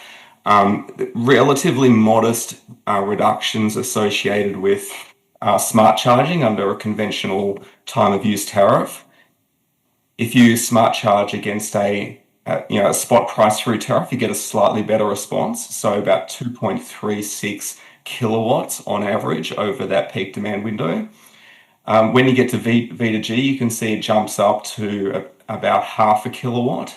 relatively modest reductions associated with smart charging under a conventional time of use tariff. If you smart charge against a spot price through tariff, you get a slightly better response. So about 2.36 kilowatts on average over that peak demand window. When you get to V2G, you can see it jumps up to about half a kilowatt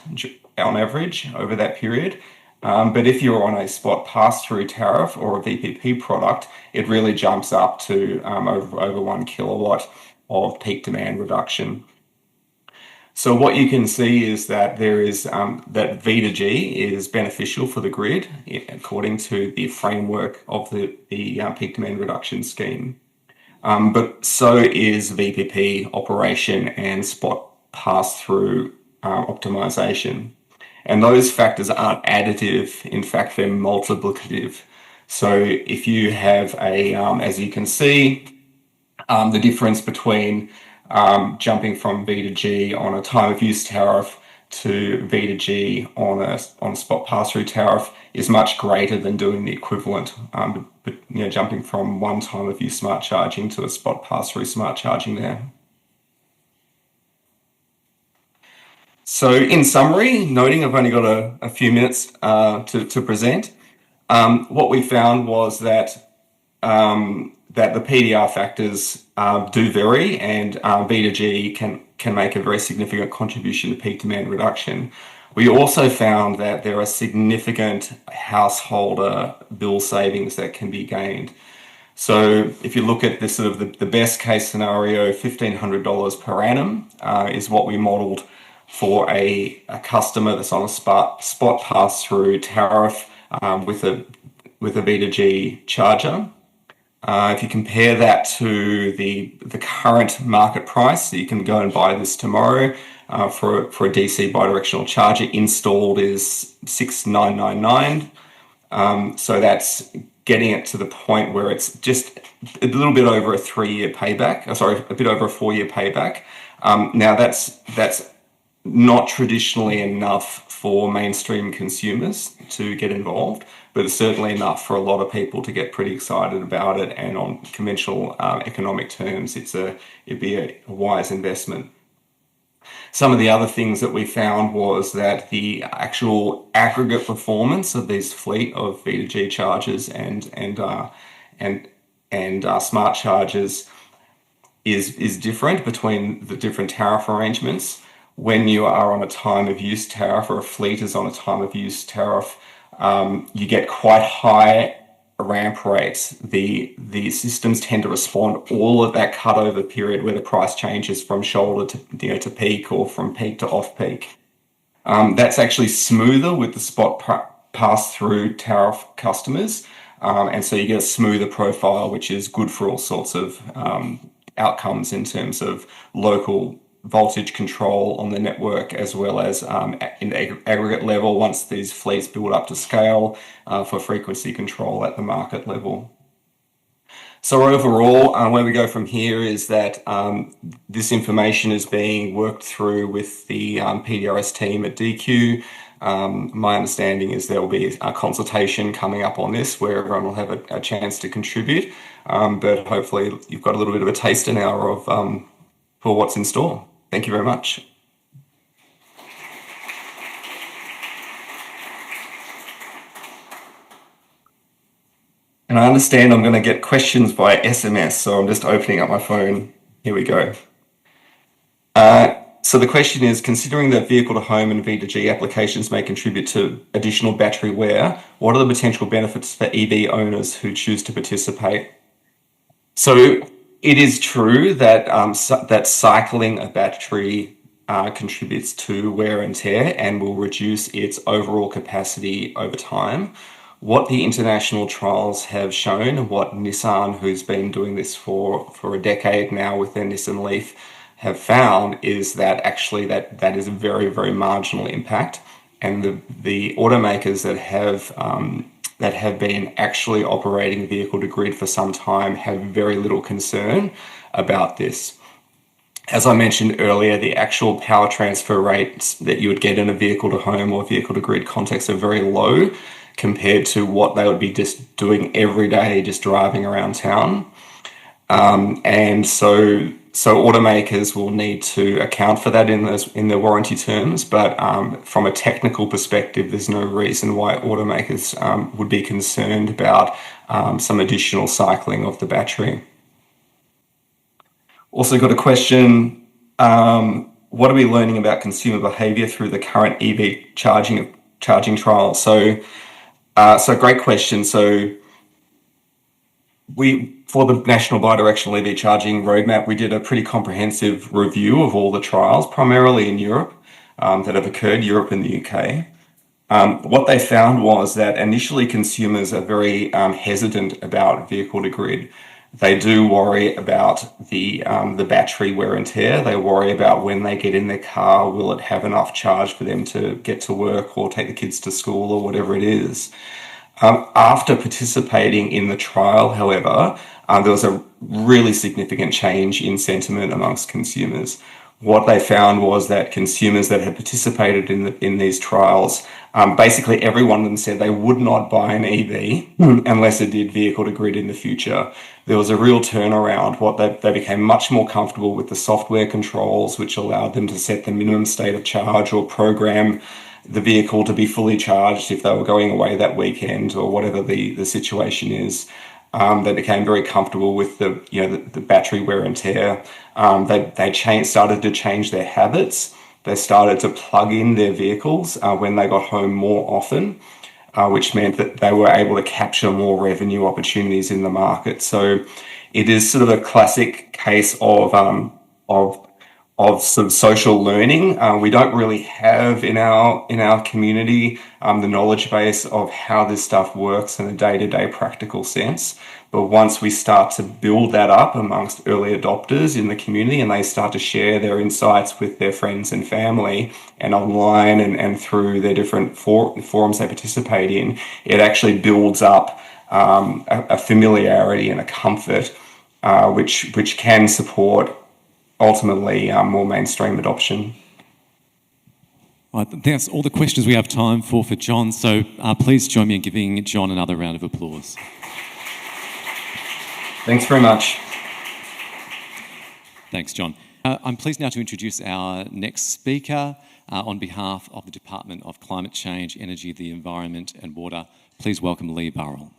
on average over that period. But if you're on a spot pass-through tariff or a VPP product, it really jumps up to over 1 kilowatt of peak demand reduction. So what you can see is that there is that V2G is beneficial for the grid according to the framework of the peak demand reduction scheme. But so is VPP operation and spot pass-through optimization. And those factors aren't additive. In fact, they're multiplicative. So if you have as you can see, the difference between jumping from V2G on a time of use tariff to V2G on a spot pass-through tariff is much greater than doing the equivalent, jumping from one time of use smart charging to a spot pass-through smart charging there. So in summary, noting I've only got a few minutes to present, what we found was that the PDR factors do vary, and V2G can make a very significant contribution to peak demand reduction. We also found that there are significant householder bill savings that can be gained. So if you look at this sort of the best case scenario, $1,500 per annum is what we modelled for a customer that's on a spot pass-through tariff with a V2G charger. If you compare that to the current market price, so you can go and buy this tomorrow for a DC bidirectional charger installed is $6,999. So that's getting it to the point where it's just a little bit over a 3-year payback. A bit over a 4-year payback. Now that's not traditionally enough for mainstream consumers to get involved, but it's certainly enough for a lot of people to get pretty excited about it. And on conventional economic terms, it'd be a wise investment. Some of the other things that we found was that the actual aggregate performance of these fleet of V2G chargers and smart chargers is different between the different tariff arrangements. When you are on a time of use tariff or a fleet is on a time of use tariff, you get quite high ramp rates. The systems tend to respond all of that cutover period where the price changes from shoulder to peak or from peak to off peak. That's actually smoother with the spot pass-through tariff customers, and so you get a smoother profile, which is good for all sorts of outcomes in terms of local voltage control on the network, as well as in aggregate level once these fleets build up to scale for frequency control at the market level. So overall, where we go from here is that this information is being worked through with the PDRS team at DQ. My understanding is there will be a consultation coming up on this where everyone will have a chance to contribute, but hopefully you've got a little bit of a taster now of for what's in store. Thank you very much. And I understand I'm going to get questions by SMS, so I'm just opening up my phone. Here we go. So the question is, considering that vehicle-to-home and V2G applications may contribute to additional battery wear, what are the potential benefits for EV owners who choose to participate? So it is true that, that cycling a battery contributes to wear and tear and will reduce its overall capacity over time. What the international trials have shown, what Nissan, who's been doing this for a decade now with their Nissan Leaf, have found is that actually that is a very, very marginal impact. And the automakers that have been actually operating vehicle to grid for some time have very little concern about this. As I mentioned earlier, the actual power transfer rates that you would get in a vehicle to home or vehicle to grid context are very low compared to what they would be just doing every day, just driving around town. And so automakers will need to account for that in their warranty terms, but from a technical perspective, there's no reason why automakers would be concerned about some additional cycling of the battery. Also got a question, what are we learning about consumer behaviour through the current EV charging trial? So great question. So for the National Bidirectional EV Charging Roadmap, we did a pretty comprehensive review of all the trials, primarily in Europe, that have occurred, Europe and the UK. What they found was that initially consumers are very hesitant about vehicle to grid. They do worry about the battery wear and tear. They worry about when they get in their car, will it have enough charge for them to get to work or take the kids to school or whatever it is. After participating in the trial, however, there was a really significant change in sentiment amongst consumers. What they found was that consumers that had participated in these trials, basically every one of them said they would not buy an EV unless it did vehicle to grid in the future. There was a real turnaround. They became much more comfortable with the software controls, which allowed them to set the minimum state of charge or program the vehicle to be fully charged if they were going away that weekend or whatever the situation is. They became very comfortable with the battery wear and tear. They started to change their habits. They started to plug in their vehicles when they got home more often, which meant that they were able to capture more revenue opportunities in the market. So it is sort of a classic case of sort of social learning. We don't really have in our community the knowledge base of how this stuff works in a day-to-day practical sense. But once we start to build that up amongst early adopters in the community and they start to share their insights with their friends and family and online and through their different forums they participate in, it actually builds up a familiarity and a comfort which can support ultimately more mainstream adoption. Right, that's all the questions we have time for John, so please join me in giving John another round of applause. Thanks very much. Thanks, John. I'm pleased now to introduce our next speaker on behalf of the Department of Climate Change, Energy, the Environment and Water. Please welcome Lee Burrell.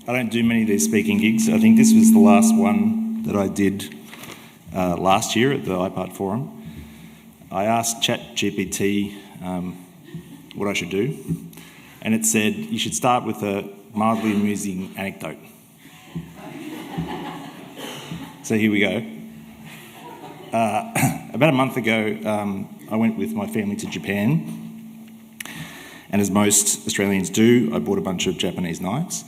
I don't do many of these speaking gigs. I think this was the last one that I did last year at the IPART Forum. I asked ChatGPT what I should do, and it said you should start with a mildly amusing anecdote. So here we go. About a month ago, I went with my family to Japan. And as most Australians do, I bought a bunch of Japanese knives.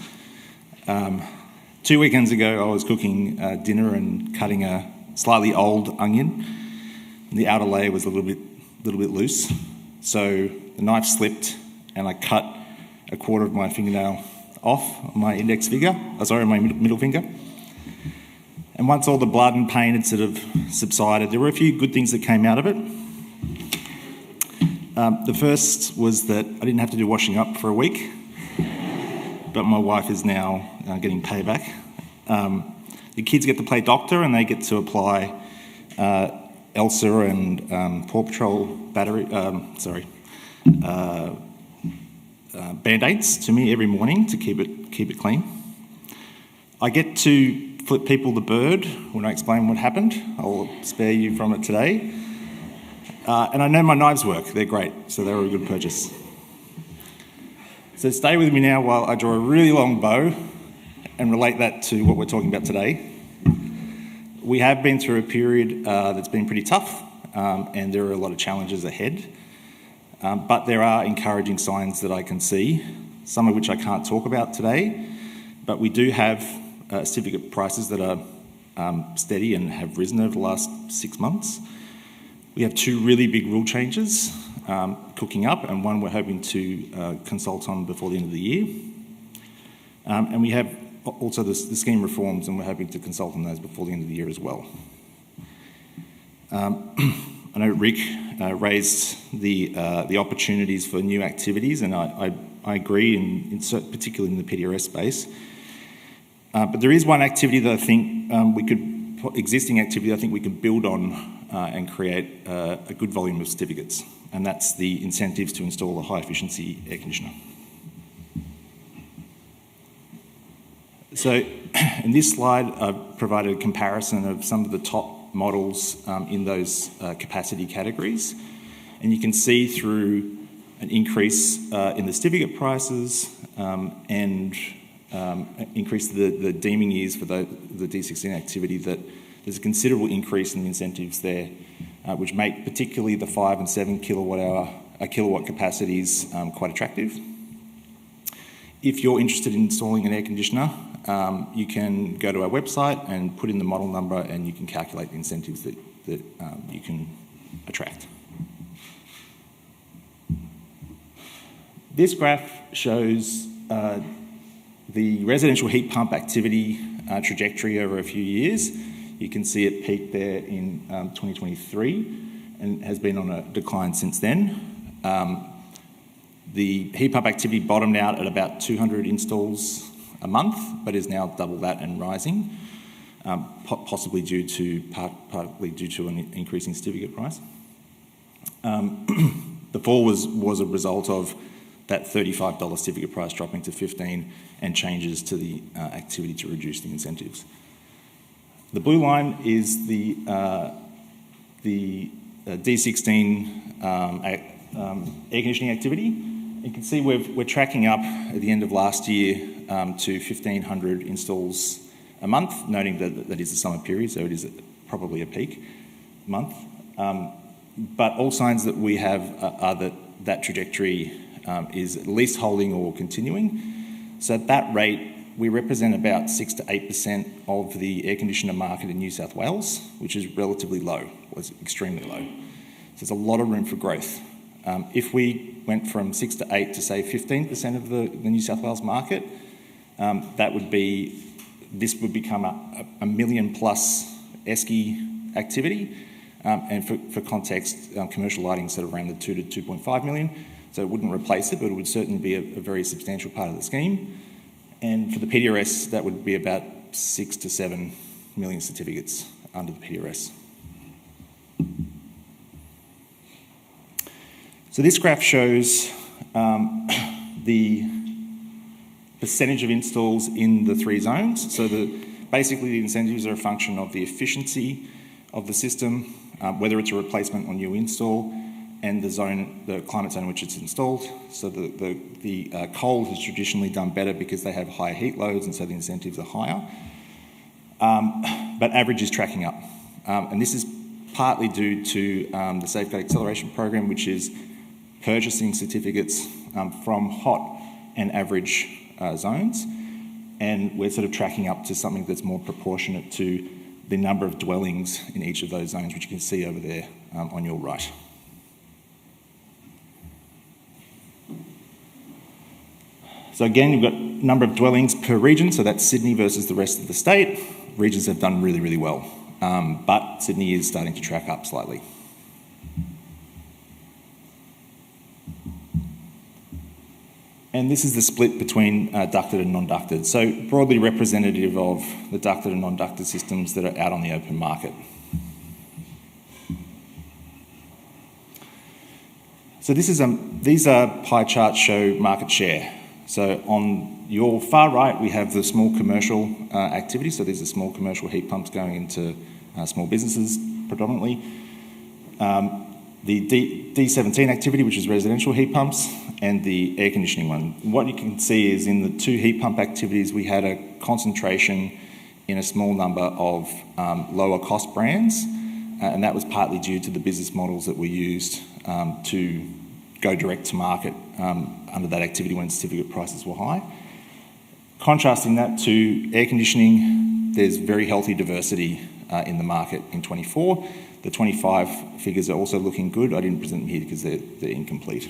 2 weekends ago, I was cooking dinner and cutting a slightly old onion. The outer layer was a little bit loose, so the knife slipped, and I cut a quarter of my fingernail off my index finger. My middle finger. And once all the blood and pain had sort of subsided, there were a few good things that came out of it. The first was that I didn't have to do washing up for a week, but my wife is now getting payback. The kids get to play doctor and they get to apply Elsa and Paw Patrol Band-Aids to me every morning to keep it clean. I get to flip people the bird when I explain what happened. I'll spare you from it today. And I know my knives work. They're great, so they were a good purchase. So stay with me now while I draw a really long bow and relate that to what we're talking about today. We have been through a period that's been pretty tough, and there are a lot of challenges ahead. But there are encouraging signs that I can see, some of which I can't talk about today. But we do have certificate prices that are steady and have risen over the last 6 months. We have 2 really big rule changes cooking up, and one we're hoping to consult on before the end of the year. And we have also the scheme reforms, and we're hoping to consult on those before the end of the year as well. I know Rick raised the opportunities for new activities, and I agree, particularly in the PDRS space. But there is one activity that I think existing activity I think we can build on and create a good volume of certificates, and that's the incentives to install a high-efficiency air conditioner. So in this slide, I've provided a comparison of some of the top models in those capacity categories, and you can see through an increase in the certificate prices and increase the deeming years for the D16 activity that there's a considerable increase in the incentives there, which make particularly the 5 and 7 kilowatt capacities quite attractive. If you're interested in installing an air conditioner, you can go to our website and put in the model number, and you can calculate the incentives that you can attract. This graph shows the residential heat pump activity trajectory over a few years. You can see it peaked there in 2023 and has been on a decline since then. The heat pump activity bottomed out at about 200 installs a month, but is now double that and rising, possibly partly due to an increasing certificate price. The fall was a result of that $35 certificate price dropping to $15 and changes to the activity to reduce the incentives. The blue line is the D16 air conditioning activity. You can see we're tracking up at the end of last year to 1,500 installs a month, noting that is the summer period, so it is probably a peak month. But all signs that we have are that trajectory is at least holding or continuing. So at that rate, we represent about 6 to 8% of the air conditioner market in New South Wales, which is relatively low, or it's extremely low. So there's a lot of room for growth. If we went from 6 to 8 to say 15% of the New South Wales market, this would become a million plus ESCI activity. And for context, commercial lighting is sort of around the 2 to 2.5 million. So it wouldn't replace it, but it would certainly be a very substantial part of the scheme. And for the PDRS, that would be about 6 to 7 million certificates under the PDRS. So this graph shows the percentage of installs in the 3 zones. So basically the incentives are a function of the efficiency of the system, whether it's a replacement or new install, and the climate zone in which it's installed. So the coal has traditionally done better because they have higher heat loads, and so the incentives are higher. But average is tracking up. And this is partly due to the Safeguard Acceleration Program, which is purchasing certificates from hot and average zones. And we're sort of tracking up to something that's more proportionate to the number of dwellings in each of those zones, which you can see over there on your right. So again, you've got number of dwellings per region, so that's Sydney versus the rest of the state. regions have done really, really well. But Sydney is starting to track up slightly. And this is the split between ducted and non-ducted. So broadly representative of the ducted and non-ducted systems that are out on the open market. So these pie charts show market share. So on your far right, we have the small commercial activity. So these are small commercial heat pumps going into small businesses predominantly. The D17 activity, which is residential heat pumps, and the air conditioning one. What you can see is in the two heat pump activities, we had a concentration in a small number of lower cost brands, and that was partly due to the business models that we used to go direct to market under that activity when certificate prices were high. Contrasting that to air conditioning, there's very healthy diversity in the market in 24. The 25 figures are also looking good. I didn't present them here because they're incomplete.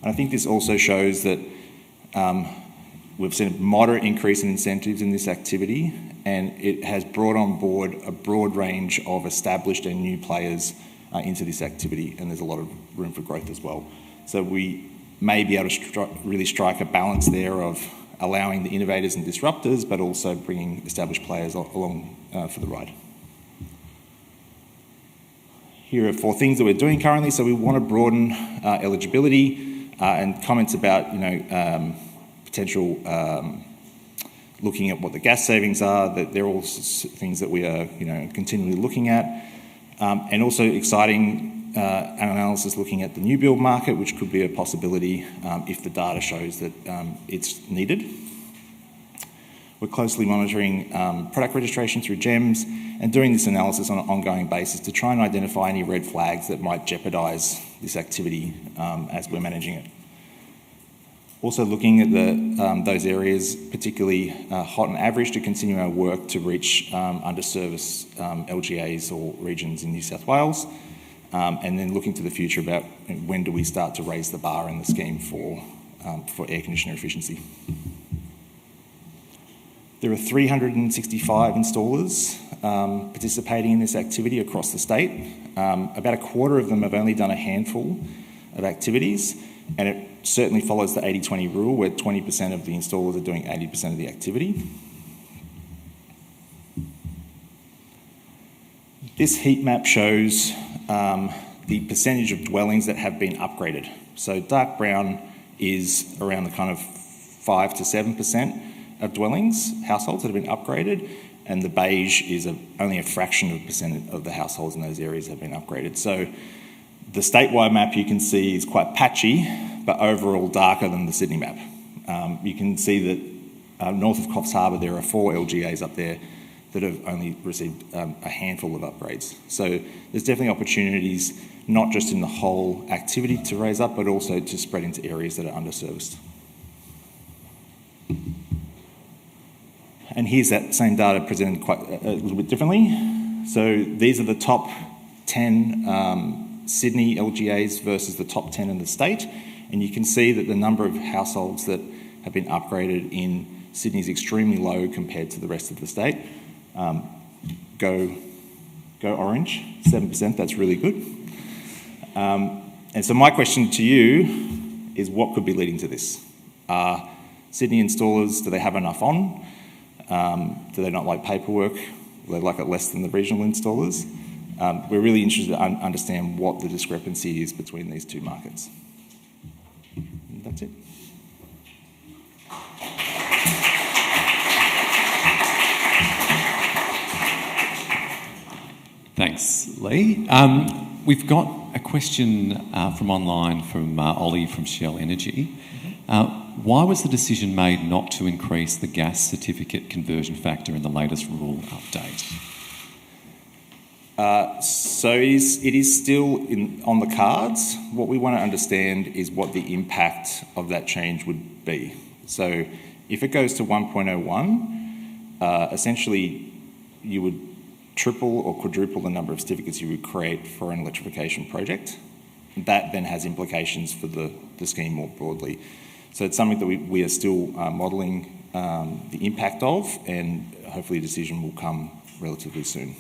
And I think this also shows that we've seen a moderate increase in incentives in this activity, and it has brought on board a broad range of established and new players into this activity, and there's a lot of room for growth as well. So we may be able to really strike a balance there of allowing the innovators and disruptors, but also bringing established players along for the ride. Here are 4 things that we're doing currently. So we want to broaden eligibility, and comments about potential looking at what the gas savings are. That they're all things that we are continually looking at, and also exciting analysis looking at the new build market, which could be a possibility if the data shows that it's needed. We're closely monitoring product registration through GEMS and doing this analysis on an ongoing basis to try and identify any red flags that might jeopardise this activity as we're managing it. Also looking at those areas, particularly hot and average, to continue our work to reach underserviced LGAs or regions in New South Wales, and then looking to the future about when do we start to raise the bar in the scheme for air conditioner efficiency. There are 365 installers participating in this activity across the state. About a quarter of them have only done a handful of activities, and it certainly follows the 80-20 rule, where 20% of the installers are doing 80% of the activity. This heat map shows the percentage of dwellings that have been upgraded. So dark brown is around the kind of 5 to 7% of dwellings, households that have been upgraded, and the beige is only a fraction of percent of the households in those areas have been upgraded. So the statewide map you can see is quite patchy, but overall darker than the Sydney map. You can see that north of Coffs Harbour there are 4 LGAs up there that have only received a handful of upgrades. So there's definitely opportunities, not just in the whole activity to raise up, but also to spread into areas that are underserviced. And here's that same data presented quite a little bit differently. So these are the top 10 Sydney LGAs versus the top 10 in the state. And you can see that the number of households that have been upgraded in Sydney is extremely low compared to the rest of the state. Go orange, 7%, that's really good. And so my question to you is, what could be leading to this? Sydney installers, do they have enough on? Do they not like paperwork? Do they like it less than the regional installers? We're really interested to understand what the discrepancy is between these two markets. And that's it. Thanks, Lee. We've got a question from online from Ollie from Shell Energy. Why was the decision made not to increase the gas certificate conversion factor in the latest rule update? So it is still on the cards. What we want to understand is what the impact of that change would be. So if it goes to 1.01, essentially you would triple or quadruple the number of certificates you would create for an electrification project. That then has implications for the scheme more broadly. So it's something that we are still modelling the impact of, and hopefully a decision will come relatively soon.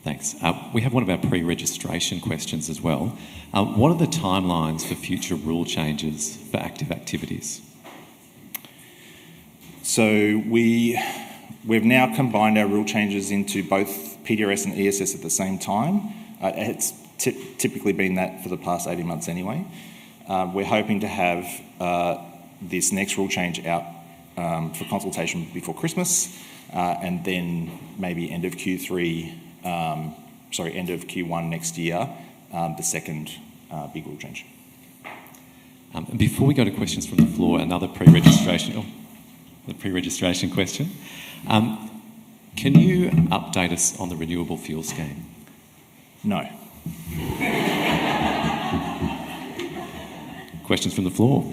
Thanks. We have one of our pre-registration questions as well. What are the timelines for future rule changes for active activities? So we've now combined our rule changes into both PDRS and ESS at the same time. It's typically been that for the past 18 months anyway. We're hoping to have this next rule change out for consultation before Christmas, and then maybe end of Q1 next year, the second big rule change. Before we go to questions from the floor, another pre-registration question. Can you update us on the renewable fuel scheme? No. Questions from the floor?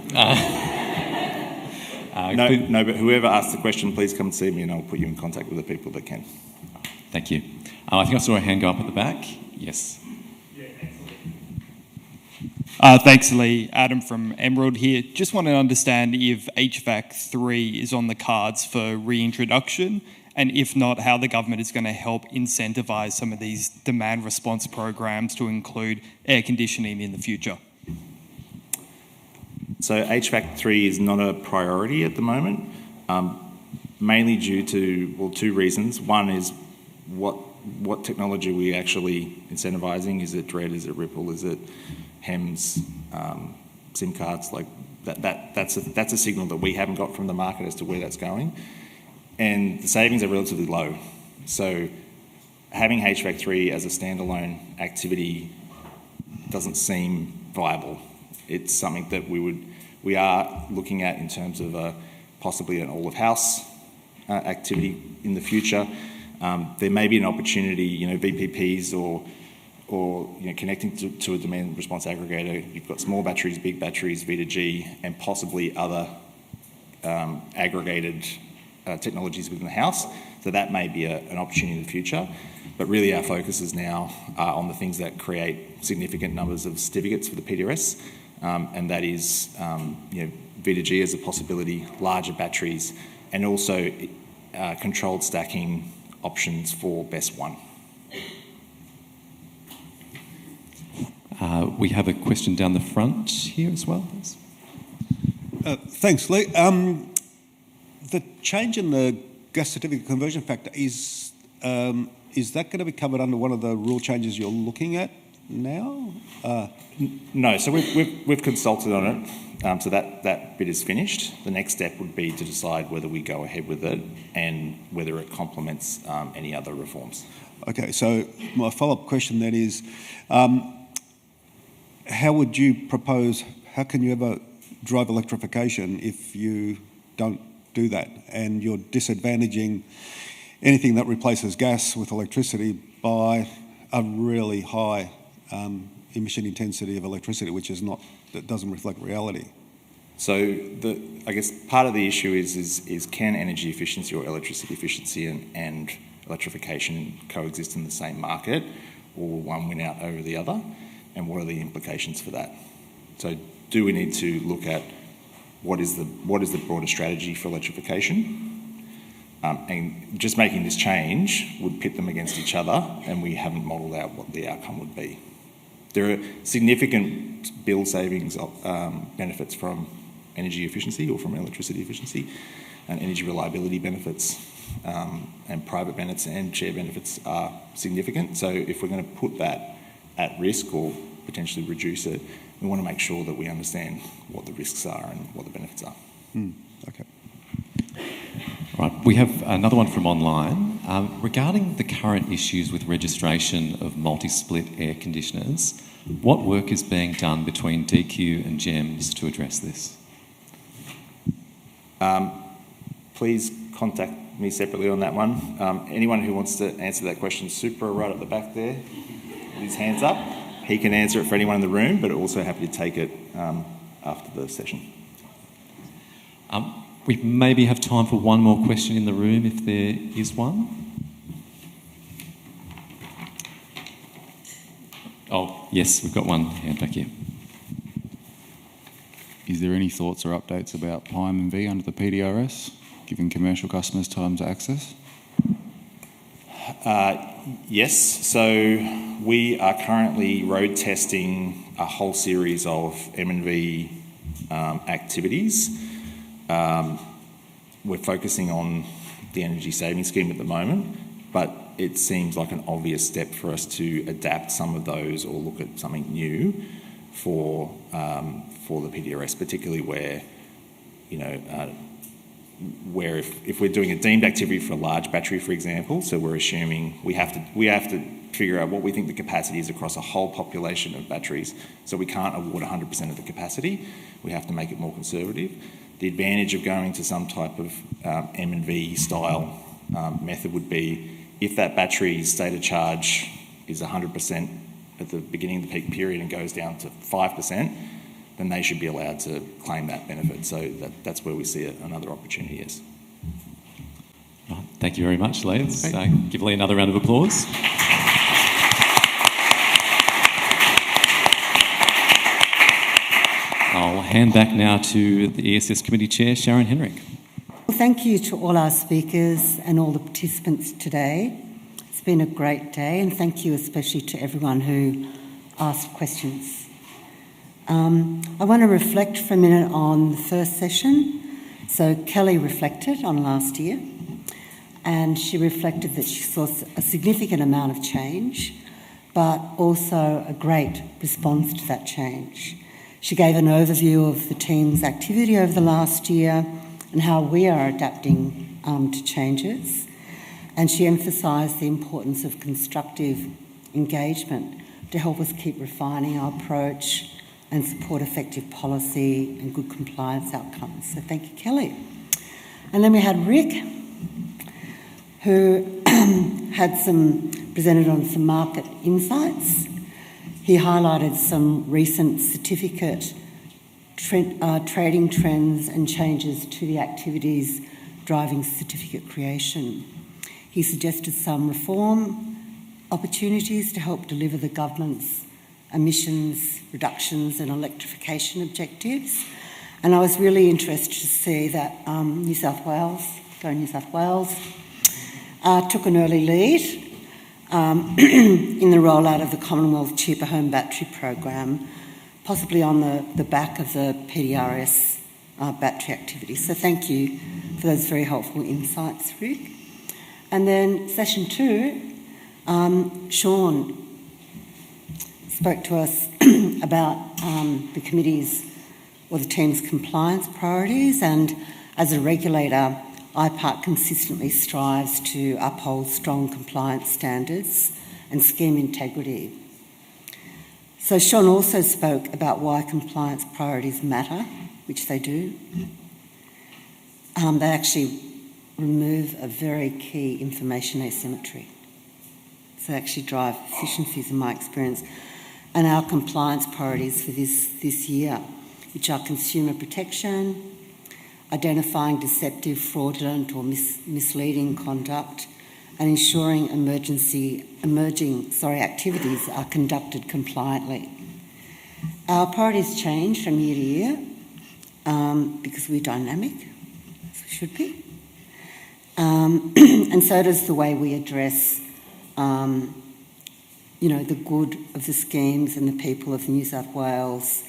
No, but whoever asks the question, please come and see me and I'll put you in contact with the people that can. Thank you. I think I saw a hand go up at the back. Yes. Thanks, Lee. Adam from Emerald here. Just want to understand if HVAC 3 is on the cards for reintroduction, and if not, how the government is going to help incentivise some of these demand response programs to include air conditioning in the future. So HVAC 3 is not a priority at the moment, mainly due to, well, two reasons. One is what technology are we actually incentivising? Is it DRED? Is it Ripple? Is it HEMS? SIM cards? Like that's a signal that we haven't got from the market as to where that's going. And the savings are relatively low. So having HVAC 3 as a standalone activity doesn't seem viable. It's something that we are looking at in terms of possibly an all-of-house activity in the future. There may be an opportunity, VPPs or connecting to a demand response aggregator. You've got small batteries, big batteries, V2G, and possibly other aggregated technologies within the house. So that may be an opportunity in the future. But really our focus is now on the things that create significant numbers of certificates for the PDRS, and that is V2G as a possibility, larger batteries, and also controlled stacking options for BESS 1. We have a question down the front here as well, please. Thanks, Lee. The change in the gas certificate conversion factor, is that going to be covered under one of the rule changes you're looking at now? No, so we've consulted on it, so that bit is finished. The next step would be to decide whether we go ahead with it and whether it complements any other reforms. Okay, so my follow-up question then is, how would you propose, how can you ever drive electrification if you don't do that, and you're disadvantaging anything that replaces gas with electricity by a really high emission intensity of electricity, that doesn't reflect reality? So I guess part of the issue is can energy efficiency or electricity efficiency and electrification coexist in the same market, or will one win out over the other, and what are the implications for that? So do we need to look at what is the broader strategy for electrification? And just making this change would pit them against each other, and we haven't modelled out what the outcome would be. There are significant bill savings benefits from energy efficiency or from electricity efficiency, and energy reliability benefits and private benefits and share benefits are significant. So if we're going to put that at risk or potentially reduce it, we want to make sure that we understand what the risks are and what the benefits are. Okay. Right, we have another one from online. Regarding the current issues with registration of multi-split air conditioners, what work is being done between DQ and GEMS to address this? Please contact me separately on that one. Anyone who wants to answer that question, Super right at the back there, with his hands up. He can answer it for anyone in the room, but also happy to take it after the session. We maybe have time for one more question in the room if there is one. Oh, yes, we've got one hand back here. Is there any thoughts or updates about PIMV under the PDRS, giving commercial customers time to access? Yes, so we are currently road testing a whole series of M&V activities. We're focusing on the energy saving scheme at the moment, but it seems like an obvious step for us to adapt some of those or look at something new for the PDRS, particularly where, where if we're doing a deemed activity for a large battery, for example, so we're assuming we have to figure out what we think the capacity is across a whole population of batteries, so we can't award 100% of the capacity. We have to make it more conservative. The advantage of going to some type of M&V style method would be if that battery's state of charge is 100% at the beginning of the peak period and goes down to 5%, then they should be allowed to claim that benefit. So that's where we see another opportunity, yes. Thank you very much, Lee. Let's give Lee another round of applause. I'll hand back now to the ESS Committee Chair, Sharon Henrick. Well, thank you to all our speakers and all the participants today. It's been a great day, and thank you especially to everyone who asked questions. I want to reflect for a minute on the first session. So Kelly reflected on last year, and she reflected that she saw a significant amount of change, but also a great response to that change. She gave an overview of the team's activity over the last year and how we are adapting to changes. And she emphasised the importance of constructive engagement to help us keep refining our approach and support effective policy and good compliance outcomes. So thank you, Kelly. And then we had Rick, who presented on some market insights. He highlighted some recent certificate trading trends and changes to the activities driving certificate creation. He suggested some reform opportunities to help deliver the government's emissions reductions and electrification objectives. And I was really interested to see that New South Wales took an early lead in the rollout of the Commonwealth Cheaper Home Battery Program, possibly on the back of the PDRS battery activity. So thank you for those very helpful insights, Rick. And then session 2, Sean spoke to us about the committee's or the team's compliance priorities, and as a regulator, IPART consistently strives to uphold strong compliance standards and scheme integrity. So Sean also spoke about why compliance priorities matter, which they do. They actually remove a very key information asymmetry. So they actually drive efficiencies in my experience. And our compliance priorities for this year, which are consumer protection, identifying deceptive, fraudulent or misleading conduct, and ensuring emerging activities are conducted compliantly. Our priorities change from year to year because we're dynamic, as we should be, and so does the way we address the good of the schemes and the people of New South Wales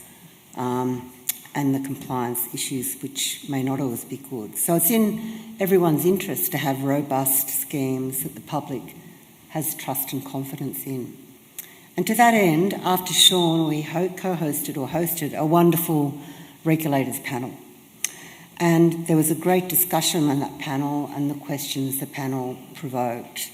and the compliance issues, which may not always be good. So it's in everyone's interest to have robust schemes that the public has trust and confidence in. And to that end, after Sean, we hosted a wonderful regulators panel. And there was a great discussion on that panel and the questions the panel provoked.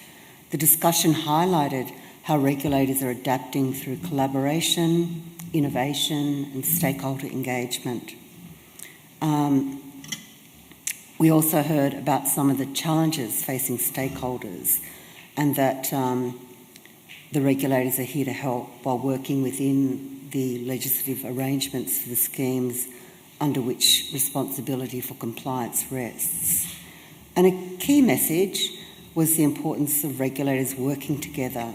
The discussion highlighted how regulators are adapting through collaboration, innovation and stakeholder engagement. We also heard about some of the challenges facing stakeholders and that the regulators are here to help while working within the legislative arrangements for the schemes under which responsibility for compliance rests. And a key message was the importance of regulators working together,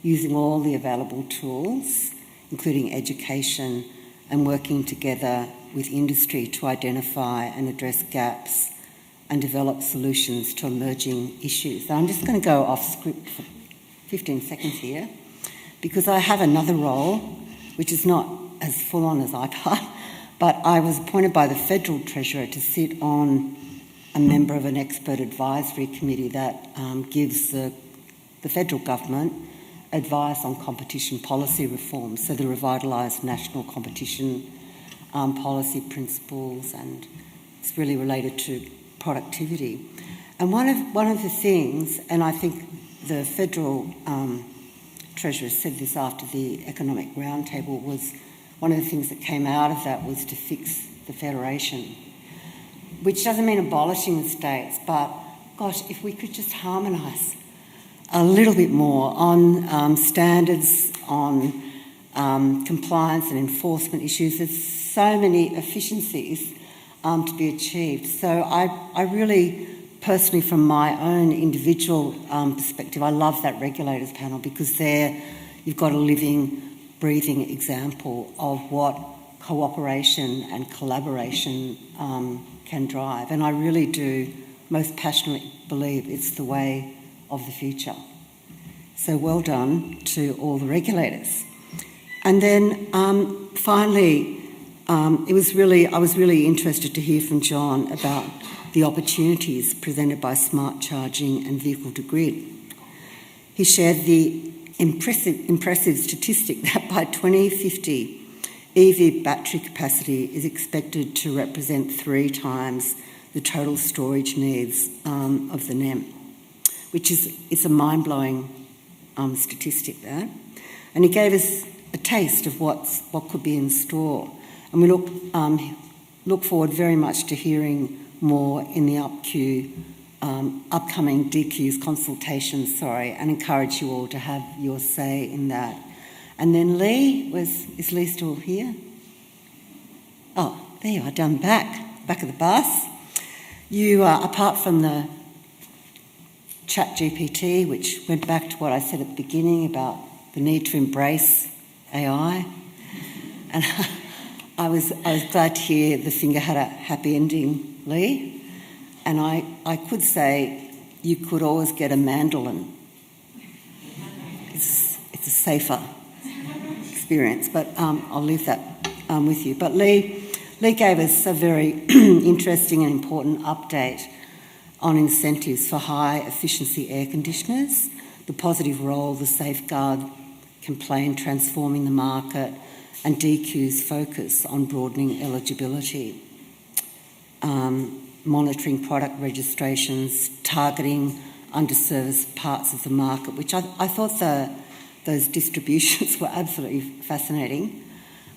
using all the available tools, including education, and working together with industry to identify and address gaps and develop solutions to emerging issues. So I'm just going to go off script for 15 seconds here, because I have another role, which is not as full on as IPART, but I was appointed by the Federal Treasurer to sit on a member of an expert advisory committee that gives the federal government advice on competition policy reform, so the revitalised national competition policy principles, and it's really related to productivity. And one of the things, and I think the Federal Treasurer said this after the Economic Roundtable, was one of the things that came out of that was to fix the federation, which doesn't mean abolishing the states, but gosh, if we could just harmonise a little bit more on standards, on compliance and enforcement issues. There's so many efficiencies to be achieved. So I really, personally, from my own individual perspective, I love that regulators panel, because there you've got a living, breathing example of what cooperation and collaboration can drive. And I really do most passionately believe it's the way of the future. So well done to all the regulators. And then finally, I was really interested to hear from John about the opportunities presented by smart charging and vehicle to grid. He shared the impressive statistic that by 2050, EV battery capacity is expected to represent 3 times the total storage needs of the NEM, which it's a mind-blowing statistic, that. And he gave us a taste of what could be in store. And we look forward very much to hearing more in the upcoming DQ's consultations, and encourage you all to have your say in that. And then Lee, is Lee still here? Oh, there you are, down back of the bus. You, apart from the ChatGPT, which went back to what I said at the beginning about the need to embrace AI, and I was glad to hear the finger had a happy ending, Lee. And I could say you could always get a mandolin. It's a safer experience, but I'll leave that with you. But Lee gave us a very interesting and important update on incentives for high efficiency air conditioners, the positive role the safeguard can play in transforming the market, and DQ's focus on broadening eligibility, monitoring product registrations, targeting underserviced parts of the market, which I thought those distributions were absolutely fascinating.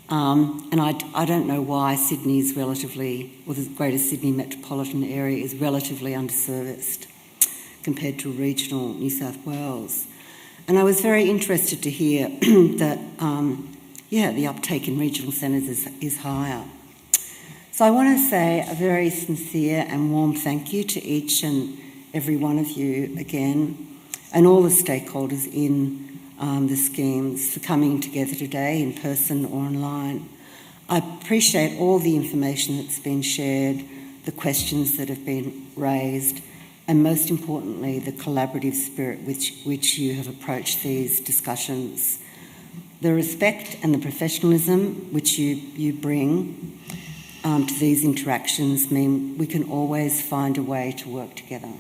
And I don't know why Sydney's relatively, or the Greater Sydney metropolitan area is relatively underserviced compared to regional New South Wales. And I was very interested to hear that, the uptake in regional centres is higher. So I want to say a very sincere and warm thank you to each and every one of you again, and all the stakeholders in the schemes for coming together today in person or online. I appreciate all the information that's been shared, the questions that have been raised, and most importantly, the collaborative spirit which you have approached these discussions. The respect and the professionalism which you bring to these interactions mean we can always find a way to work together,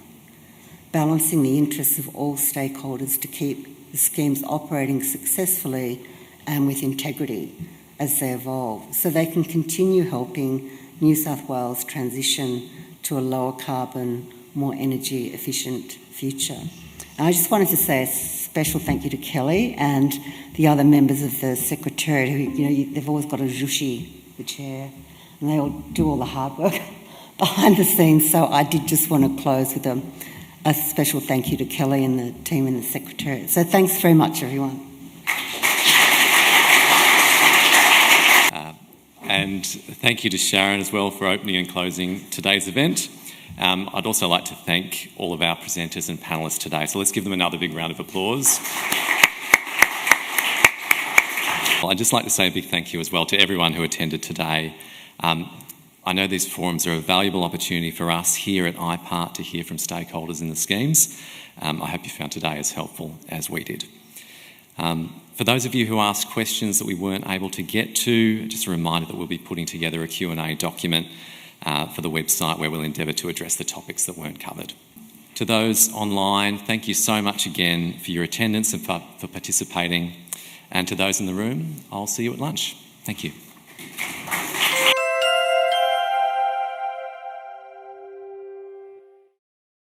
balancing the interests of all stakeholders to keep the schemes operating successfully and with integrity as they evolve, so they can continue helping New South Wales transition to a lower carbon, more energy efficient future. And I just wanted to say a special thank you to Kelly and the other members of the Secretariat who, they've always got a zhushi, the chair, and they all do all the hard work behind the scenes. So I did just want to close with a special thank you to Kelly and the team in the Secretariat. So thanks very much, everyone. And thank you to Sharon as well for opening and closing today's event. I'd also like to thank all of our presenters and panellists today. So let's give them another big round of applause. Well, I'd just like to say a big thank you as well to everyone who attended today. I know these forums are a valuable opportunity for us here at IPART to hear from stakeholders in the schemes. I hope you found today as helpful as we did. For those of you who asked questions that we weren't able to get to, just a reminder that we'll be putting together a Q&A document for the website where we'll endeavour to address the topics that weren't covered. To those online, thank you so much again for your attendance and for participating. And to those in the room, I'll see you at lunch. Thank you.